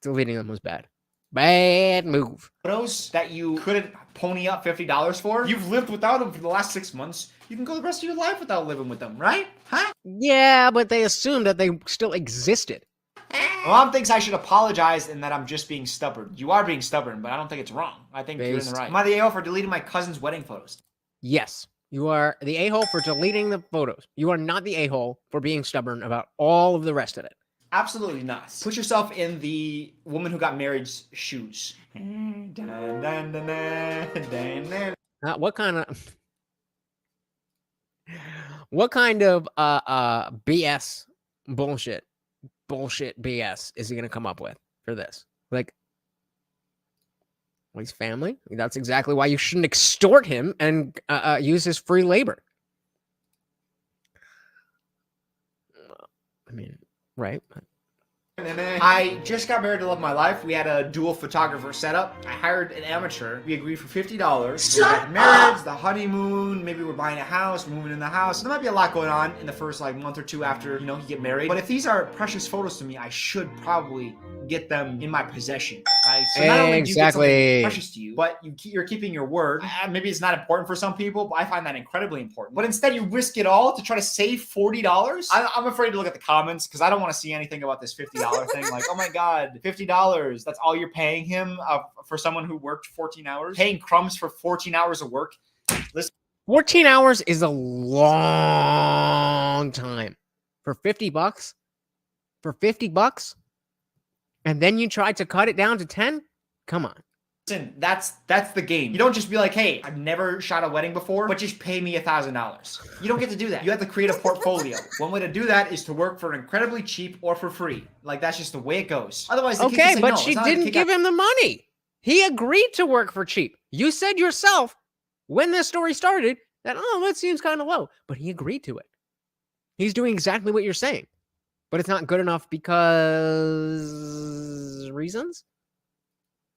deleting them was bad. Bad move. Photos that you couldn't pony up $50 for, you've lived without them for the last 6 months. You can go the rest of your life without living with them, right? Huh? Yeah, but they assumed that they still existed. My mom thinks I should apologize and that I'm just being stubborn. You are being stubborn, but I don't think it's wrong. I think you're in the right. Am I the a-hole for deleting my cousin's wedding photos? Yes, you are the a-hole for deleting the photos. You are not the a-hole for being stubborn about all of the rest of it. Absolutely not. Put yourself in the woman who got married's shoes. What kind of BS bullshit BS is he gonna come up with for this? Like, well, he's family. That's exactly why you shouldn't extort him and use his free labor. I mean, right? I just got married to love of my life. We had a dual photographer setup. I hired an amateur. We agreed for $50. We got the marriage, the honeymoon. Maybe we're buying a house, we're moving in the house. There might be a lot going on in the first month or two after you get married. But if these are precious photos to me, I should probably get them in my possession, right? So not only do you get something precious to you, but you're keeping your word. Maybe it's not important for some people, but I find that incredibly important. But instead, you risk it all to try to save $40. I'm afraid to look at the comments because I don't want to see anything about this $50 thing. Like, oh my God, $50. That's all you're paying him for someone who worked 14 hours? Paying crumbs for 14 hours of work? Listen. 14 hours is a long time. For $50? For $50? And then you try to cut it down to 10? Come on. Listen, that's the game. You don't just be like, hey, I've never shot a wedding before, but just pay me $1,000. You don't get to do that. You have to create a portfolio. One way to do that is to work for incredibly cheap or for free. Like, that's just the way it goes. Otherwise, okay, but she didn't give him the money. He agreed to work for cheap. You said yourself when this story started that, that seems kind of low, but he agreed to it. He's doing exactly what you're saying, but it's not good enough because reasons?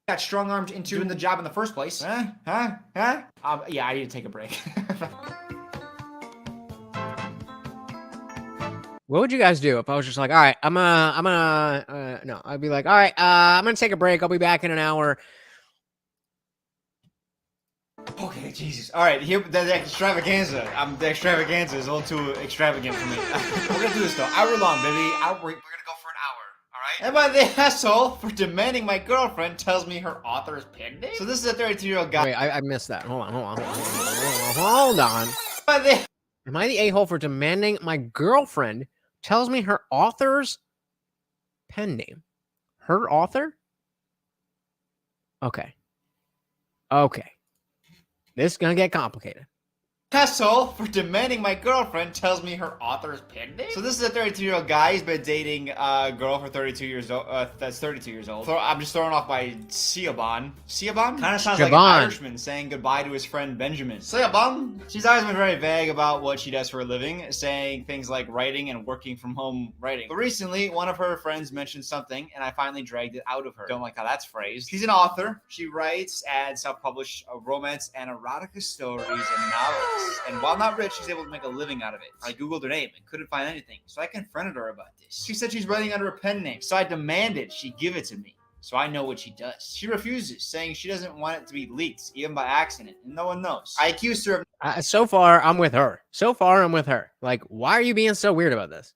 Got strong-armed into doing the job in the first place. Yeah, I need to take a break. What would you guys do if I was just like, all right, no, I'd be like, all right, I'm going to take a break. I'll be back in an hour. Okay, Jesus. All right, here, the extravaganza. The extravaganza is a little too extravagant for me. We're going to do this, though. Hour long, baby. We're going to go for an hour. Am I the asshole for demanding my girlfriend tells me her author's pen name? So this is a 32-year-old guy. Wait, I missed that. Hold on. Am I the a-hole for demanding my girlfriend tells me her author's pen name? Her author? Okay. This is gonna get complicated. Asshole for demanding my girlfriend tells me her author's pen name? So this is a 32-year-old guy. He's been dating a girl for 32 years old. That's 32 years old. So I'm just thrown off by Siobhan. Siobhan? Kind of sounds like an Irishman saying goodbye to his friend Benjamin. Siobhan? She's always been very vague about what she does for a living, saying things like writing and working from home writing. But recently, one of her friends mentioned something, and I finally dragged it out of her. Don't like how that's phrased. She's an author. She writes and self-published romance and erotica stories and novels. And while not rich, she's able to make a living out of it. I googled her name and couldn't find anything, so I confronted her about this. She said she's writing under a pen name, so I demanded she give it to me, so I know what she does. She refuses, saying she doesn't want it to be leaked, even by accident, and no one knows. I accused her of... So far, I'm with her. Like, why are you being so weird about this?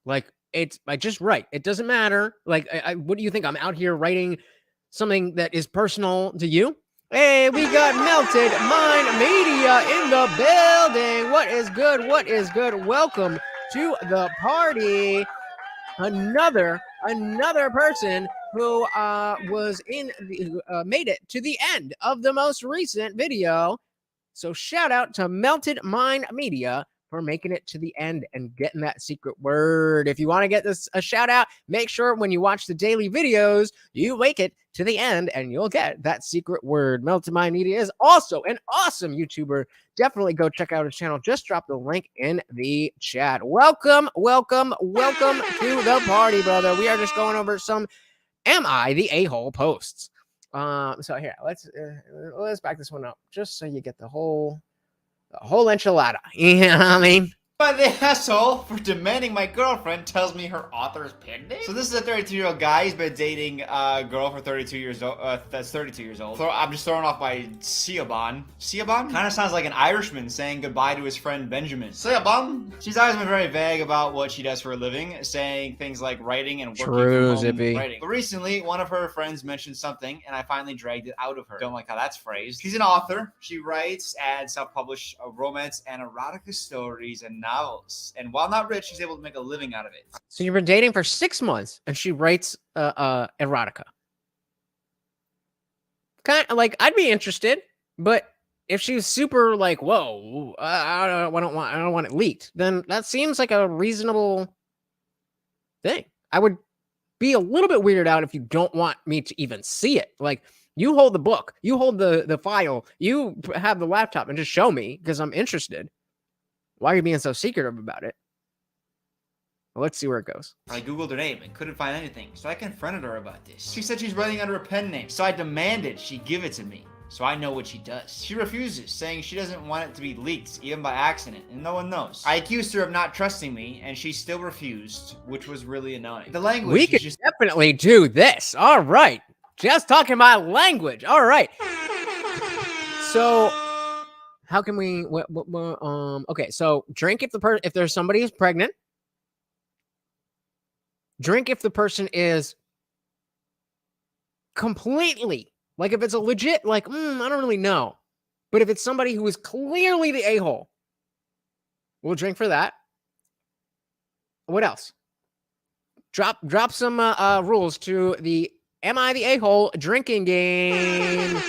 Like, it's just right. It doesn't matter. Like, what do you think? I'm out here writing something that is personal to you? Hey, we got Melted Mind Media in the building. What is good? Welcome to the party. another person who made it to the end of the most recent video. So shout out to Melted Mind Media for making it to the end and getting that secret word. If you want to get this a shout out, make sure when you watch the daily videos, you make it to the end and you'll get that secret word. Melted Mind Media is also an awesome YouTuber. Definitely go check out his channel. Just drop the link in the chat. Welcome to the party, brother. We are just going over some Am I the A-hole posts. So here, let's back this one up just so you get the whole enchilada. You know what I mean? By the asshole for demanding my girlfriend tells me her author's pen name. So this is a 32-year-old guy. He's been dating a girl for 32 years old. That's 32 years old. So I'm just thrown off by Siobhan. Siobhan? Kind of sounds like an Irishman saying goodbye to his friend Benjamin. Siobhan? She's always been very vague about what she does for a living, saying things like writing and working from home writing. But recently, one of her friends mentioned something, and I finally dragged it out of her. Don't like how that's phrased. She's an author. She writes and self-published romance and erotica stories and novels, and while not rich, she's able to make a living out of it. So you've been dating for 6 months, and she writes erotica. Kind of like I'd be interested, but if she's super like, whoa, I don't want it leaked, then that seems like a reasonable thing. I would be a little bit weirded out if you don't want me to even see it. Like, you hold the book, you hold the file, you have the laptop, and just show me because I'm interested. Why are you being so secretive about it? Well, let's see where it goes. I googled her name and couldn't find anything, so I confronted her about this. She said she's writing under a pen name, so I demanded she give it to me, so I know what she does. She refuses, saying she doesn't want it to be leaked, even by accident, and no one knows. I accused her of not trusting me, and she still refused, which was really annoying. The language we could definitely do this. All right. Just talking about language. All right. So how can we, okay, so drink if there's somebody who's pregnant. Drink if the person is completely, like if it's a legit, like, I don't really know. But if it's somebody who is clearly the a-hole, we'll drink for that. What else? Drop some rules to the Am I the A-hole drinking game.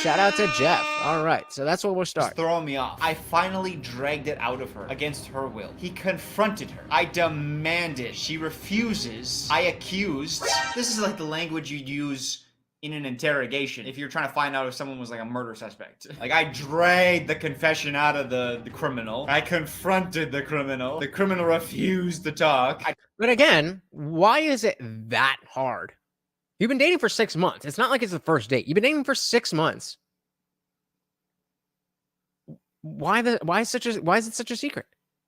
Shout out to Jeff. All right, so that's where we'll start. It's throwing me off. I finally dragged it out of her against her will. He confronted her. I demanded. She refuses. I accused. This is like the language you'd use in an interrogation if you're trying to find out if someone was like a murder suspect. Like, I dragged the confession out of the criminal. I confronted the criminal. The criminal refused to talk. But again, why is it that hard? You've been dating for 6 months. It's not like it's the first date. You've been dating for 6 months. Why is it such a secret?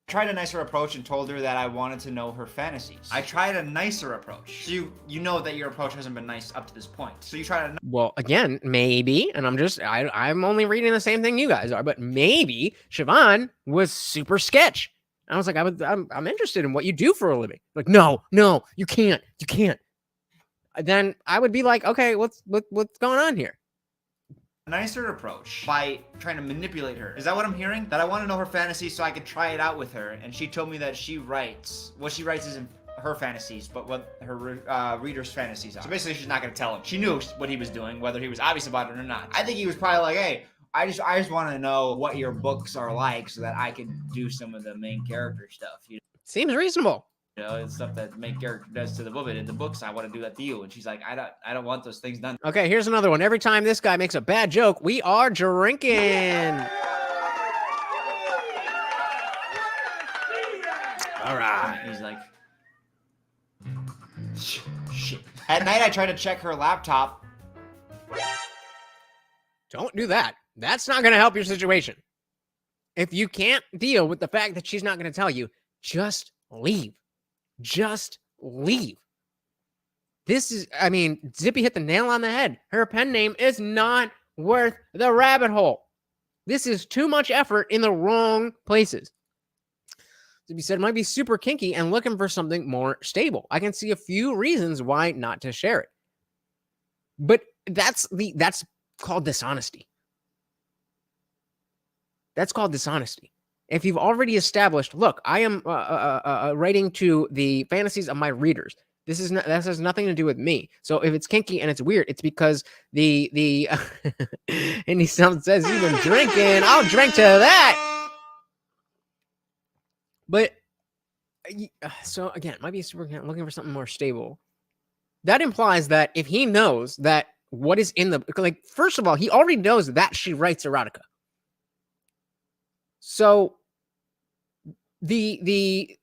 I tried a nicer approach and told her that I wanted to know her fantasies. I tried a nicer approach. You know that your approach hasn't been nice up to this point. So you tried a well, again, maybe, and I'm only reading the same thing you guys are, but maybe Siobhan was super sketch. I was like, I'm interested in what you do for a living. Like, no, you can't. Then I would be like, okay, what's going on here? Nicer approach by trying to manipulate her. Is that what I'm hearing? That I want to know her fantasies so I could try it out with her, and she told me that she writes. What she writes isn't her fantasies, but what her readers' fantasies are. So basically, she's not going to tell him. She knew what he was doing, whether he was obvious about it or not. I think he was probably like, hey, I just want to know what your books are like so that I can do some of the main character stuff. You know? Seems reasonable. You know, it's stuff that the main character does to the woman in the books. I want to do that to you. And she's like, I don't want those things done. Okay, here's another one. Every time this guy makes a bad joke, we are drinking. All right. He's like, shit. At night, I try to check her laptop. Don't do that. That's not going to help your situation. If you can't deal with the fact that she's not going to tell you, just leave. Just leave. This is, Zippy hit the nail on the head. Her pen name is not worth the rabbit hole. This is too much effort in the wrong places. Zippy said, might be super kinky and looking for something more stable. I can see a few reasons why not to share it. But that's called dishonesty. That's called dishonesty. If you've already established, look, I am writing to the fantasies of my readers. This has nothing to do with me. So if it's kinky and it's weird, it's because the and he says you've been drinking. I'll drink to that. But so again, might be super looking for something more stable. That implies that if he knows that what is in the, like, first of all, he already knows that she writes erotica. So the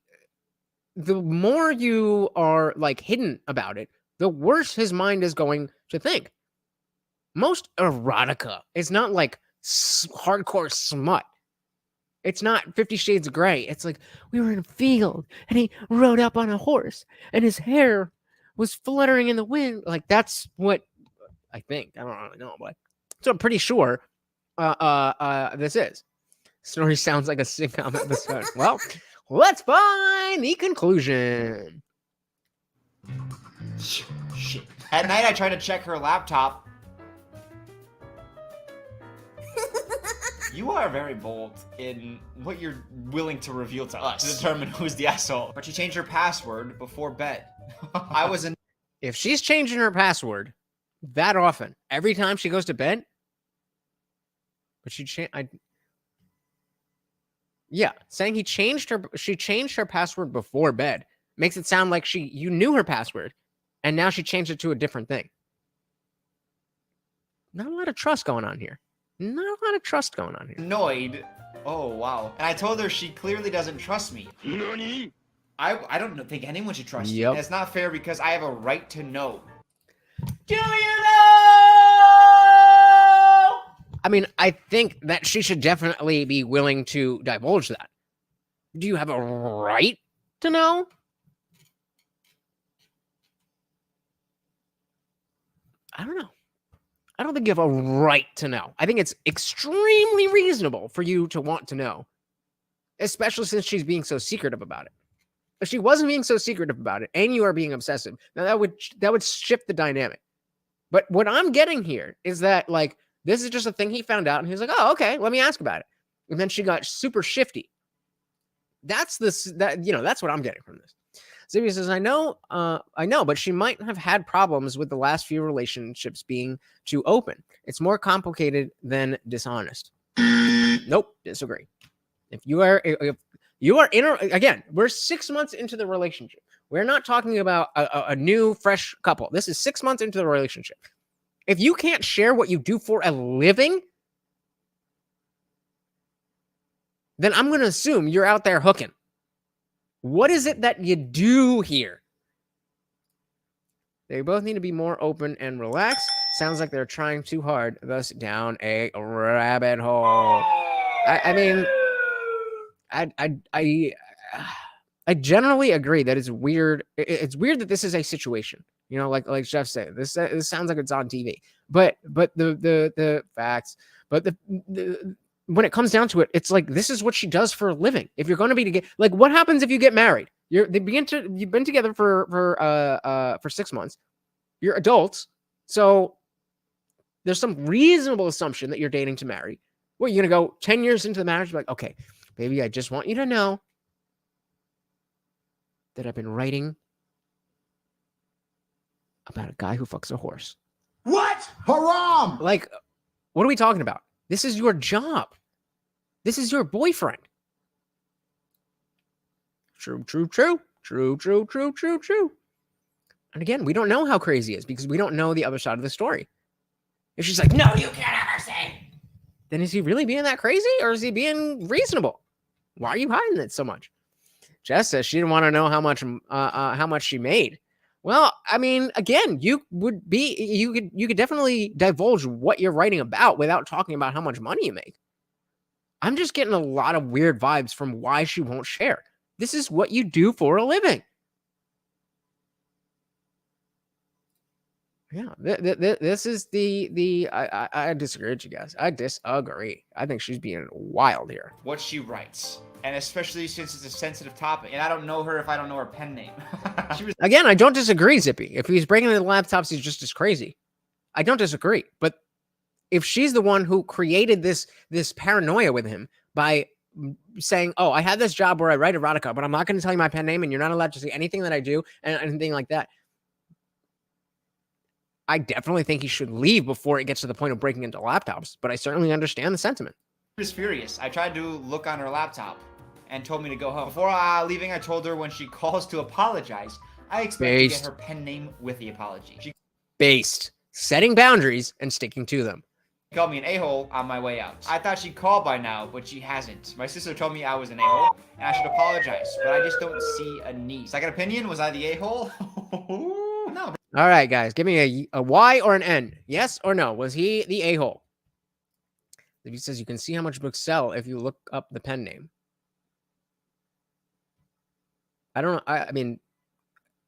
more you are like hidden about it, the worse his mind is going to think. Most erotica is not like hardcore smut. It's not 50 Shades of Grey. It's like, we were in a field and he rode up on a horse and his hair was fluttering in the wind. Like, that's what I think. I don't really know, but so I'm pretty sure this is. Story sounds like a sitcom episode. Well, let's find the conclusion. Shit. At night, I try to check her laptop. You are very bold in what you're willing to reveal to us to determine who's the asshole. But she changed her password before bed. I was in. If she's changing her password that often, every time she goes to bed, but she saying she changed her password before bed makes it sound like you knew her password and now she changed it to a different thing. Not a lot of trust going on here. Annoyed. Oh, wow. And I told her she clearly doesn't trust me. Nani? I don't think anyone should trust you. And it's not fair because I have a right to know. Do you know? I mean, I think that she should definitely be willing to divulge that. Do you have a right to know? I don't know. I don't think you have a right to know. I think it's extremely reasonable for you to want to know, especially since she's being so secretive about it. If she wasn't being so secretive about it and you are being obsessive, now that would shift the dynamic. But what I'm getting here is that, like, this is just a thing he found out and he was like, oh, okay, let me ask about it. And then she got super shifty. That's what I'm getting from this. Zibby says, I know, but she might have had problems with the last few relationships being too open. It's more complicated than dishonest. Nope, disagree. If you are again, we're 6 months into the relationship. We're not talking about a new, fresh couple. This is 6 months into the relationship. If you can't share what you do for a living, then I'm going to assume you're out there hooking. What is it that you do here? They both need to be more open and relaxed. Sounds like they're trying too hard, thus down a rabbit hole. I mean, I generally agree that it's weird. It's weird that this is a situation. You know, like Jeff said, this sounds like it's on TV. But the facts. But the when it comes down to it, it's like, this is what she does for a living. If you're going to be together, like, what happens if you get married? You've been together for 6 months. You're adults, so there's some reasonable assumption that you're dating to marry. Well, you're gonna go 10 years into the marriage, like, okay, baby, I just want you to know that I've been writing about a guy who fucks a horse. What? Haram! Like, what are we talking about? This is your job. This is your boyfriend. True. And again, we don't know how crazy he is because we don't know the other side of the story. If she's like, no, you can't ever say, then is he really being that crazy or is he being reasonable? Why are you hiding it so much? Jess says she didn't want to know how much she made. Well, I mean, again, you could definitely divulge what you're writing about without talking about how much money you make. I'm just getting a lot of weird vibes from why she won't share. This is what you do for a living. Yeah, this is I disagree with you guys. I disagree. I think she's being wild here. What she writes. And especially since it's a sensitive topic. And I don't know her if I don't know her pen name. Again, I don't disagree, Zippy. If he's breaking into laptops, he's just as crazy. I don't disagree. But if she's the one who created this paranoia with him by saying, oh, I had this job where I write erotica, but I'm not going to tell you my pen name and you're not allowed to see anything that I do and anything like that. I definitely think he should leave before it gets to the point of breaking into laptops, but I certainly understand the sentiment. She was furious. I tried to look on her laptop and told me to go home. Before leaving, I told her when she calls to apologize, I expect to get her pen name with the apology. She Based. Setting boundaries and sticking to them. called me an a-hole on my way out. I thought she'd call by now, but she hasn't. My sister told me I was an a-hole and I should apologize, but I just don't see a need. Second opinion, was I the a-hole? No. All right, guys, give me a Y or an N. Yes or no? Was he the a-hole? He says you can see how much books sell if you look up the pen name. I don't know. I mean,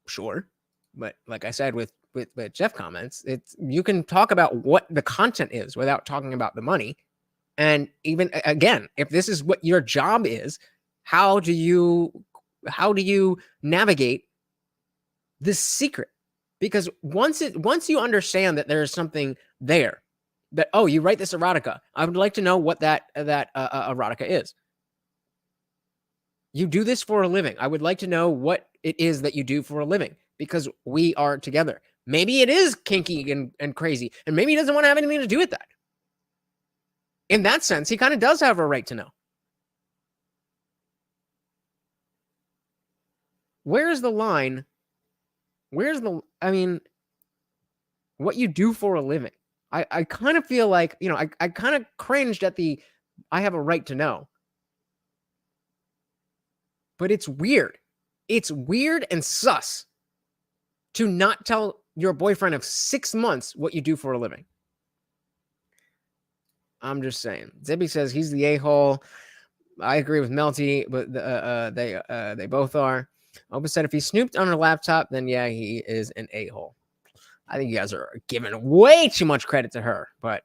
sure. But like I said, with Jeff comments, it's you can talk about what the content is without talking about the money. And even again, if this is what your job is, how do you navigate this secret? Because once you understand that there is something there, that, oh, you write this erotica, I would like to know what that erotica is. You do this for a living. I would like to know what it is that you do for a living, because we are together. Maybe it is kinky and crazy, and maybe he doesn't want to have anything to do with that. In that sense, he kind of does have a right to know. Where's the line? I mean, what you do for a living. I kind of feel like, I kind of cringed at I have a right to know. But it's weird. It's weird and sus to not tell your boyfriend of 6 months what you do for a living. I'm just saying. Zibby says he's the a-hole. I agree with Melty, but they both are. Opa said if he snooped on her laptop, then yeah, he is an a-hole. I think you guys are giving way too much credit to her, but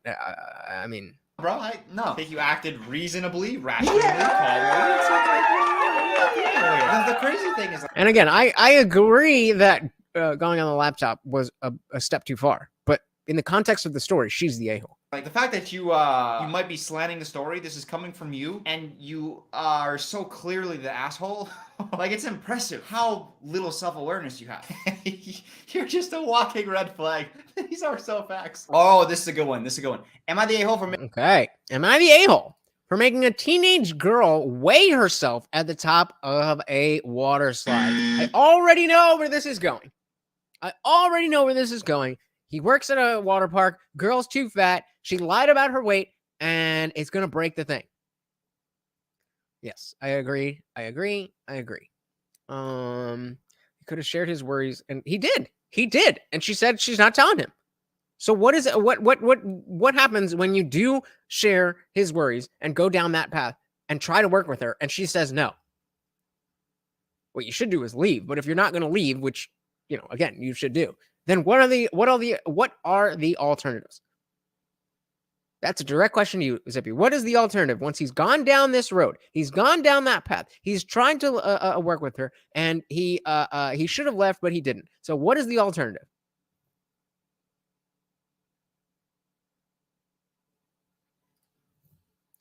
I mean, bro, no. I think you acted reasonably, rationally, calmly. The crazy thing is, and again, I agree that going on the laptop was a step too far, but in the context of the story, she's the a-hole. Like the fact that you might be slanting the story, this is coming from you, and you are so clearly the asshole. Like, it's impressive how little self-awareness you have. You're just a walking red flag. These are so facts. Oh, this is a good one. Am I the a-hole for Okay. Am I the a-hole for making a teenage girl weigh herself at the top of a water slide? I already know where this is going. He works at a water park. Girl's too fat. She lied about her weight, and it's going to break the thing. Yes, I agree. He could have shared his worries, and he did. And she said she's not telling him. So what happens when you do share his worries and go down that path and try to work with her, and she says no? What you should do is leave. But if you're not going to leave, which, again, you should do, then what are the alternatives? That's a direct question to you, Zippy. What is the alternative? Once he's gone down this road, he's gone down that path, he's trying to work with her, and he should have left, but he didn't. So what is the alternative?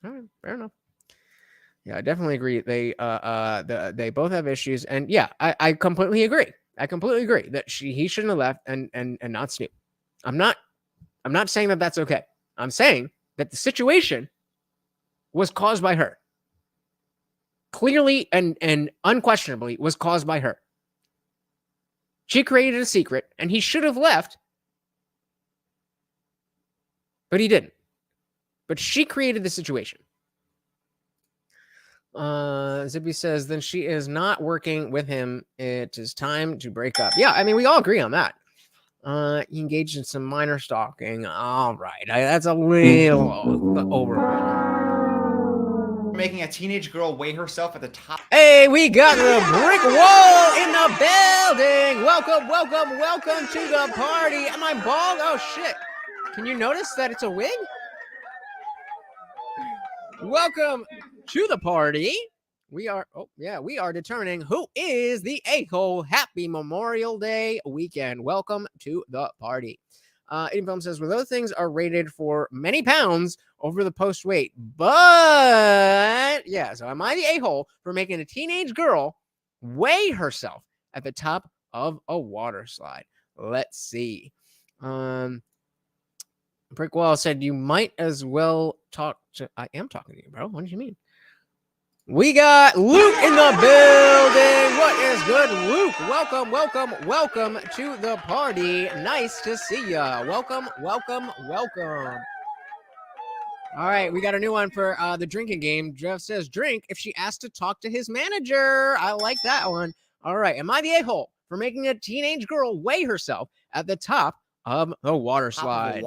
All right, fair enough. Yeah, I definitely agree. They both have issues, and yeah, I completely agree. That he shouldn't have left and not Snoop. I'm not saying that that's okay. I'm saying that the situation was caused by her. Clearly and unquestionably was caused by her. She created a secret, and he should have left, but he didn't. But she created the situation. Zippy says, then she is not working with him. It is time to break up. Yeah, I mean, we all agree on that. He engaged in some minor stalking. All right. That's a little overwhelming. Making a teenage girl weigh herself at the top. Hey, we got the brick wall in the building. Welcome to the party. Am I bald? Oh, shit. Can you notice that it's a wig? Welcome to the party. We are determining who is the a-hole. Happy Memorial Day weekend. Welcome to the party. Indie Film says, well, those things are rated for many pounds over the post weight. But yeah, so am I the a-hole for making a teenage girl weigh herself at the top of a water slide? Let's see. Brickwall said, you might as well talk to... I am talking to you, bro. What do you mean? We got Luke in the building. What is good, Luke? Welcome to the party. Nice to see ya. Welcome. All right, we got a new one for the drinking game. Jeff says, drink if she asks to talk to his manager. I like that one. All right, am I the a-hole for making a teenage girl weigh herself at the top of the water slide?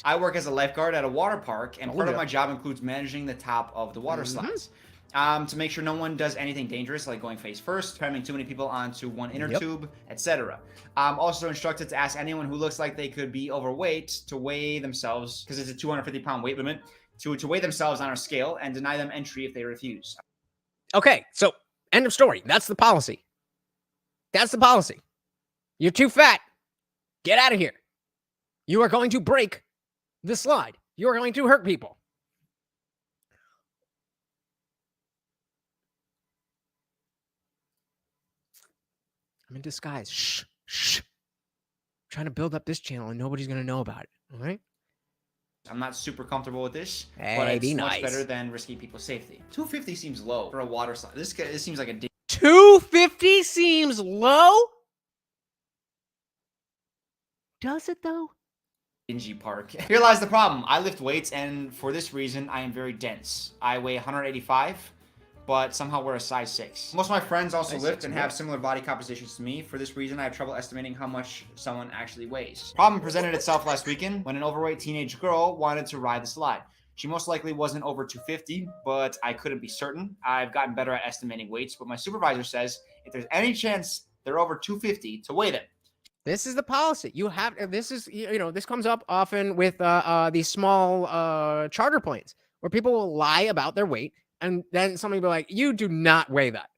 I work as a lifeguard at a water park, and part of my job includes managing the top of the water slides. To make sure no one does anything dangerous, like going face first, cramming too many people onto one inner tube, etc. I'm also instructed to ask anyone who looks like they could be overweight to weigh themselves, because it's a 250-pound weight limit, to weigh themselves on our scale and deny them entry if they refuse. Okay, so end of story. That's the policy. You're too fat. Get out of here. You are going to break the slide. You are going to hurt people. I'm in disguise. Shh. I'm trying to build up this channel and nobody's going to know about it. All right? I'm not super comfortable with this, hey, but it's much better than risking people's safety. 250 seems low for a water slide. This seems like a 250 seems low? Does it though? dingy park. Here lies the problem. I lift weights, and for this reason, I am very dense. I weigh 185, but somehow wear a size 6. Most of my friends also lift and have similar body compositions to me. For this reason, I have trouble estimating how much someone actually weighs. Problem presented itself last weekend when an overweight teenage girl wanted to ride the slide. She most likely wasn't over 250, but I couldn't be certain. I've gotten better at estimating weights, but my supervisor says if there's any chance they're over 250, to weigh them. This is the policy. You have, this is, you know, this comes up often with these small charter planes where people will lie about their weight, and then somebody will be like, you do not weigh that.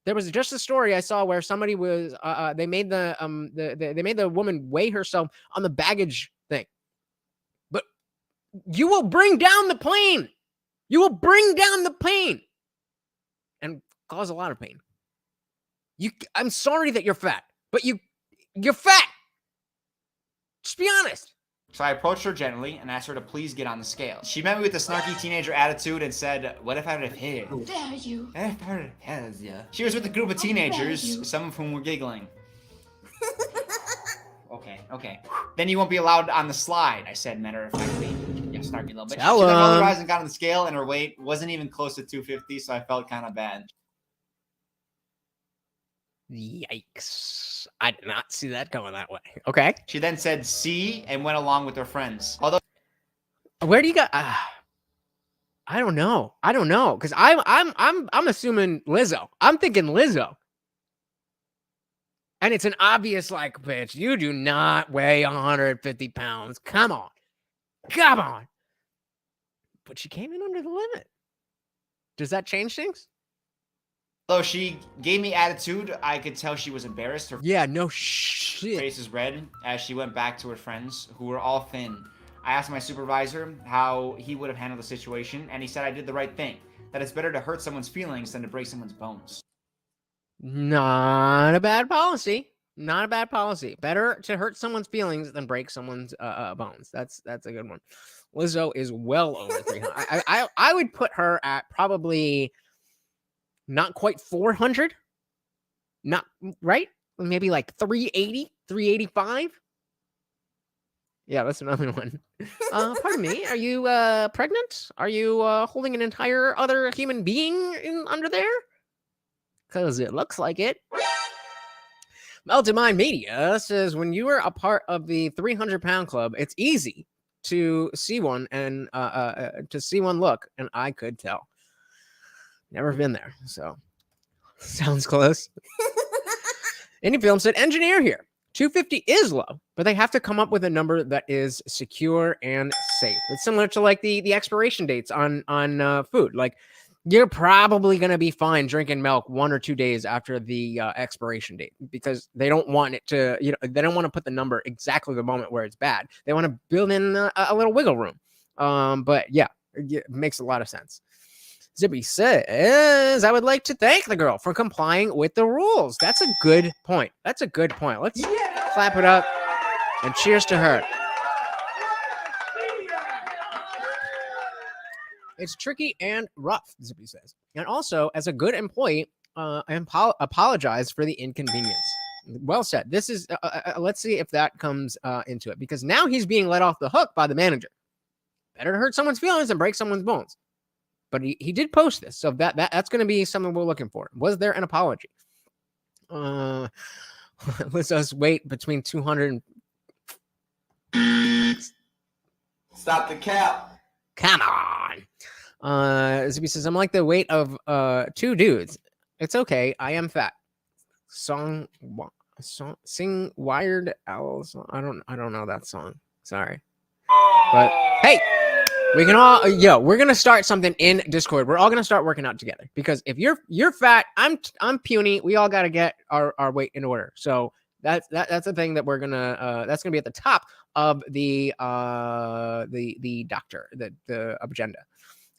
There was just a story I saw where somebody was, they made the woman weigh herself on the baggage thing. But you will bring down the plane. You will bring down the plane and cause a lot of pain. I'm sorry that you're fat, but you're fat. Just be honest. So I approached her gently and asked her to please get on the scale. She met me with a snarky teenager attitude and said, what if I would have hit? How dare you? She was with a group of teenagers, some of whom were giggling. Okay. Then you won't be allowed on the slide, I said matter-of-factly. Yeah, snarky a little bit. She then rolled her eyes and got on the scale, and her weight wasn't even close to 250, so I felt kind of bad. Yikes. I did not see that going that way. Okay. She then said C and went along with her friends. Although, where do you go? I don't know. Because I'm assuming Lizzo. I'm thinking Lizzo. And it's an obvious, like, bitch, you do not weigh 150 pounds. Come on. But she came in under the limit. Does that change things? Although she gave me attitude, I could tell she was embarrassed. Her no shit. face is red as she went back to her friends, who were all thin. I asked my supervisor how he would have handled the situation, and he said I did the right thing. That it's better to hurt someone's feelings than to break someone's bones. Not a bad policy. Better to hurt someone's feelings than break someone's bones. That's a good one. Lizzo is well over 300. I would put her at probably not quite 400. Not right. Maybe like 380, 385. Yeah, that's another one. Pardon me. Are you pregnant? Are you holding an entire other human being under there? Because it looks like it. Melted Mind Media says, when you are a part of the 300-pound club, it's easy to see one and look, and I could tell. Never been there, so sounds close. Indie Film said, engineer here. 250 is low, but they have to come up with a number that is secure and safe. It's similar to like the expiration dates on food. Like you're probably going to be fine drinking milk 1 or 2 days after the expiration date, because they don't want it to, they don't want to put the number exactly the moment where it's bad. They want to build in a little wiggle room. But yeah, it makes a lot of sense. Zippy says, I would like to thank the girl for complying with the rules. That's a good point. That's a good point. Let's clap it up and cheers to her. It's tricky and rough, Zippy says. And also, as a good employee, I apologize for the inconvenience. Well said. This is, let's see if that comes into it, because now he's being let off the hook by the manager. Better to hurt someone's feelings than break someone's bones. But he did post this, so that's going to be something we're looking for. Was there an apology? Let's just wait between 200 and... Stop the cap. Come on. Zippy says, I'm like the weight of 2 dudes. It's okay. I am fat. Sing Wired Owls. I don't know that song. Sorry. But hey, we can all, we're going to start something in Discord. We're all going to start working out together, because if you're fat, I'm puny. We all got to get our weight in order. So that's the thing that we're going to, that's going to be at the top of the doctor, the agenda.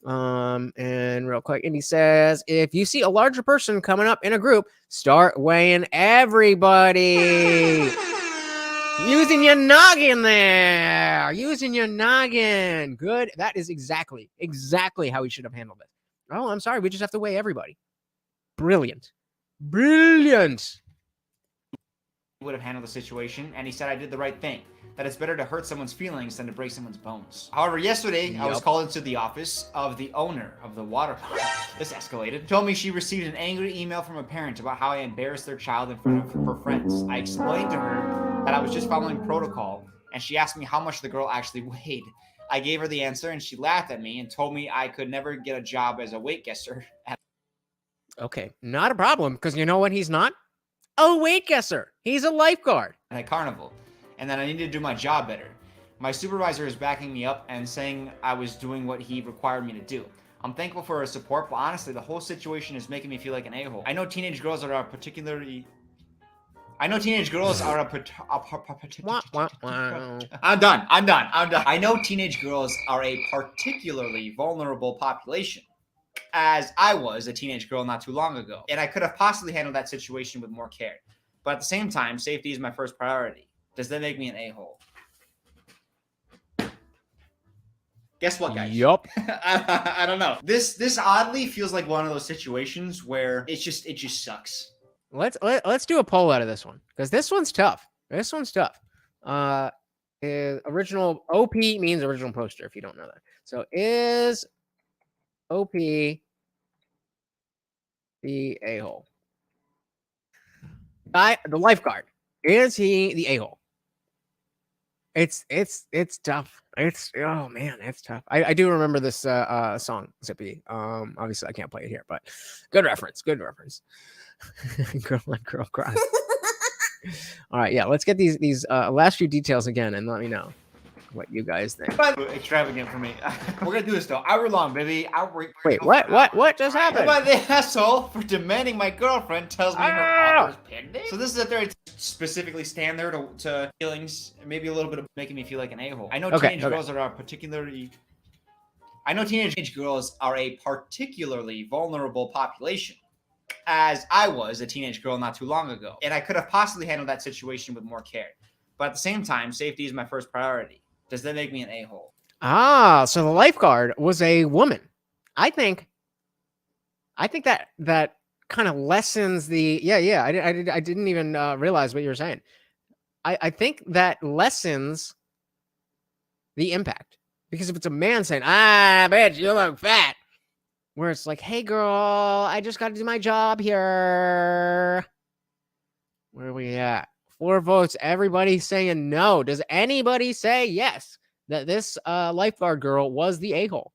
And real quick, Indy says, if you see a larger person coming up in a group, start weighing everybody. Using your noggin there. Using your noggin. Good. That is exactly how we should have handled it. Oh, I'm sorry. We just have to weigh everybody. Brilliant. Brilliant. He would have handled the situation, and he said I did the right thing. That it's better to hurt someone's feelings than to break someone's bones. However, yesterday, I was called into the office of the owner of the water park. This escalated. Told me she received an angry email from a parent about how I embarrassed their child in front of her friends. I explained to her that I was just following protocol, and she asked me how much the girl actually weighed. I gave her the answer, and she laughed at me and told me I could never get a job as a weight guesser. Okay, not a problem, because you know what he's not? A weight guesser. He's a lifeguard. At a carnival. And that I need to do my job better. My supervisor is backing me up and saying I was doing what he required me to do. I'm thankful for his support, but honestly, the whole situation is making me feel like an a-hole. I know teenage girls are particularly... I'm done. I know teenage girls are a particularly vulnerable population, as I was a teenage girl not too long ago, and I could have possibly handled that situation with more care. But at the same time, safety is my first priority. Does that make me an a-hole? Guess what, guys? Yup. I don't know. This oddly feels like one of those situations where it just sucks. Let's do a poll out of this one, because this one's tough. This one's tough. Original OP means original poster, if you don't know that. So is OP the a-hole? The lifeguard. Is he the a-hole? It's tough. Oh man, it's tough. I do remember this song, Zippy. Obviously I can't play it here, but good reference. Good reference. Girl on girl cry. All right, yeah, let's get these last few details again and let me know what you guys think. Extravagant for me. We're gonna do this though. Hour long, baby. Wait, what just happened? By the asshole for demanding my girlfriend tells me her offer's pending. So this is a third specifically stand there to feelings, maybe a little bit of making me feel like an a-hole. I know teenage girls are a particularly vulnerable population, as I was a teenage girl not too long ago, and I could have possibly handled that situation with more care. But at the same time, safety is my first priority. Does that make me an a-hole? Ah, so the lifeguard was a woman. I think that kind of lessens the I didn't even realize what you were saying. I think that lessens the impact, because if it's a man saying, bitch, you look fat, where it's like, hey girl, I just got to do my job here. Where are we at? 4 votes. Everybody saying no. Does anybody say yes, that this lifeguard girl was the a-hole?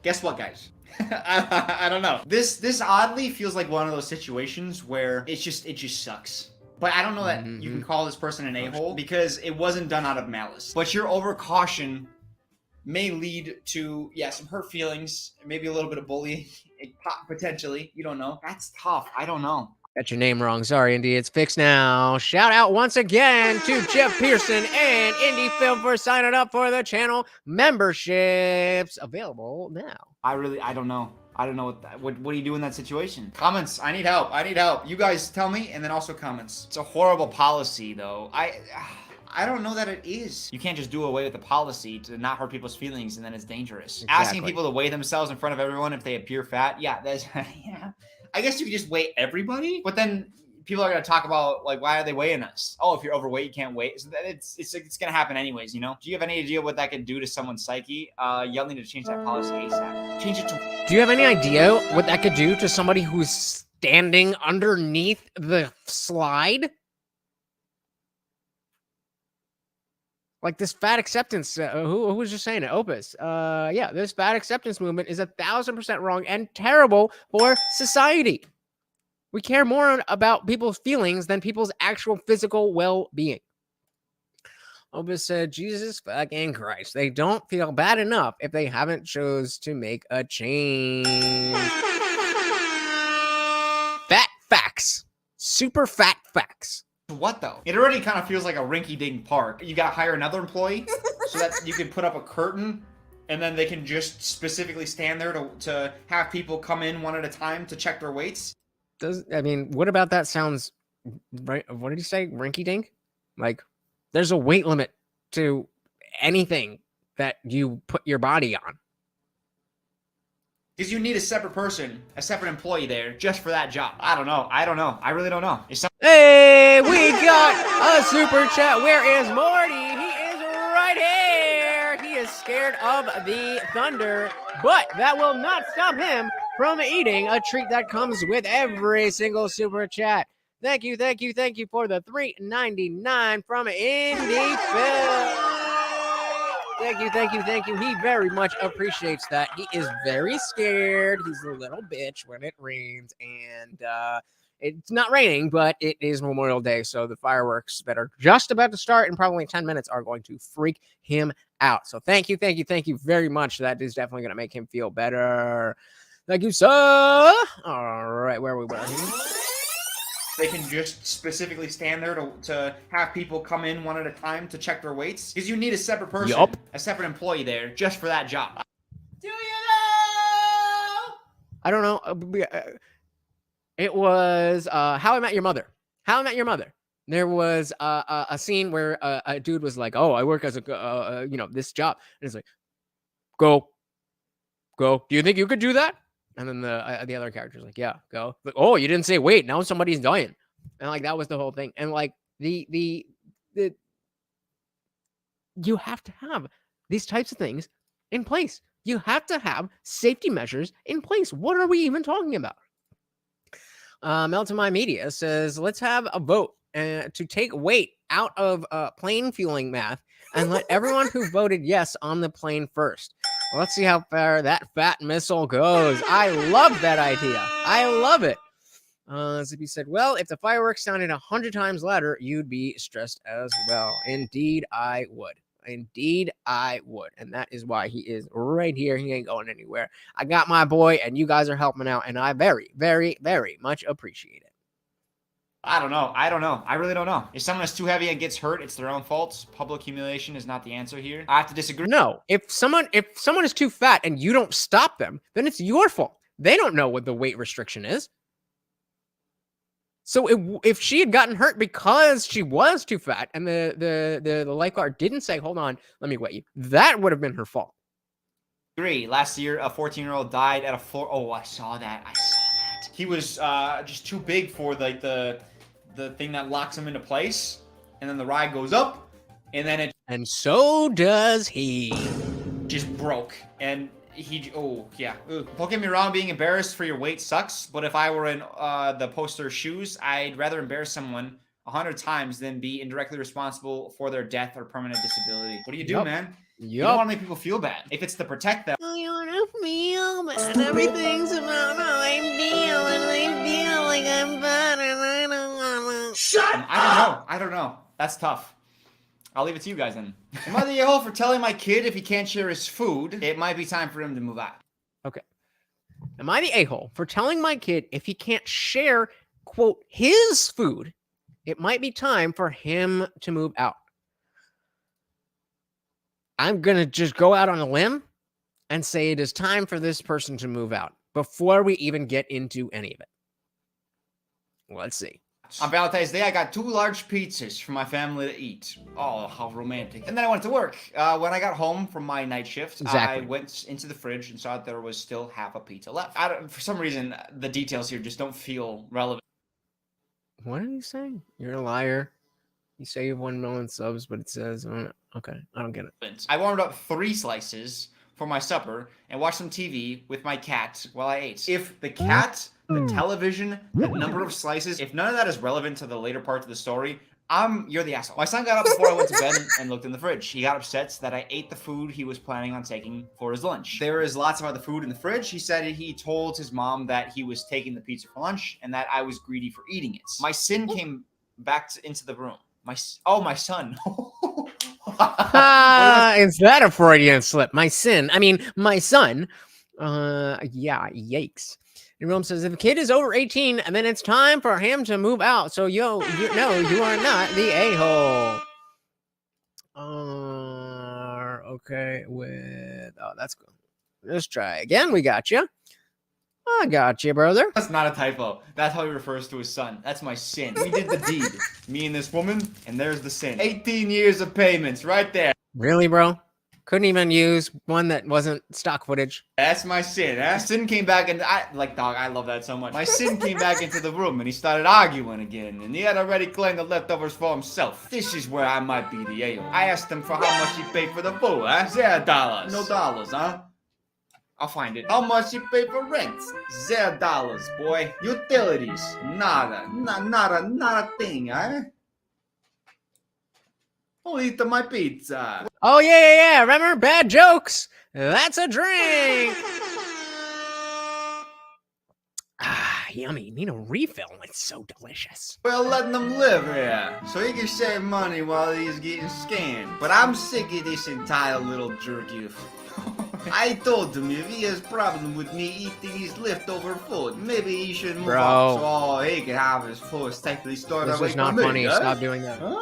Guess what, guys? I don't know. This oddly feels like one of those situations where it just sucks. But I don't know that you can call this person an a-hole, because it wasn't done out of malice. But your over caution may lead to, some hurt feelings, maybe a little bit of bullying, potentially. You don't know. That's tough. I don't know. Got your name wrong. Sorry, Indy. It's fixed now. Shout out once again to Jeff Pearson and Indie Film for signing up for the channel memberships. Available now. I don't know. I don't know what do you do in that situation? Comments. I need help. I need help. You guys tell me, and then also comments. It's a horrible policy, though. I don't know that it is. You can't just do away with the policy to not hurt people's feelings, and then it's dangerous. Exactly. Asking people to weigh themselves in front of everyone if they appear fat, that's yeah. I guess you could just weigh everybody, but then people are gonna talk about like, why are they weighing us? Oh, if you're overweight, you can't weigh. So that it's gonna happen anyways, you know. Do you have any idea what that could do to someone's psyche? Y'all need to change that policy ASAP. Change it to. Do you have any idea what that could do to somebody who's standing underneath the slide? Like this fat acceptance, who was just saying it? Opus. Yeah, this fat acceptance movement is 1,000% wrong and terrible for society. We care more about people's feelings than people's actual physical well-being. Opus said, Jesus fucking Christ. They don't feel bad enough if they haven't chose to make a change. Fat facts. Super fat facts. What though? It already kind of feels like a rinky-dink park. You gotta hire another employee so that you can put up a curtain and then they can just specifically stand there to have people come in one at a time to check their weights. What about that sounds right? What did he say? Rinky-dink? Like, there's a weight limit to anything that you put your body on. Because you need a separate person, a separate employee there just for that job. I don't know. I really don't know. Hey, we got a super chat. Where is Morty? He is right here. He is scared of the thunder, but that will not stop him from eating a treat that comes with every single super chat. Thank you for the $3.99 from Indie Phil. Thank you. He very much appreciates that. He is very scared. He's a little bitch when it rains, and it's not raining, but it is Memorial Day, so the fireworks that are just about to start in probably 10 minutes are going to freak him out. So thank you very much. That is definitely going to make him feel better. Thank you, sir. All right, where we were. They can just specifically stand there to have people come in one at a time to check their weights. Because you need a separate person, a separate employee there just for that job. Do you know? I don't know. It was How I Met Your Mother. How I Met Your Mother. There was a scene where a dude was like, "Oh, I work as a this job," and it's like, "Go. Do you think you could do that?" And then the other character's like, "Yeah, go." Like, "Oh, you didn't say wait. Now somebody's dying," and like that was the whole thing. And like the you have to have these types of things in place. You have to have safety measures in place. What are we even talking about? Melton My Media says, let's have a vote to take weight out of plane fueling math and let everyone who voted yes on the plane first. Well, let's see how far that fat missile goes. I love that idea. I love it. Zippy said, well, if the fireworks sounded 100 times louder, you'd be stressed as well. Indeed, I would. Indeed, I would. And that is why he is right here. He ain't going anywhere. I got my boy, and you guys are helping out, and I very, very, very much appreciate it. I don't know. I really don't know. If someone is too heavy and gets hurt, it's their own fault. Public humiliation is not the answer here. I have to disagree. No, if someone is too fat and you don't stop them, then it's your fault. They don't know what the weight restriction is. So if she had gotten hurt because she was too fat and the lifeguard didn't say, hold on, let me weigh you, that would have been her fault. Last year, a 14-year-old died at a floor. Oh, I saw that. He was just too big for like the thing that locks him into place, and then the ride goes up, and then it. And so does he. Just broke, and he. Oh yeah. Ugh. Don't get me wrong. Being embarrassed for your weight sucks, but if I were in the poster's shoes, I'd rather embarrass someone 100 times than be indirectly responsible for their death or permanent disability. What do you do, man? You don't want to make people feel bad. If it's to protect them. I want to feel bad. Everything's about how I feel, and I feel like I'm bad, and I don't want to. Shut up! I don't know. That's tough. I'll leave it to you guys then. Am I the a-hole for telling my kid if he can't share his food, it might be time for him to move out? Okay. Am I the a-hole for telling my kid if he can't share, quote, his food, it might be time for him to move out? I'm going to just go out on a limb and say it is time for this person to move out before we even get into any of it. Let's see. On Valentine's Day, I got 2 large pizzas for my family to eat. Oh, how romantic. And then I went to work. When I got home from my night shift, I went into the fridge and saw that there was still half a pizza left. For some reason, the details here just don't feel relevant. What are you saying? You're a liar. You say you have 1 million subs, but it says, okay, I don't get it. I warmed up 3 slices for my supper and watched some TV with my cat while I ate. If the cat, the television, the number of slices, if none of that is relevant to the later parts of the story, you're the asshole. My son got up before I went to bed and looked in the fridge. He got upset that I ate the food he was planning on taking for his lunch. There is lots of other food in the fridge. He said he told his mom that he was taking the pizza for lunch and that I was greedy for eating it. My sin came back into the room. My son. Is that a Freudian slip? My son. Yeah, yikes. And Rome says, if a kid is over 18, and then it's time for him to move out. So, you are not the a-hole. Okay, that's good. Let's try again. We got you. I got you, brother. That's not a typo. That's how he refers to his son. That's my sin. We did the deed. Me and this woman, and there's the sin. 18 years of payments right there. Really, bro? Couldn't even use one that wasn't stock footage. That's my sin, huh? Sin came back and I love that so much. My sin came back into the room and he started arguing again. And he had already claimed the leftovers for himself. This is where I might be the a-hole. I asked him for how much he paid for the food, huh? $0. No dollars, huh? I'll find it. How much you pay for rent? $0, boy. Utilities? Nada. Not a thing, huh? I'll eat my pizza. Oh, yeah. Remember? Bad jokes. That's a drink. Yummy. Need a refill. It's so delicious. Well, letting them live here, so he can save money while he's getting scammed. But I'm sick of this entitled little jerk. I told him if he has problem with me eating his leftover food, maybe he should move out so he can have his food safely stored away from me. This is not funny. Huh? Stop doing that. Huh?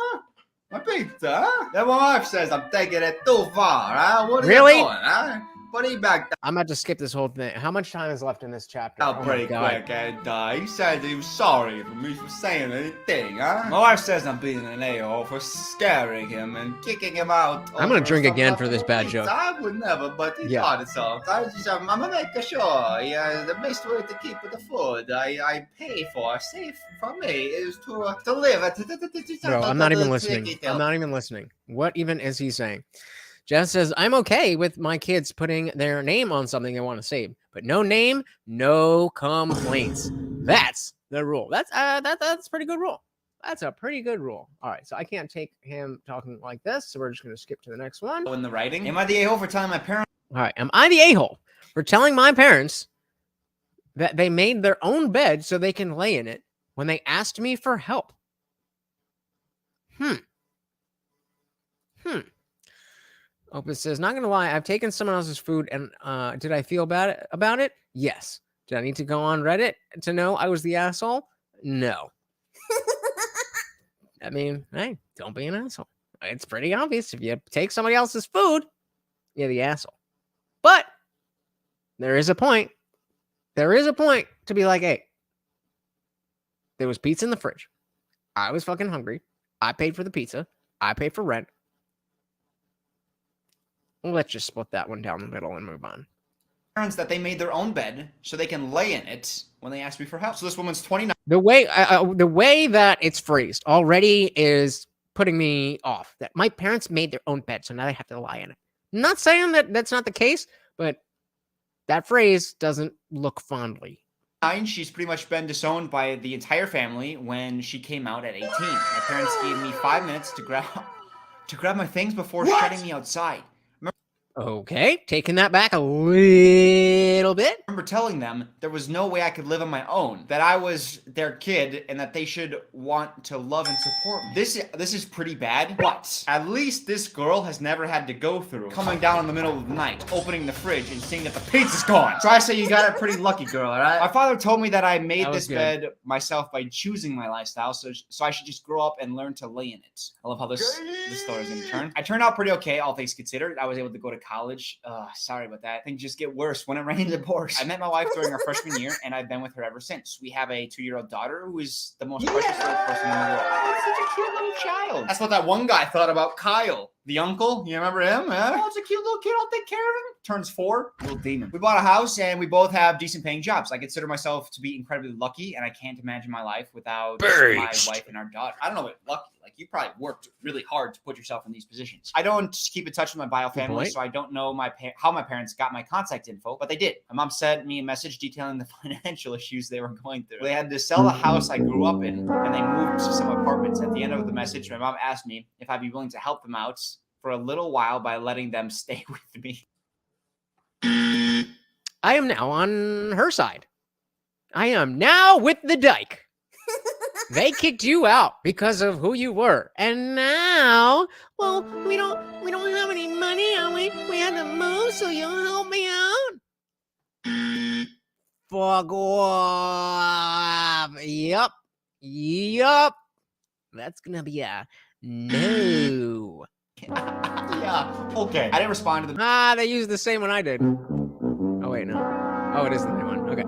My pizza, huh? Then my wife says I'm taking it too far, huh? What are really? You doing, huh? Put it back down. I'm about to skip this whole thing. How much time is left in this chapter? Pretty quick, and he said he was sorry for me for saying anything, huh? My wife says I'm being an a-hole for scaring him and kicking him out. I'm gonna drink again for this bad joke. I would never, but he thought it so. I'm gonna make sure the best way to keep the food I pay for, safe for me, is to live. Bro, I'm not even listening. I'm not even listening. What even is he saying? Jess says, I'm okay with my kids putting their name on something they want to save, but no name, no complaints. That's the rule. That's a pretty good rule. That's a pretty good rule. All right, so I can't take him talking like this, so we're just going to skip to the next one. In the writing, am I the a-hole for telling my parents? All right, am I the a-hole for telling my parents that they made their own bed so they can lay in it when they asked me for help? Opus says, not going to lie, I've taken someone else's food and did I feel bad about it? Yes. Did I need to go on Reddit to know I was the asshole? No. I mean, hey, don't be an asshole. It's pretty obvious. If you take somebody else's food, you're the asshole. But there is a point. There is a point to be like, hey, there was pizza in the fridge. I was fucking hungry. I paid for the pizza. I paid for rent. Let's just split that one down the middle and move on. Parents that they made their own bed so they can lay in it when they ask me for help. So this woman's 29. The way that it's phrased already is putting me off. That my parents made their own bed, so now they have to lie in it. I'm not saying that that's not the case, but that phrase doesn't look fondly. She's pretty much been disowned by the entire family when she came out at 18. My parents gave me 5 minutes to grab my things before shutting me outside. Okay, taking that back a little bit. I remember telling them there was no way I could live on my own, that I was their kid and that they should want to love and support me. This is pretty bad, but at least this girl has never had to go through coming down in the middle of the night, opening the fridge and seeing that the pizza's gone. So I say you got it pretty lucky, girl, all right? My father told me that I made this bed myself by choosing my lifestyle, so I should just grow up and learn to lay in it. I love how this story is gonna turn. I turned out pretty okay, all things considered. I was able to go to college. Sorry about that. Things just get worse when it rains and pours. I met my wife during our freshman year, and I've been with her ever since. We have a 2-year-old daughter who is the most precious little person in the world. Oh, such a cute little child. That's what that one guy thought about Kyle. The uncle, you remember him? Yeah? Oh, it's a cute little kid. I'll take care of him. Turns 4, little demon. We bought a house and we both have decent paying jobs. I consider myself to be incredibly lucky, and I can't imagine my life without my wife and our daughter. I don't know, but lucky. Like, you probably worked really hard to put yourself in these positions. I don't keep in touch with my bio family, so I don't know how my parents got my contact info, but they did. My mom sent me a message detailing the financial issues they were going through. They had to sell the house I grew up in, and they moved to some apartments. At the end of the message, my mom asked me if I'd be willing to help them out for a little while by letting them stay with me. I am now on her side. I am now with the dyke. They kicked you out because of who you were. And now, well, we don't have any money, and we had to move, so you'll help me out? Fuck off. Yup. That's gonna be a no. Yeah, okay. I didn't respond to them. They used the same one I did. Oh, wait, no. Oh, it is the new one. Okay.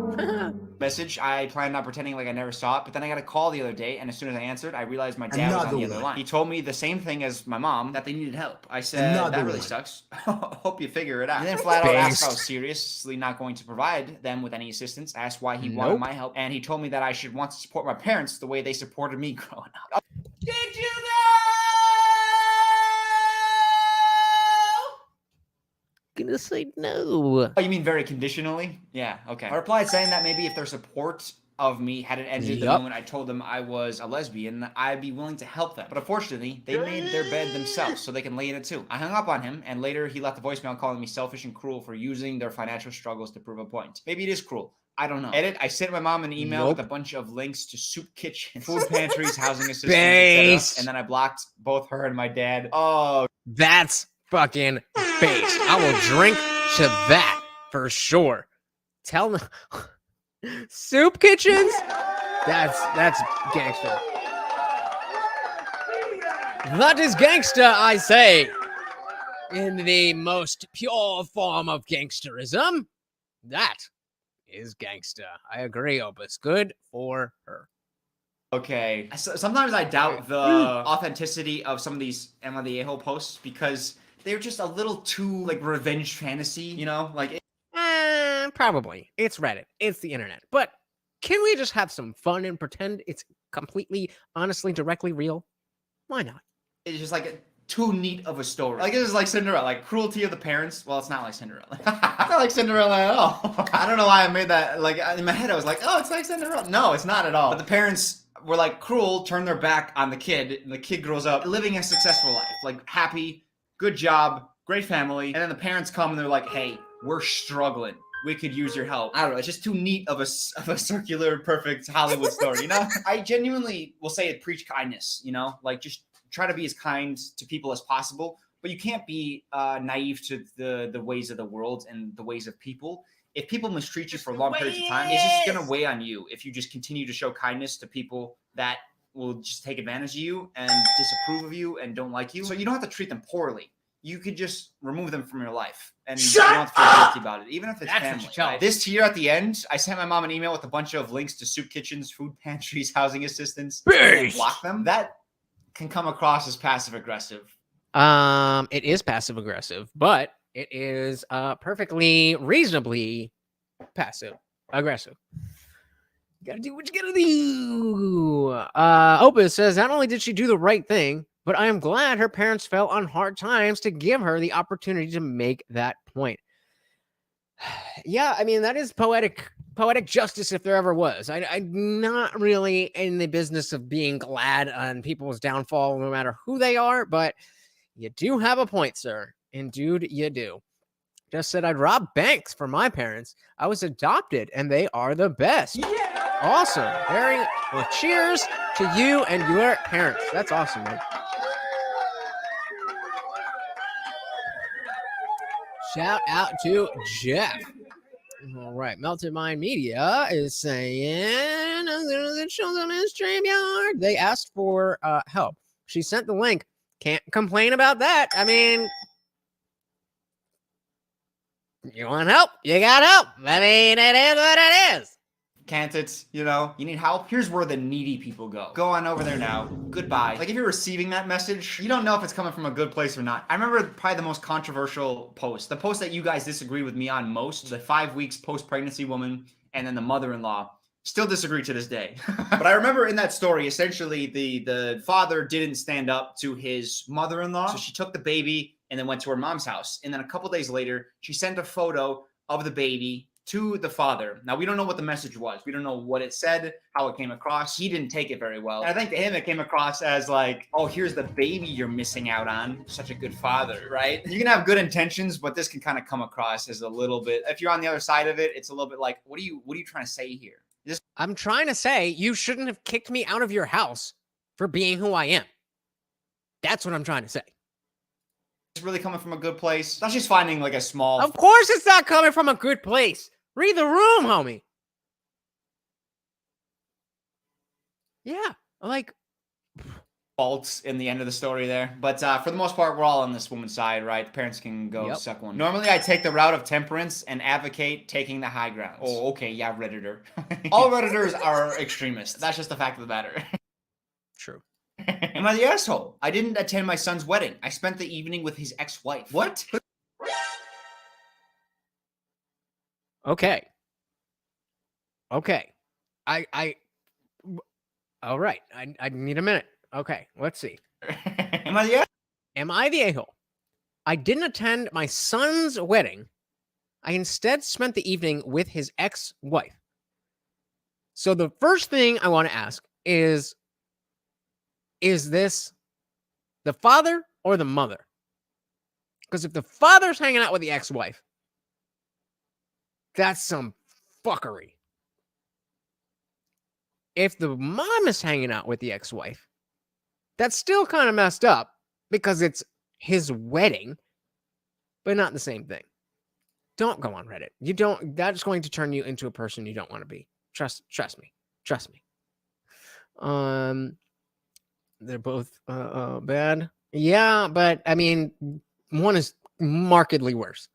Message. I planned on pretending like I never saw it, but then I got a call the other day, and as soon as I answered, I realized my dad was on the other line. He told me the same thing as my mom, that they needed help. I said, that really sucks. Hope you figure it out. And then flat out asked if I was seriously not going to provide them with any assistance, asked why he wanted my help, and he told me that I should want to support my parents the way they supported me growing up. Did you know? Gonna say no. Oh, you mean very conditionally? Yeah, okay. I replied saying that maybe if their support of me hadn't ended the moment I told them I was a lesbian, I'd be willing to help them. But unfortunately, they made their bed themselves so they can lay in it too. I hung up on him, and later he left a voicemail calling me selfish and cruel for using their financial struggles to prove a point. Maybe it is cruel. I don't know. Edit, I sent my mom an email with a bunch of links to soup kitchens, food pantries, housing assistance, etc. And then I blocked both her and my dad. Oh, that's fucking base. I will drink to that for sure. Tell them soup kitchens? That's gangster. That is gangster, I say. In the most pure form of gangsterism. That is gangster. I agree, Opus. Good for her. Okay. Sometimes I doubt the authenticity of some of these AmITheA posts because they're just a little too, like, revenge fantasy, you know? Like, probably. It's Reddit. It's the internet. But can we just have some fun and pretend it's completely, honestly, directly real? Why not? It's just, like, too neat of a story. Like, this is like Cinderella. Like, cruelty of the parents. Well, it's not like Cinderella. It's not like Cinderella at all. I don't know why I made that. Like, in my head, I was like, oh, it's like Cinderella. No, it's not at all. But the parents were, like, cruel, turned their back on the kid, and the kid grows up living a successful life. Like, happy, good job, great family, and then the parents come and they're like, hey, we're struggling. We could use your help. I don't know. It's just too neat of a circular, perfect Hollywood story, you know? I genuinely will say it, preach kindness, you know? Like, just try to be as kind to people as possible, but you can't be naive to the ways of the world and the ways of people. If people mistreat you for long periods of time, it's just going to weigh on you if you just continue to show kindness to people that will just take advantage of you and disapprove of you and don't like you. So you don't have to treat them poorly. You could just remove them from your life and you don't have to feel guilty about it, even if it's family. This year at the end, I sent my mom an email with a bunch of links to soup kitchens, food pantries, housing assistance, and block them. That can come across as passive aggressive. It is passive aggressive, but it is perfectly reasonably passive aggressive. You gotta do what you gotta do. Opus says, not only did she do the right thing, but I am glad her parents fell on hard times to give her the opportunity to make that point. Yeah, I mean, that is poetic justice if there ever was. I'm not really in the business of being glad on people's downfall, no matter who they are, but you do have a point, sir. And dude, you do. just said I'd rob banks for my parents. I was adopted and they are the best. Yeah! Awesome. Very well. Cheers to you and your parents. That's awesome, man. Shout out to Jeff. All right. Melted Mind Media is saying it shows on his StreamYard. They asked for help. She sent the link. Can't complain about that. I mean, you want help? You got help. I mean, it is what it is. Can't it? You know, you need help? Here's where the needy people go. Go on over there now. Goodbye. Like, if you're receiving that message, you don't know if it's coming from a good place or not. I remember probably the most controversial post. The post that you guys disagree with me on most. The 5 weeks post-pregnancy woman and then the mother-in-law. Still disagree to this day. But I remember in that story, essentially, the father didn't stand up to his mother-in-law. So she took the baby and then went to her mom's house. And then a couple days later, she sent a photo of the baby to the father. Now, we don't know what the message was. We don't know what it said, how it came across. He didn't take it very well. And I think to him, it came across as like, oh, here's the baby you're missing out on. Such a good father, right? You can have good intentions, but this can kind of come across as a little bit, if you're on the other side of it, it's a little bit like, what are you trying to say here? I'm trying to say you shouldn't have kicked me out of your house for being who I am. That's what I'm trying to say. It's really coming from a good place. That's just finding like a small... Of course it's not coming from a good place. Read the room, homie. Yeah, like... faults in the end of the story there. But for the most part, we're all on this woman's side, right? The parents can go suck one. Normally, I take the route of temperance and advocate taking the high ground. Oh, okay. Yeah, Redditor. All Redditors are extremists. That's just the fact of the matter. True. Am I the asshole? I didn't attend my son's wedding. I spent the evening with his ex-wife. What? Okay. Okay. All right. I need a minute. Okay, let's see. Am I the asshole? Am I the a-hole? I didn't attend my son's wedding. I instead spent the evening with his ex-wife. So the first thing I want to ask is this the father or the mother? Because if the father's hanging out with the ex-wife, that's some fuckery. If the mom is hanging out with the ex-wife, that's still kind of messed up because it's his wedding, but not the same thing. Don't go on Reddit. You don't. That's going to turn you into a person you don't want to be. Trust me. Trust me. They're both bad. Yeah, but I mean, one is markedly worse.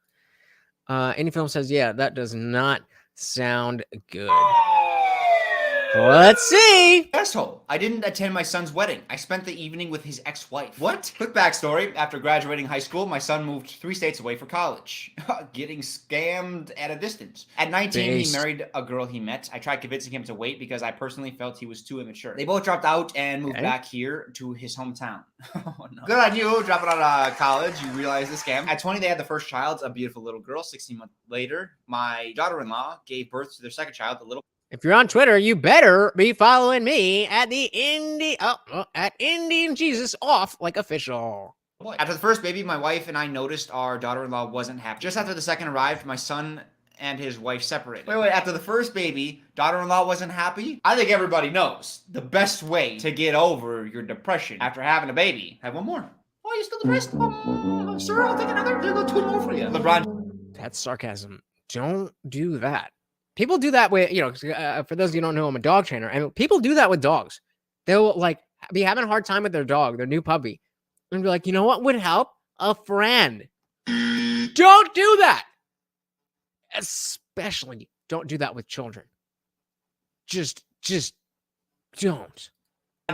Any film says, yeah, that does not sound good. Let's see. Asshole. I didn't attend my son's wedding. I spent the evening with his ex-wife. What? Quick backstory. After graduating high school, my son moved 3 states away for college. Getting scammed at a distance. At 19, he married a girl he met. I tried convincing him to wait because I personally felt he was too immature. They both dropped out and moved back here to his hometown. Oh, no. Good on you. Dropping out of college. You realized the scam. At 20, they had the first child, a beautiful little girl. 16 months later, my daughter-in-law gave birth to their second child, a little... If you're on Twitter, you better be following me at at IndianJesus off like official. After the first baby, my wife and I noticed our daughter-in-law wasn't happy. Just after the second arrived, my son and his wife separated. Wait, after the first baby, daughter-in-law wasn't happy? I think everybody knows the best way to get over your depression after having a baby. Have one more. Oh, you still depressed? Sir, I'll take another. There go 2 more for you. LeBron. That's sarcasm. Don't do that. People do that with, for those of you who don't know, I'm a dog trainer. And people do that with dogs. They'll like be having a hard time with their dog, their new puppy. And be like, you know what would help? A friend. Don't do that. Especially don't do that with children. Just don't.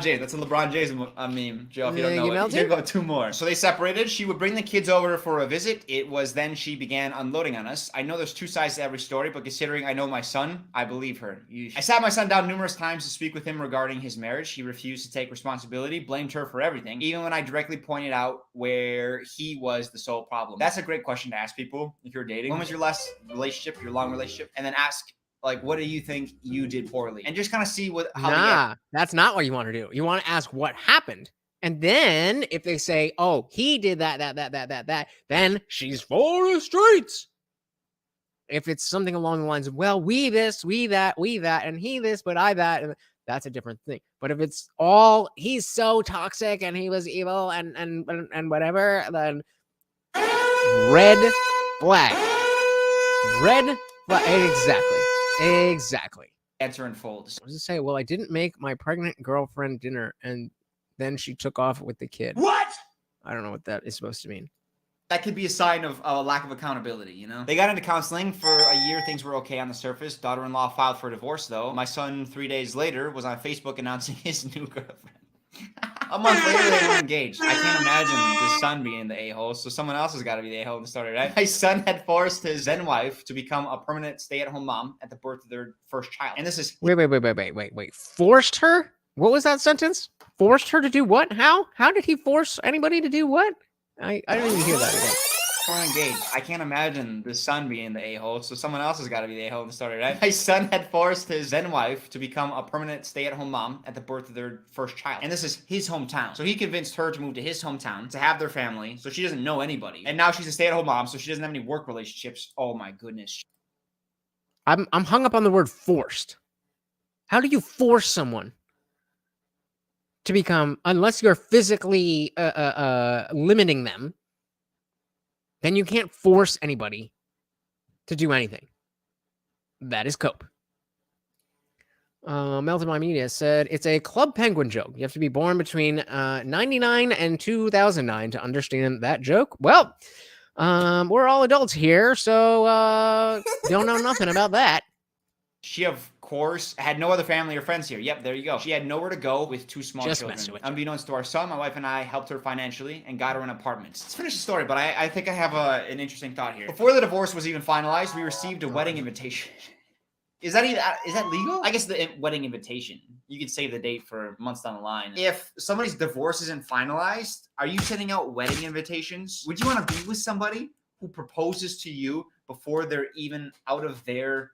James, that's a LeBron James meme, Joe, if you don't know it. You go 2 more. So they separated. She would bring the kids over for a visit. It was then she began unloading on us. I know there's 2 sides to every story, but considering I know my son, I believe her. I sat my son down numerous times to speak with him regarding his marriage. He refused to take responsibility, blamed her for everything, even when I directly pointed out where he was the sole problem. That's a great question to ask people if you're dating. When was your last relationship, your long relationship? And then ask, like, what do you think you did poorly? And just kind of see how that's not what you want to do. You want to ask what happened. And then if they say, oh, he did that, then she's for the streets. If it's something along the lines of, well, we this, we that, and he this, but I that, and that's a different thing. But if it's all he's so toxic and he was evil and whatever, then red flag. Red flag. Exactly. Answer unfolds. I was to say, well, I didn't make my pregnant girlfriend dinner, and then she took off with the kid. What? I don't know what that is supposed to mean. That could be a sign of a lack of accountability, you know? They got into counseling for a year. Things were okay on the surface. Daughter-in-law filed for divorce, though. My son, 3 days later, was on Facebook announcing his new girlfriend. A month later, they were engaged. I can't imagine the son being the a-hole, so someone else has got to be the a-hole in the story, right? My son had forced his then wife to become a permanent stay-at-home mom at the birth of their first child. And this is... Wait. Forced her? What was that sentence? Forced her to do what? How? How did he force anybody to do what? I didn't even hear that again. We're engaged. I can't imagine the son being the a-hole, so someone else has got to be the a-hole in the story, right? My son had forced his then wife to become a permanent stay-at-home mom at the birth of their first child. And this is his hometown. So he convinced her to move to his hometown to have their family, so she doesn't know anybody. And now she's a stay-at-home mom, so she doesn't have any work relationships. Oh my goodness. I'm hung up on the word forced. How do you force someone to become, unless you're physically limiting them, then you can't force anybody to do anything. That is cope. Melted My Media said, it's a Club Penguin joke. You have to be born between 99 and 2009 to understand that joke. Well, we're all adults here, so don't know nothing about that. She, of course, had no other family or friends here. Yep, there you go. She had nowhere to go with two small children. Unbeknownst to our son, my wife and I helped her financially and got her an apartment. Let's finish the story, but I think I have an interesting thought here. Before the divorce was even finalized, we received a wedding invitation. Is that legal? I guess the wedding invitation. You could save the date for months down the line. If somebody's divorce isn't finalized, are you sending out wedding invitations? Would you want to be with somebody who proposes to you before they're even out of their...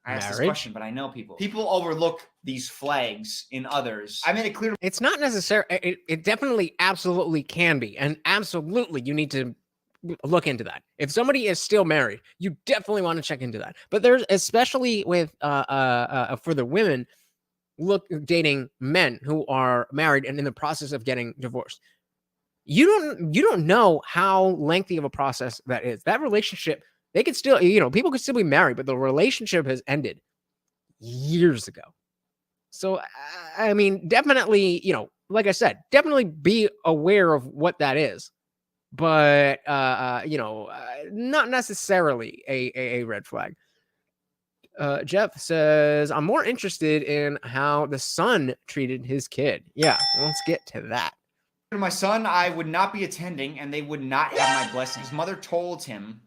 I asked this question, but I know people. People overlook these flags in others. I made it clear. It's not necessary. It definitely, absolutely can be. And absolutely, you need to look into that. If somebody is still married, you definitely want to check into that. But there's, especially with, for the women, dating men who are married and in the process of getting divorced. You don't know how lengthy of a process that is. That relationship, they could still, people could still be married, but the relationship has ended years ago. So, I mean, definitely, like I said, definitely be aware of what that is, but, not necessarily a red flag. Jeff says, I'm more interested in how the son treated his kid. Yeah, let's get to that. My son, I would not be attending, and they would not have my blessing. His mother told him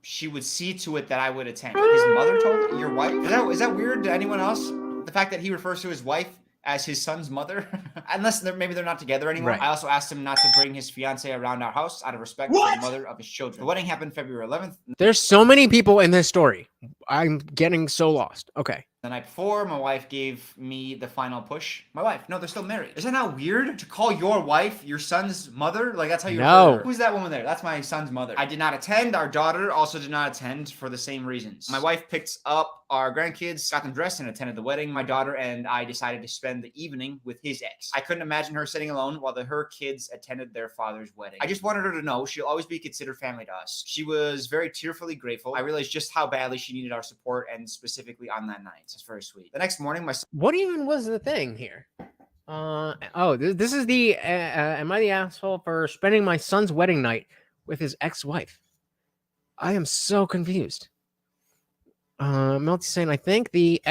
she would see to it that I would attend. His mother told your wife? Is that weird to anyone else? The fact that he refers to his wife as his son's mother? Unless maybe they're not together anymore. Right. I also asked him not to bring his fiance around our house out of respect for the mother of his children. The wedding happened February 11th. There's so many people in this story. I'm getting so lost. Okay. The night before, my wife gave me the final push. My wife. No, they're still married. Is that not weird to call your wife your son's mother? Like, that's how you refer to her. Who's that woman there? That's my son's mother. I did not attend. Our daughter also did not attend for the same reasons. My wife picked up our grandkids, got them dressed, and attended the wedding. My daughter and I decided to spend the evening with his ex. I couldn't imagine her sitting alone while her kids attended their father's wedding. I just wanted her to know she'll always be considered family to us. She was very tearfully grateful. I realized just how badly she needed our support, and specifically on that night. It's very sweet. The next morning, what even was the thing here? This is the am I the asshole for spending my son's wedding night with his ex-wife? I am so confused. Melty's saying, I think the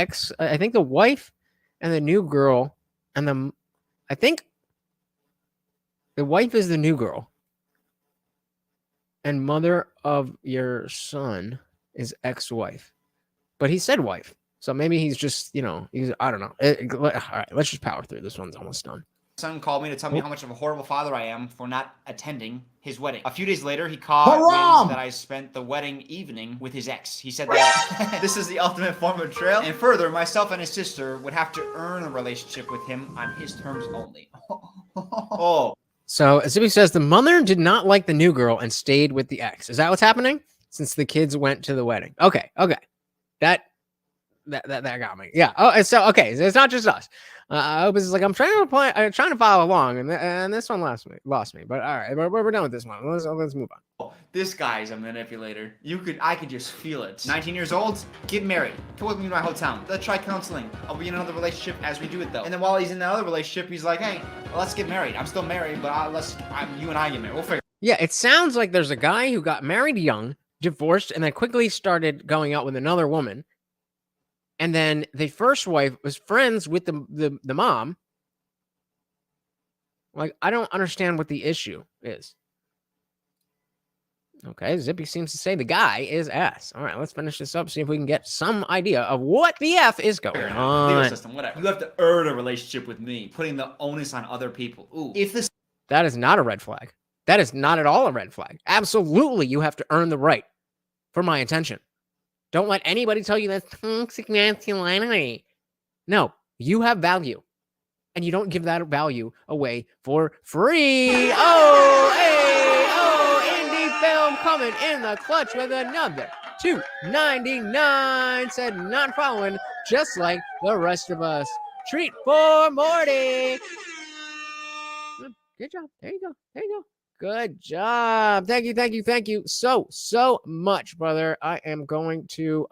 wife and the new girl, and I think the wife is the new girl, and mother of your son is ex-wife, but he said wife. So maybe he's just, I don't know. All right, let's just power through. This one's almost done. Son called me to tell me how much of a horrible father I am for not attending his wedding. A few days later, he called me that I spent the wedding evening with his ex. He said that this is the ultimate form of betrayal. And further, myself and his sister would have to earn a relationship with him on his terms only. So, Zippy says the mother did not like the new girl and stayed with the ex. Is that what's happening? since the kids went to the wedding. Okay. That got me. Yeah. Oh, so okay, so it's not just us. Opus is like, I'm trying to follow along, and this one lost me. But all right, we're done with this one. Let's move on. Oh, this guy's a manipulator. I could just feel it. 19 years old, get married. Come with me to my hometown. Let's try counseling. I'll be in another relationship as we do it though. And then while he's in that other relationship, he's like, hey, well, let's get married. I'm still married, but you and I get married. We'll figure. Yeah, it sounds like there's a guy who got married young, divorced, and then quickly started going out with another woman. And then the first wife was friends with the mom. Like, I don't understand what the issue is. Okay, Zippy seems to say the guy is ass. All right, let's finish this up, see if we can get some idea of what the F is going on. Legal system, whatever. You have to earn a relationship with me, putting the onus on other people. Ooh, that is not a red flag. That is not at all a red flag. Absolutely, you have to earn the right for my attention. Don't let anybody tell you that's toxic masculinity. No, you have value. And you don't give that value away for free. Indie Film coming in the clutch with another $2.99. Said not following, just like the rest of us. Treat for Morty. Good job. There you go. Good job. Thank you so much, brother. I am going to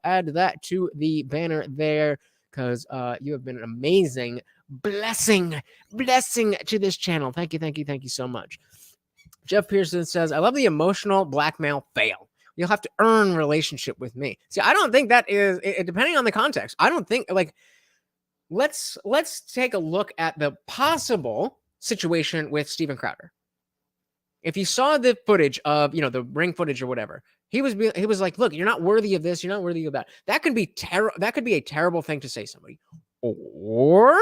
add that to the banner there because you have been an amazing blessing to this channel. Thank you so much. Jeff Pearson says, I love the emotional blackmail fail. You'll have to earn relationship with me. See, I don't think that is, depending on the context, I don't think, like, let's take a look at the possible situation with Steven Crowder. If you saw the footage of, the ring footage or whatever, he was like, look, you're not worthy of this. You're not worthy of that. That could be a terrible thing to say to somebody. Or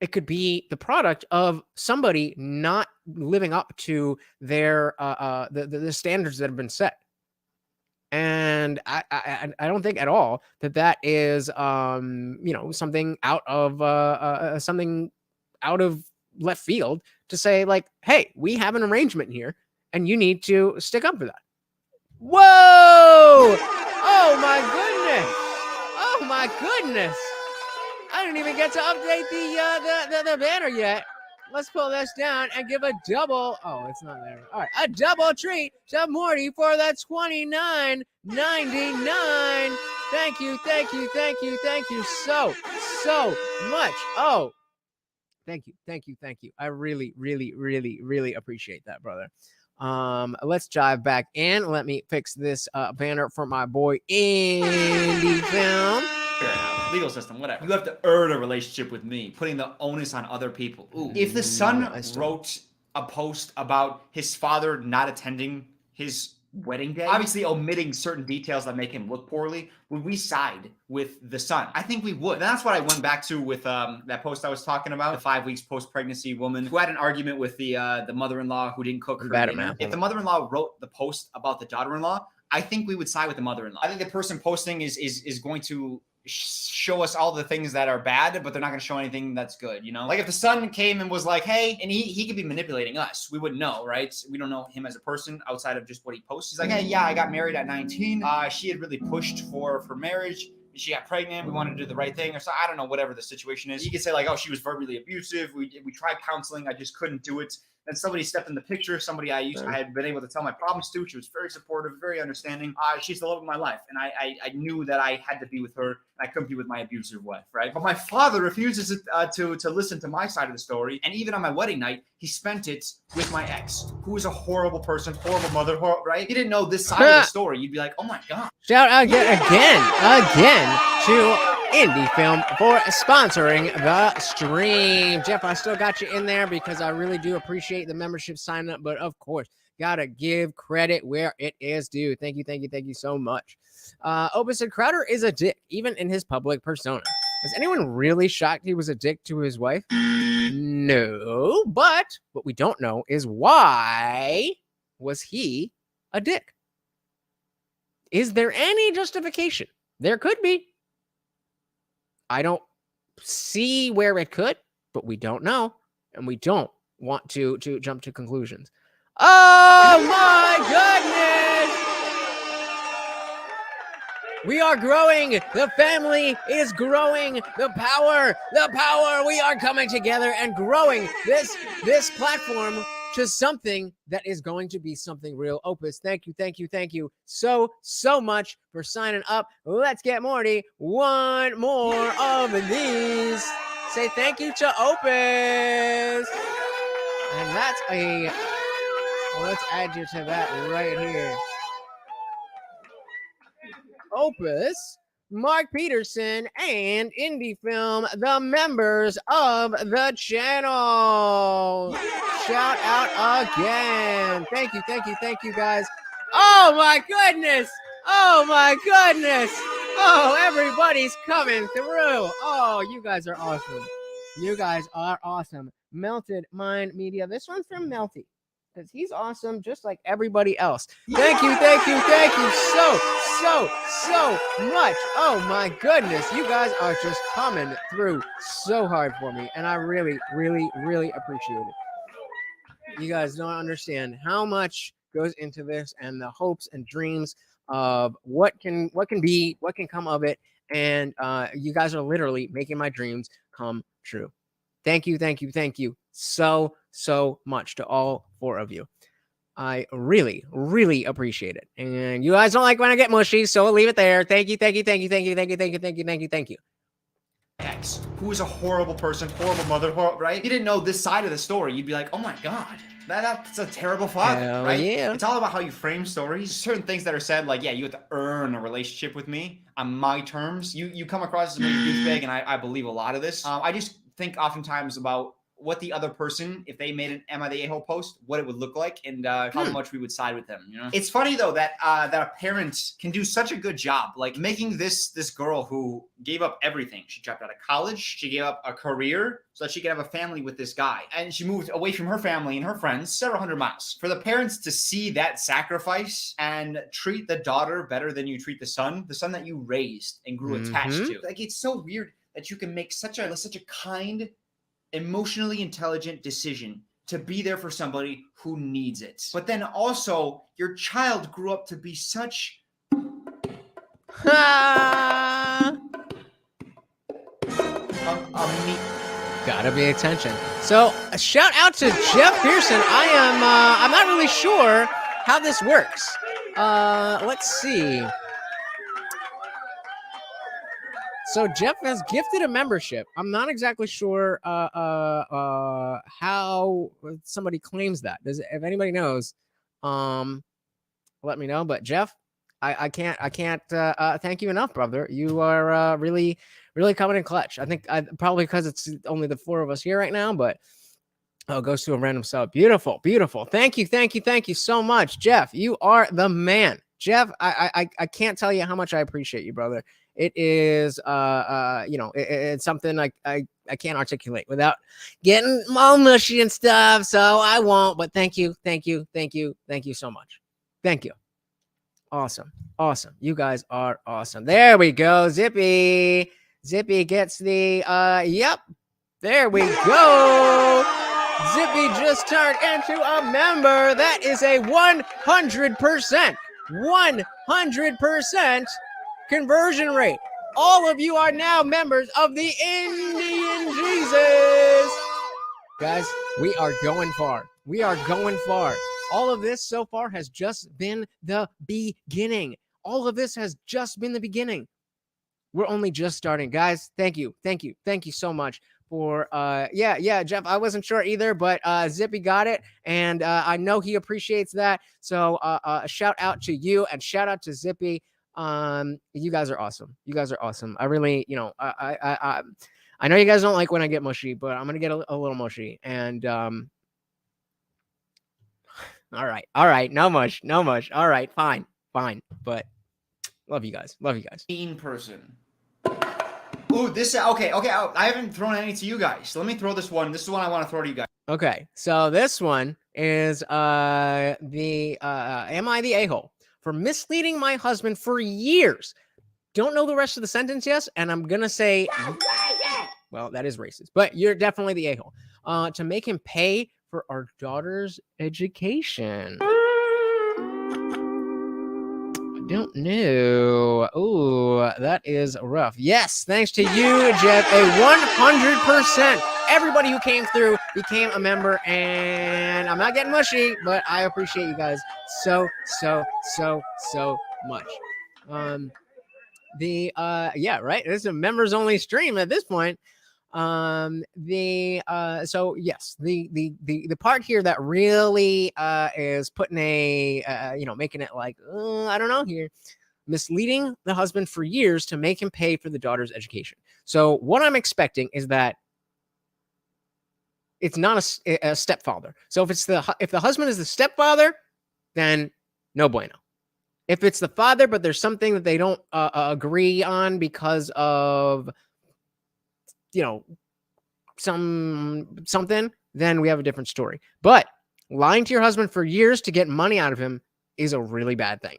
it could be the product of somebody not living up to their the standards that have been set. And I don't think at all that is something out of left field to say, like, hey, we have an arrangement here and you need to stick up for that. Whoa! Oh my goodness. I didn't even get to update the banner yet. Let's pull this down and give a double. Oh, it's not there. All right, a double treat to Morty for that $29.99. Thank you so much. Oh, thank you. I really appreciate that, brother. Let's dive back in. Let me fix this banner for my boy Indie Film. Legal system, whatever. You have to earn a relationship with me, putting the onus on other people. Ooh. If the son wrote a post about his father not attending his wedding day, obviously omitting certain details that make him look poorly, would we side with the son? I think we would. And that's what I went back to with that post I was talking about, the 5 weeks post-pregnancy woman who had an argument with the mother-in-law who didn't cook her dinner. If the mother-in-law wrote the post about the daughter-in-law, I think we would side with the mother-in-law. I think the person posting is going to show us all the things that are bad, but they're not going to show anything that's good, Like if the son came and was like, hey, and he could be manipulating us. We wouldn't know, right? We don't know him as a person outside of just what he posts. He's like, hey, yeah, I got married at 19. She had really pushed for marriage. She got pregnant. We wanted to do the right thing, or so. I don't know, whatever the situation is. He could say like, oh, she was verbally abusive. We tried counseling. I just couldn't do it. Then somebody stepped in the picture, somebody I had been able to tell my problems to. She was very supportive, very understanding. She's the love of my life. And I knew that I had to be with her. I couldn't be with my abusive wife, right? But my father refuses to listen to my side of the story. And even on my wedding night, he spent it with my ex, who was a horrible person, horrible mother, right? He didn't know this side of the story. You'd be like, oh my God. Shout out again to Indie Film for sponsoring the stream. Jeff, I still got you in there because I really do appreciate the membership sign up, but of course, gotta give credit where it is due. Thank you so much. Opus said Crowder is a dick, even in his public persona. Is anyone really shocked he was a dick to his wife? No, but what we don't know is why was he a dick? Is there any justification? There could be. I don't see where it could, but we don't know, and we don't want to jump to conclusions. Oh my goodness! We are growing. The family is growing. The power. We are coming together and growing this platform to something that is going to be something real. Opus, thank you so much for signing up. Let's get Morty one more of these. Say thank you to Opus. And that's let's add you to that right here. Opus, Mark Peterson, and Indie Film, the members of the channel. Shout out again. Thank you, guys. Oh my goodness. Oh, everybody's coming through. Oh, you guys are awesome. Melted Mind Media. This one's from Melty, because he's awesome just like everybody else. Thank you so much. Oh my goodness, you guys are just coming through so hard for me, and I really appreciate it. You guys don't understand how much goes into this and the hopes and dreams of what can come of it, and you guys are literally making my dreams come true. Thank you so much to all 4 of you. I really appreciate it. And you guys don't like when I get mushy, so I'll leave it there. Thank you. Ex, who is a horrible person, horrible mother, right? You didn't know this side of the story. You'd be like, oh my God, that's a terrible father, Hell right? yeah. It's all about how you frame stories. Certain things that are said, like, yeah, you have to earn a relationship with me on my terms. You come across as a douchebag, and I believe a lot of this. I just think oftentimes about what the other person, if they made an Am I the A-hole post, what it would look like, and how much we would side with them. You know, it's funny though that a parent can do such a good job, like making this girl who gave up everything. She dropped out of college. She gave up a career so that she could have a family with this guy, and she moved away from her family and her friends several hundred miles. For the parents to see that sacrifice and treat the daughter better than you treat the son that you raised and grew attached to, like, it's so weird that you can make such a kind, emotionally intelligent decision to be there for somebody who needs it. But then also, your child grew up to be such Gotta be attention. So a shout out to Jeff Pearson. I'm not really sure how this works. Let's see. So Jeff has gifted a membership. I'm not exactly sure how somebody claims that. If anybody knows, let me know. But Jeff, I can't thank you enough, brother. You are really coming in clutch. I think probably because it's only the 4 of us here right now, but it goes to a random sub. Beautiful. Thank you so much, Jeff. You are the man. Jeff, I can't tell you how much I appreciate you, brother. It is, it's something I can't articulate without getting all mushy and stuff. So I won't, but thank you so much. Thank you. Awesome. You guys are awesome. There we go. Zippy gets the, yep. There we go. Zippy just turned into a member. That is a 100% conversion rate. All of you are now members of the Indian Jesus. Guys, we are going far. All of this so far has just been the beginning. We're only just starting. Guys, thank you so much for Jeff. I wasn't sure either, but Zippy got it, and I know he appreciates that. So a shout out to you and shout out to Zippy. You guys are awesome. I really, I know you guys don't like when I get mushy, but I'm gonna get a little mushy. And all right, no mush. All right, fine. But love you guys. mean person. Ooh, this okay. I haven't thrown any to you guys. Let me throw this one. This is one I want to throw to you guys. Okay, so this one is Am I the A-hole for misleading my husband for years? Don't know the rest of the sentence yet, and I'm gonna say, well, that is racist, but you're definitely the A-hole. To make him pay for our daughter's education. don't know. Ooh, that is rough. Yes, thanks to you, Jeff. A 100%. Everybody who came through became a member, and I'm not getting mushy, but I appreciate you guys so much. Yeah, right. This is a members only stream at this point. So yes, the part here that really is putting making it like I don't know here, misleading the husband for years to make him pay for the daughter's education. So what I'm expecting is that it's not a stepfather. So if the husband is the stepfather, then no bueno. If it's the father, but there's something that they don't agree on because of something, then we have a different story. But lying to your husband for years to get money out of him is a really bad thing.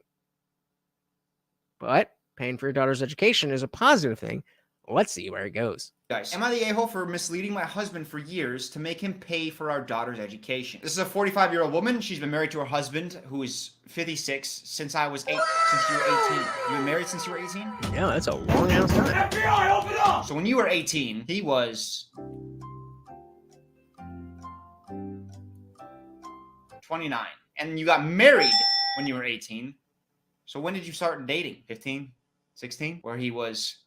But paying for your daughter's education is a positive thing. Let's see where it goes. Guys, am I the a-hole for misleading my husband for years to make him pay for our daughter's education? This is a 45-year-old woman. She's been married to her husband, who is 56, since I was 8, since you were 18. You've been married since you were 18? Yeah, that's a long ass time. FBI, open up! So when you were 18, he was 29. And you got married when you were 18. So when did you start dating? 15? 16? Where he was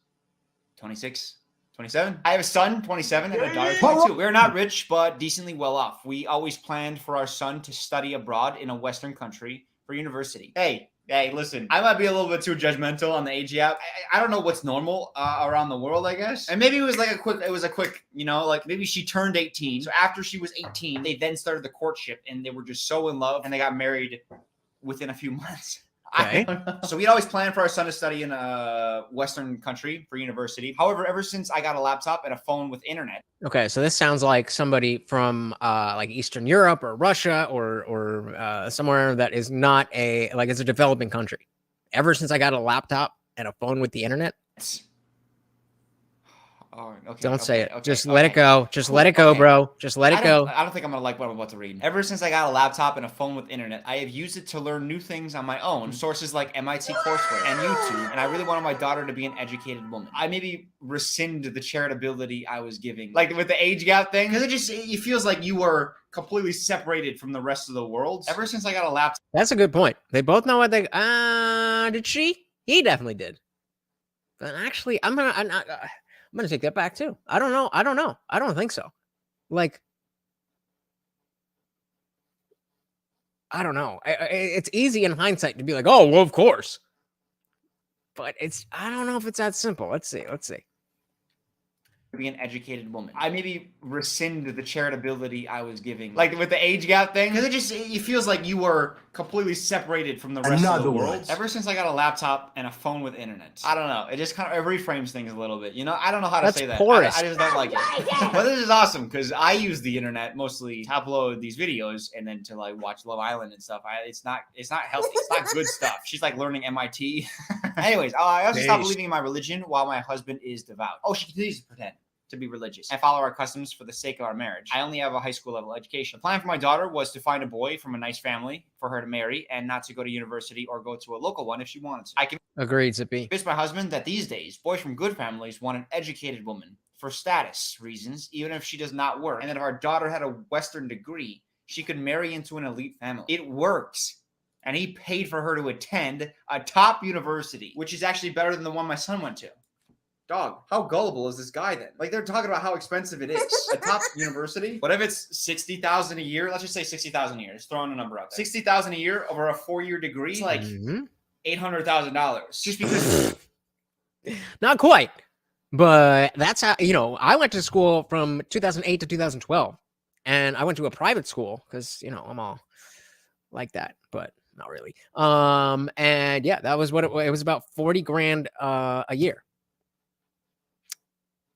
26? 27? I have a son, 27, and a daughter, 22. We're not rich, but decently well off. We always planned for our son to study abroad in a Western country for university. Hey, listen, I might be a little bit too judgmental on the age gap. I don't know what's normal around the world, I guess. And maybe it was like a quick, like maybe she turned 18. So after she was 18, they then started the courtship, and they were just so in love, and they got married within a few months. Okay. So we'd always planned for our son to study in a Western country for university. However, ever since I got a laptop and a phone with internet. Okay, so this sounds like somebody from like Eastern Europe or Russia or somewhere that is not it's a developing country. Ever since I got a laptop and a phone with the internet. Oh, okay, Don't say it. Okay, just let it go. Just let it go, bro. Just let it go. I don't think I'm going to like what I'm about to read. Ever since I got a laptop and a phone with internet, I have used it to learn new things on my own. Sources like MIT courseware and YouTube. And I really wanted my daughter to be an educated woman. I maybe rescind the charitability I was giving. Like with the age gap thing. Because it feels like you were completely separated from the rest of the world. Ever since I got a laptop. That's a good point. They both know what they... did she? He definitely did. But actually, I'm going to take that back too. I don't know. I don't think so. Like, I don't know. It's easy in hindsight to be like, oh, well, of course. But I don't know if it's that simple. Let's see. Be an educated woman. I maybe rescind the charitability I was giving. Like with the age gap thing. Because it feels like you were completely separated from the rest of the world. Ever since I got a laptop and a phone with internet. I don't know. It just kind of reframes things a little bit. I don't know how to say that. I just don't like it. But this is awesome because I use the internet mostly to upload these videos and then to like watch Love Island and stuff. It's not healthy. It's not good stuff. She's like learning MIT. Anyways, I also stopped believing in my religion while my husband is devout. Oh, she continues to pretend to be religious and follow our customs for the sake of our marriage. I only have a high school level education. The plan for my daughter was to find a boy from a nice family for her to marry and not to go to university or go to a local one if she wanted to. I can Agreed, Zippy. convince my husband that these days, boys from good families want an educated woman for status reasons, even if she does not work. And that if our daughter had a Western degree, she could marry into an elite family. It works. And he paid for her to attend a top university, which is actually better than the one my son went to. Dog, how gullible is this guy then? Like, they're talking about how expensive it is. A top university? What if it's $60,000 a year? Let's just say $60,000 a year. Just throwing a number out there. $60,000 a year over a 4-year degree? It's like $800,000. Just because... Not quite. But that's how, I went to school from 2008 to 2012. And I went to a private school because, I'm all like that. But not really. And yeah, that was what it was, about 40 grand a year.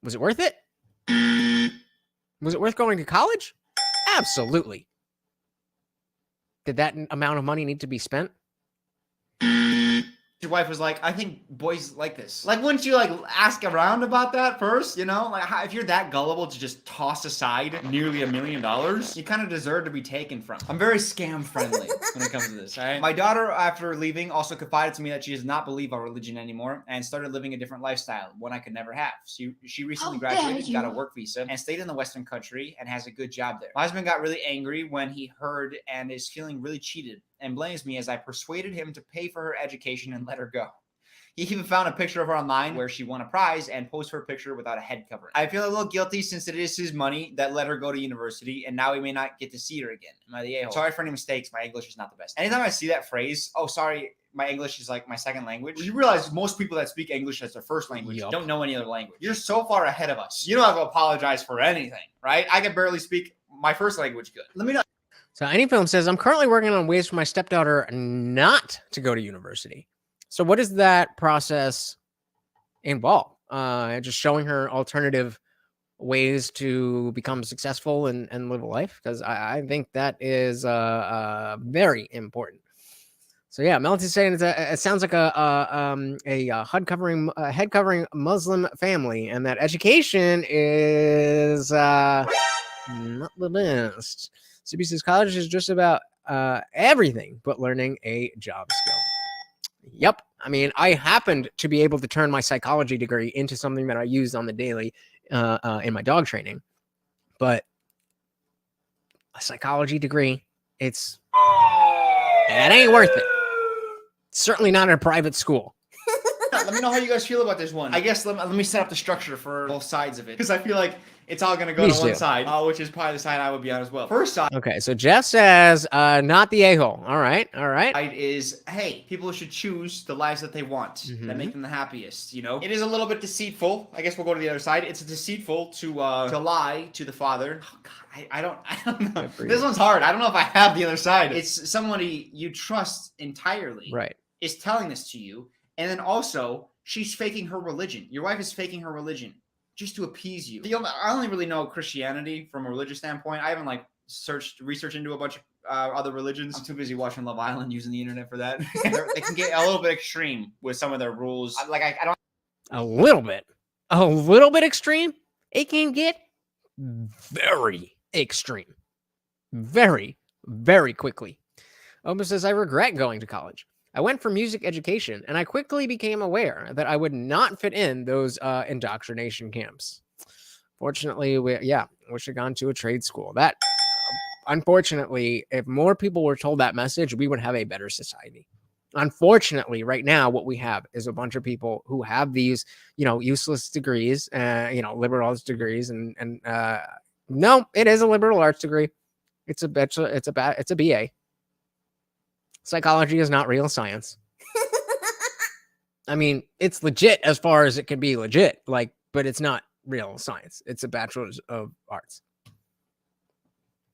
Was it worth it? Was it worth going to college? Absolutely. Did that amount of money need to be spent? Your wife was like, I think boys like this. Like, wouldn't you like ask around about that first? You know, like if you're that gullible to just toss aside nearly $1 million, you kind of deserve to be taken from. I'm very scam friendly when it comes to this. All right. My daughter, after leaving, also confided to me that she does not believe our religion anymore and started living a different lifestyle, one I could never have. She recently graduated, got a work visa, and stayed in the Western country and has a good job there. My husband got really angry when he heard and is feeling really cheated and blames me as I persuaded him to pay for her education and let her go. He even found a picture of her online where she won a prize and posted her picture without a head covering. I feel a little guilty since it is his money that let her go to university, and now we may not get to see her again. Am I the a-hole? Sorry for any mistakes. My English is not the best. Anytime I see that phrase, oh, sorry, my English is like my second language, you realize most people that speak English as their first language don't know any other language. You're so far ahead of us. You don't have to apologize for anything, right? I can barely speak my first language good. Let me know. So Any Film says, I'm currently working on ways for my stepdaughter not to go to university. So what does that process involve? Just showing her alternative ways to become successful and live a life? Because I think that is very important. So yeah, Melody's saying it sounds like a head covering Muslim family, and that education is not the best. CB says college is just about everything but learning a job skill. Yep. I mean, I happened to be able to turn my psychology degree into something that I used on the daily in my dog training. But a psychology degree, it ain't worth it. Certainly not at a private school. Let me know how you guys feel about this one. I guess let me set up the structure for both sides of it, because I feel like it's all going to go to one side, which is probably the side I would be on as well. First side. Okay, so Jeff says, not the a-hole. All right. Side is, hey, people should choose the lives that they want, that make them the happiest, you know? It is a little bit deceitful. I guess we'll go to the other side. It's deceitful to lie to the father. Oh, God, I don't know. This one's hard. I don't know if I have the other side. It's somebody you trust entirely. Right. Is telling this to you. And then also, she's faking her religion. Your wife is faking her religion just to appease you. I only really know Christianity from a religious standpoint. I haven't like researched into a bunch of other religions. I'm too busy watching Love Island, using the internet for that. They can get a little bit extreme with some of their rules. I don't. A little bit extreme. It can get very extreme, very, very quickly. Oba says, I regret going to college. I went for music education, and I quickly became aware that I would not fit in those indoctrination camps. Fortunately, we should have gone to a trade school. That, unfortunately, if more people were told that message, we would have a better society. Unfortunately, right now, what we have is a bunch of people who have these, useless degrees, liberal arts degrees, and no, it is a liberal arts degree. It's a BA. Psychology is not real science. I mean, it's legit as far as it can be legit, but it's not real science. It's a bachelor's of arts.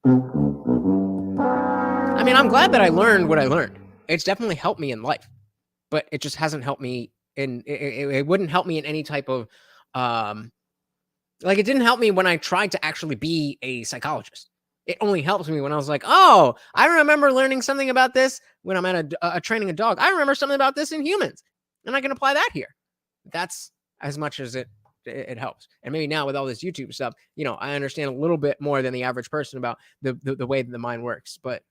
I mean, I'm glad that I learned what I learned. It's definitely helped me in life, but it just hasn't helped me it wouldn't help me in any type of, it didn't help me when I tried to actually be a psychologist. It only helps me when I was like, oh, I remember learning something about this when I'm at a training a dog. I remember something about this in humans, and I can apply that here. That's as much as it helps. And maybe now with all this YouTube stuff, I understand a little bit more than the average person about the way that the mind works, but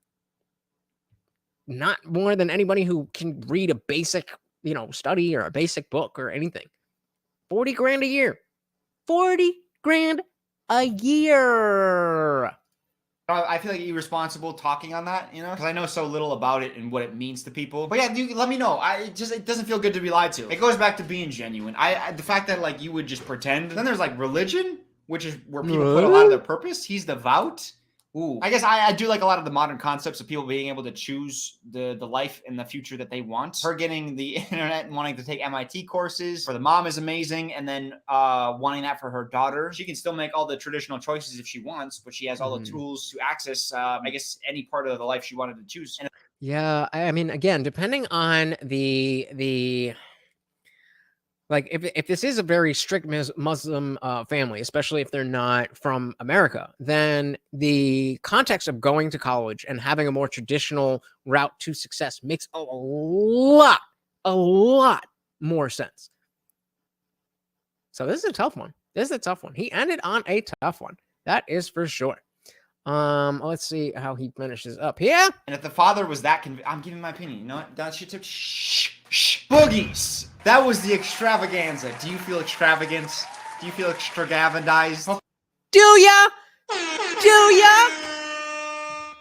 not more than anybody who can read a basic, study or a basic book or anything. 40 grand a year. 40 grand a year. I feel like irresponsible talking on that, because I know so little about it and what it means to people. But yeah, let me know. It doesn't feel good to be lied to. It goes back to being genuine. The fact that you would just pretend. Then there's religion, which is where people put a lot of their purpose. He's devout. Ooh. I guess I do like a lot of the modern concepts of people being able to choose the life and the future that they want. Her getting the internet and wanting to take MIT courses for the mom is amazing. And then wanting that for her daughter. She can still make all the traditional choices if she wants, but she has all the tools to access, I guess, any part of the life she wanted to choose. Yeah, I mean, again, depending on the if this is a very strict Muslim family, especially if they're not from America, then the context of going to college and having a more traditional route to success makes a lot a lot more sense. So this is a tough one. This is a tough one. He ended on a tough one. That is for sure. Let's see how he finishes up here. And if the father was that I'm giving my opinion. You know what? That shit took shh. Boogies. That was the extravaganza. Do you feel extravagant? Do you feel extravagandized? Do ya? Do ya?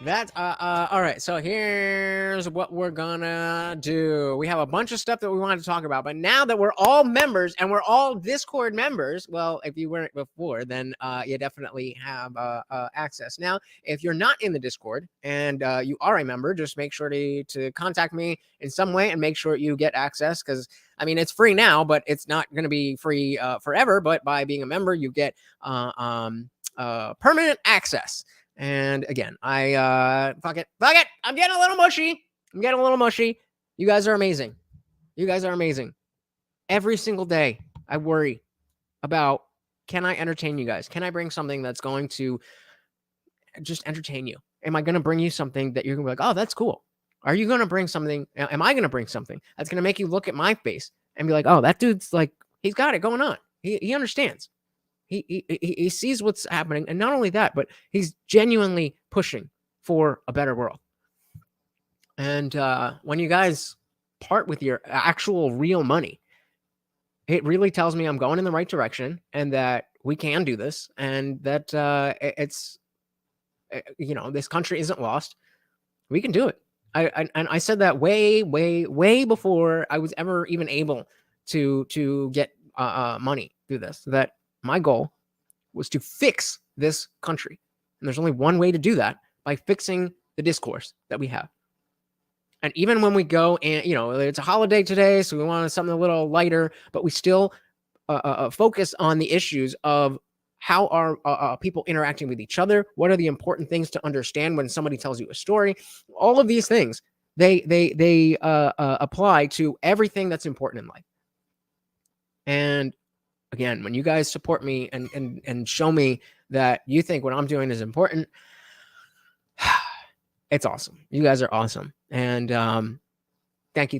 That's all right. So here's what we're gonna do. We have a bunch of stuff that we wanted to talk about, but now that we're all members and we're all Discord members, well, if you weren't before, then you definitely have access. Now, if you're not in the Discord and you are a member, just make sure to contact me in some way and make sure you get access, because I mean it's free now, but it's not going to be free forever. But by being a member, you get permanent access. And again, fuck it. I'm getting a little mushy. You guys are amazing. Every single day, I worry about, can I entertain you guys? Can I bring something that's going to just entertain you? Am I going to bring you something that you're going to be like, oh, that's cool? Are you going to bring something? Am I going to bring something that's going to make you look at my face and be like, oh, that dude's like, he's got it going on. He understands. He sees what's happening, and not only that, but he's genuinely pushing for a better world. And when you guys part with your actual real money, it really tells me I'm going in the right direction, and that we can do this, and that it's this country isn't lost. We can do it. I said that way before I was ever even able to get money through this. That my goal was to fix this country. And there's only one way to do that, by fixing the discourse that we have. And even when we go and, it's a holiday today, so we want something a little lighter, but we still focus on the issues of how are people interacting with each other? What are the important things to understand when somebody tells you a story? All of these things, they apply to everything that's important in life. And again, when you guys support me and show me that you think what I'm doing is important, it's awesome. You guys are awesome. And thank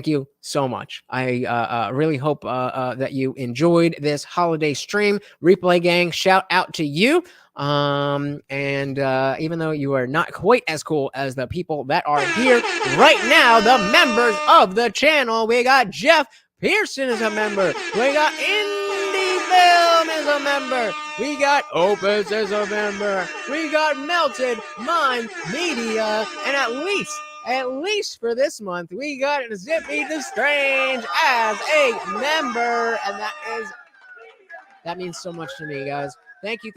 you so much. I really hope that you enjoyed this holiday stream. Replay gang, shout out to you. And even though you are not quite as cool as the people that are here right now, the members of the channel, we got Jeff Pearson is a member. We got Indie Film is a member. We got Opus is a member. We got Melted Mind Media. And at least for this month, we got Zippy the Strange as a member. And that means so much to me, guys. Thank you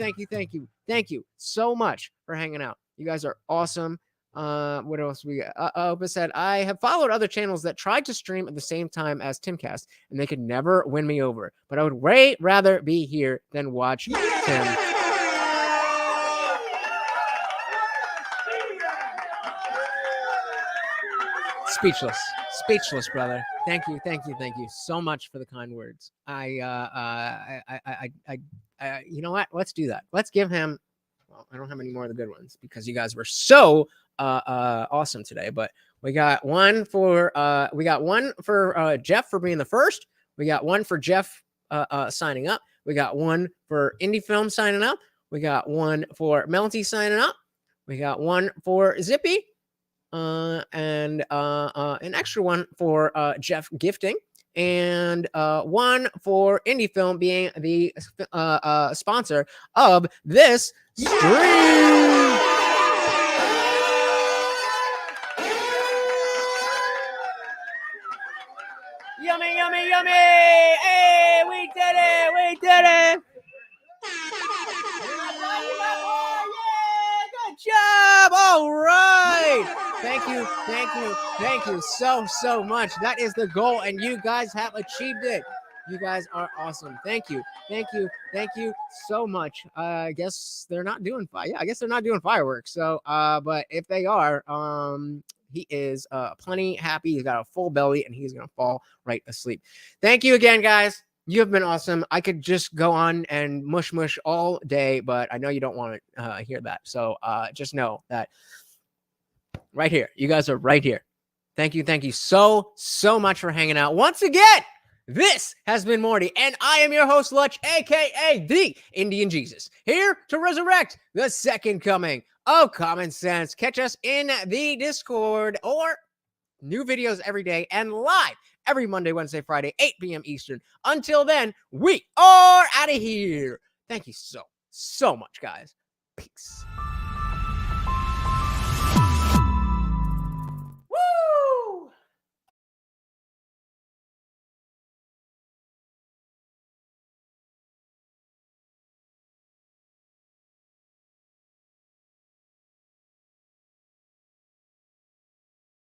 so much for hanging out. You guys are awesome. What else we got? Opus said, I have followed other channels that tried to stream at the same time as Timcast, and they could never win me over. But I would way rather be here than watch Tim. Speechless, brother. Thank you so much for the kind words. You know what? Let's do that. Let's give him. Well, I don't have any more of the good ones because you guys were so awesome today. But we got one for Jeff for being the first. We got one for Jeff signing up. We got one for Indie Film signing up. We got one for Melty signing up. We got one for Zippy. And an extra one for Jeff gifting. And one for Indie Film being the sponsor of this stream. Yummy. Hey, we did it. Yeah, good job. All right. Thank you so much. That is the goal, and you guys have achieved it. You guys are awesome. Thank you so much. I guess they're not doing fireworks. So, but if they are, he is plenty happy. He's got a full belly, and he's gonna fall right asleep. Thank you again, guys. You have been awesome. I could just go on and mush all day, but I know you don't want to hear that. So, just know that right here, you guys are right here. Thank you so much for hanging out. Once again, this has been Morty, and I am your host, Lutch, aka the Indian Jesus, here to resurrect the second coming of common sense. Catch us in the Discord, or new videos every day and live every Monday, Wednesday, Friday, 8 p.m. Eastern. Until then, we are out of here. Thank you so much, guys. Peace.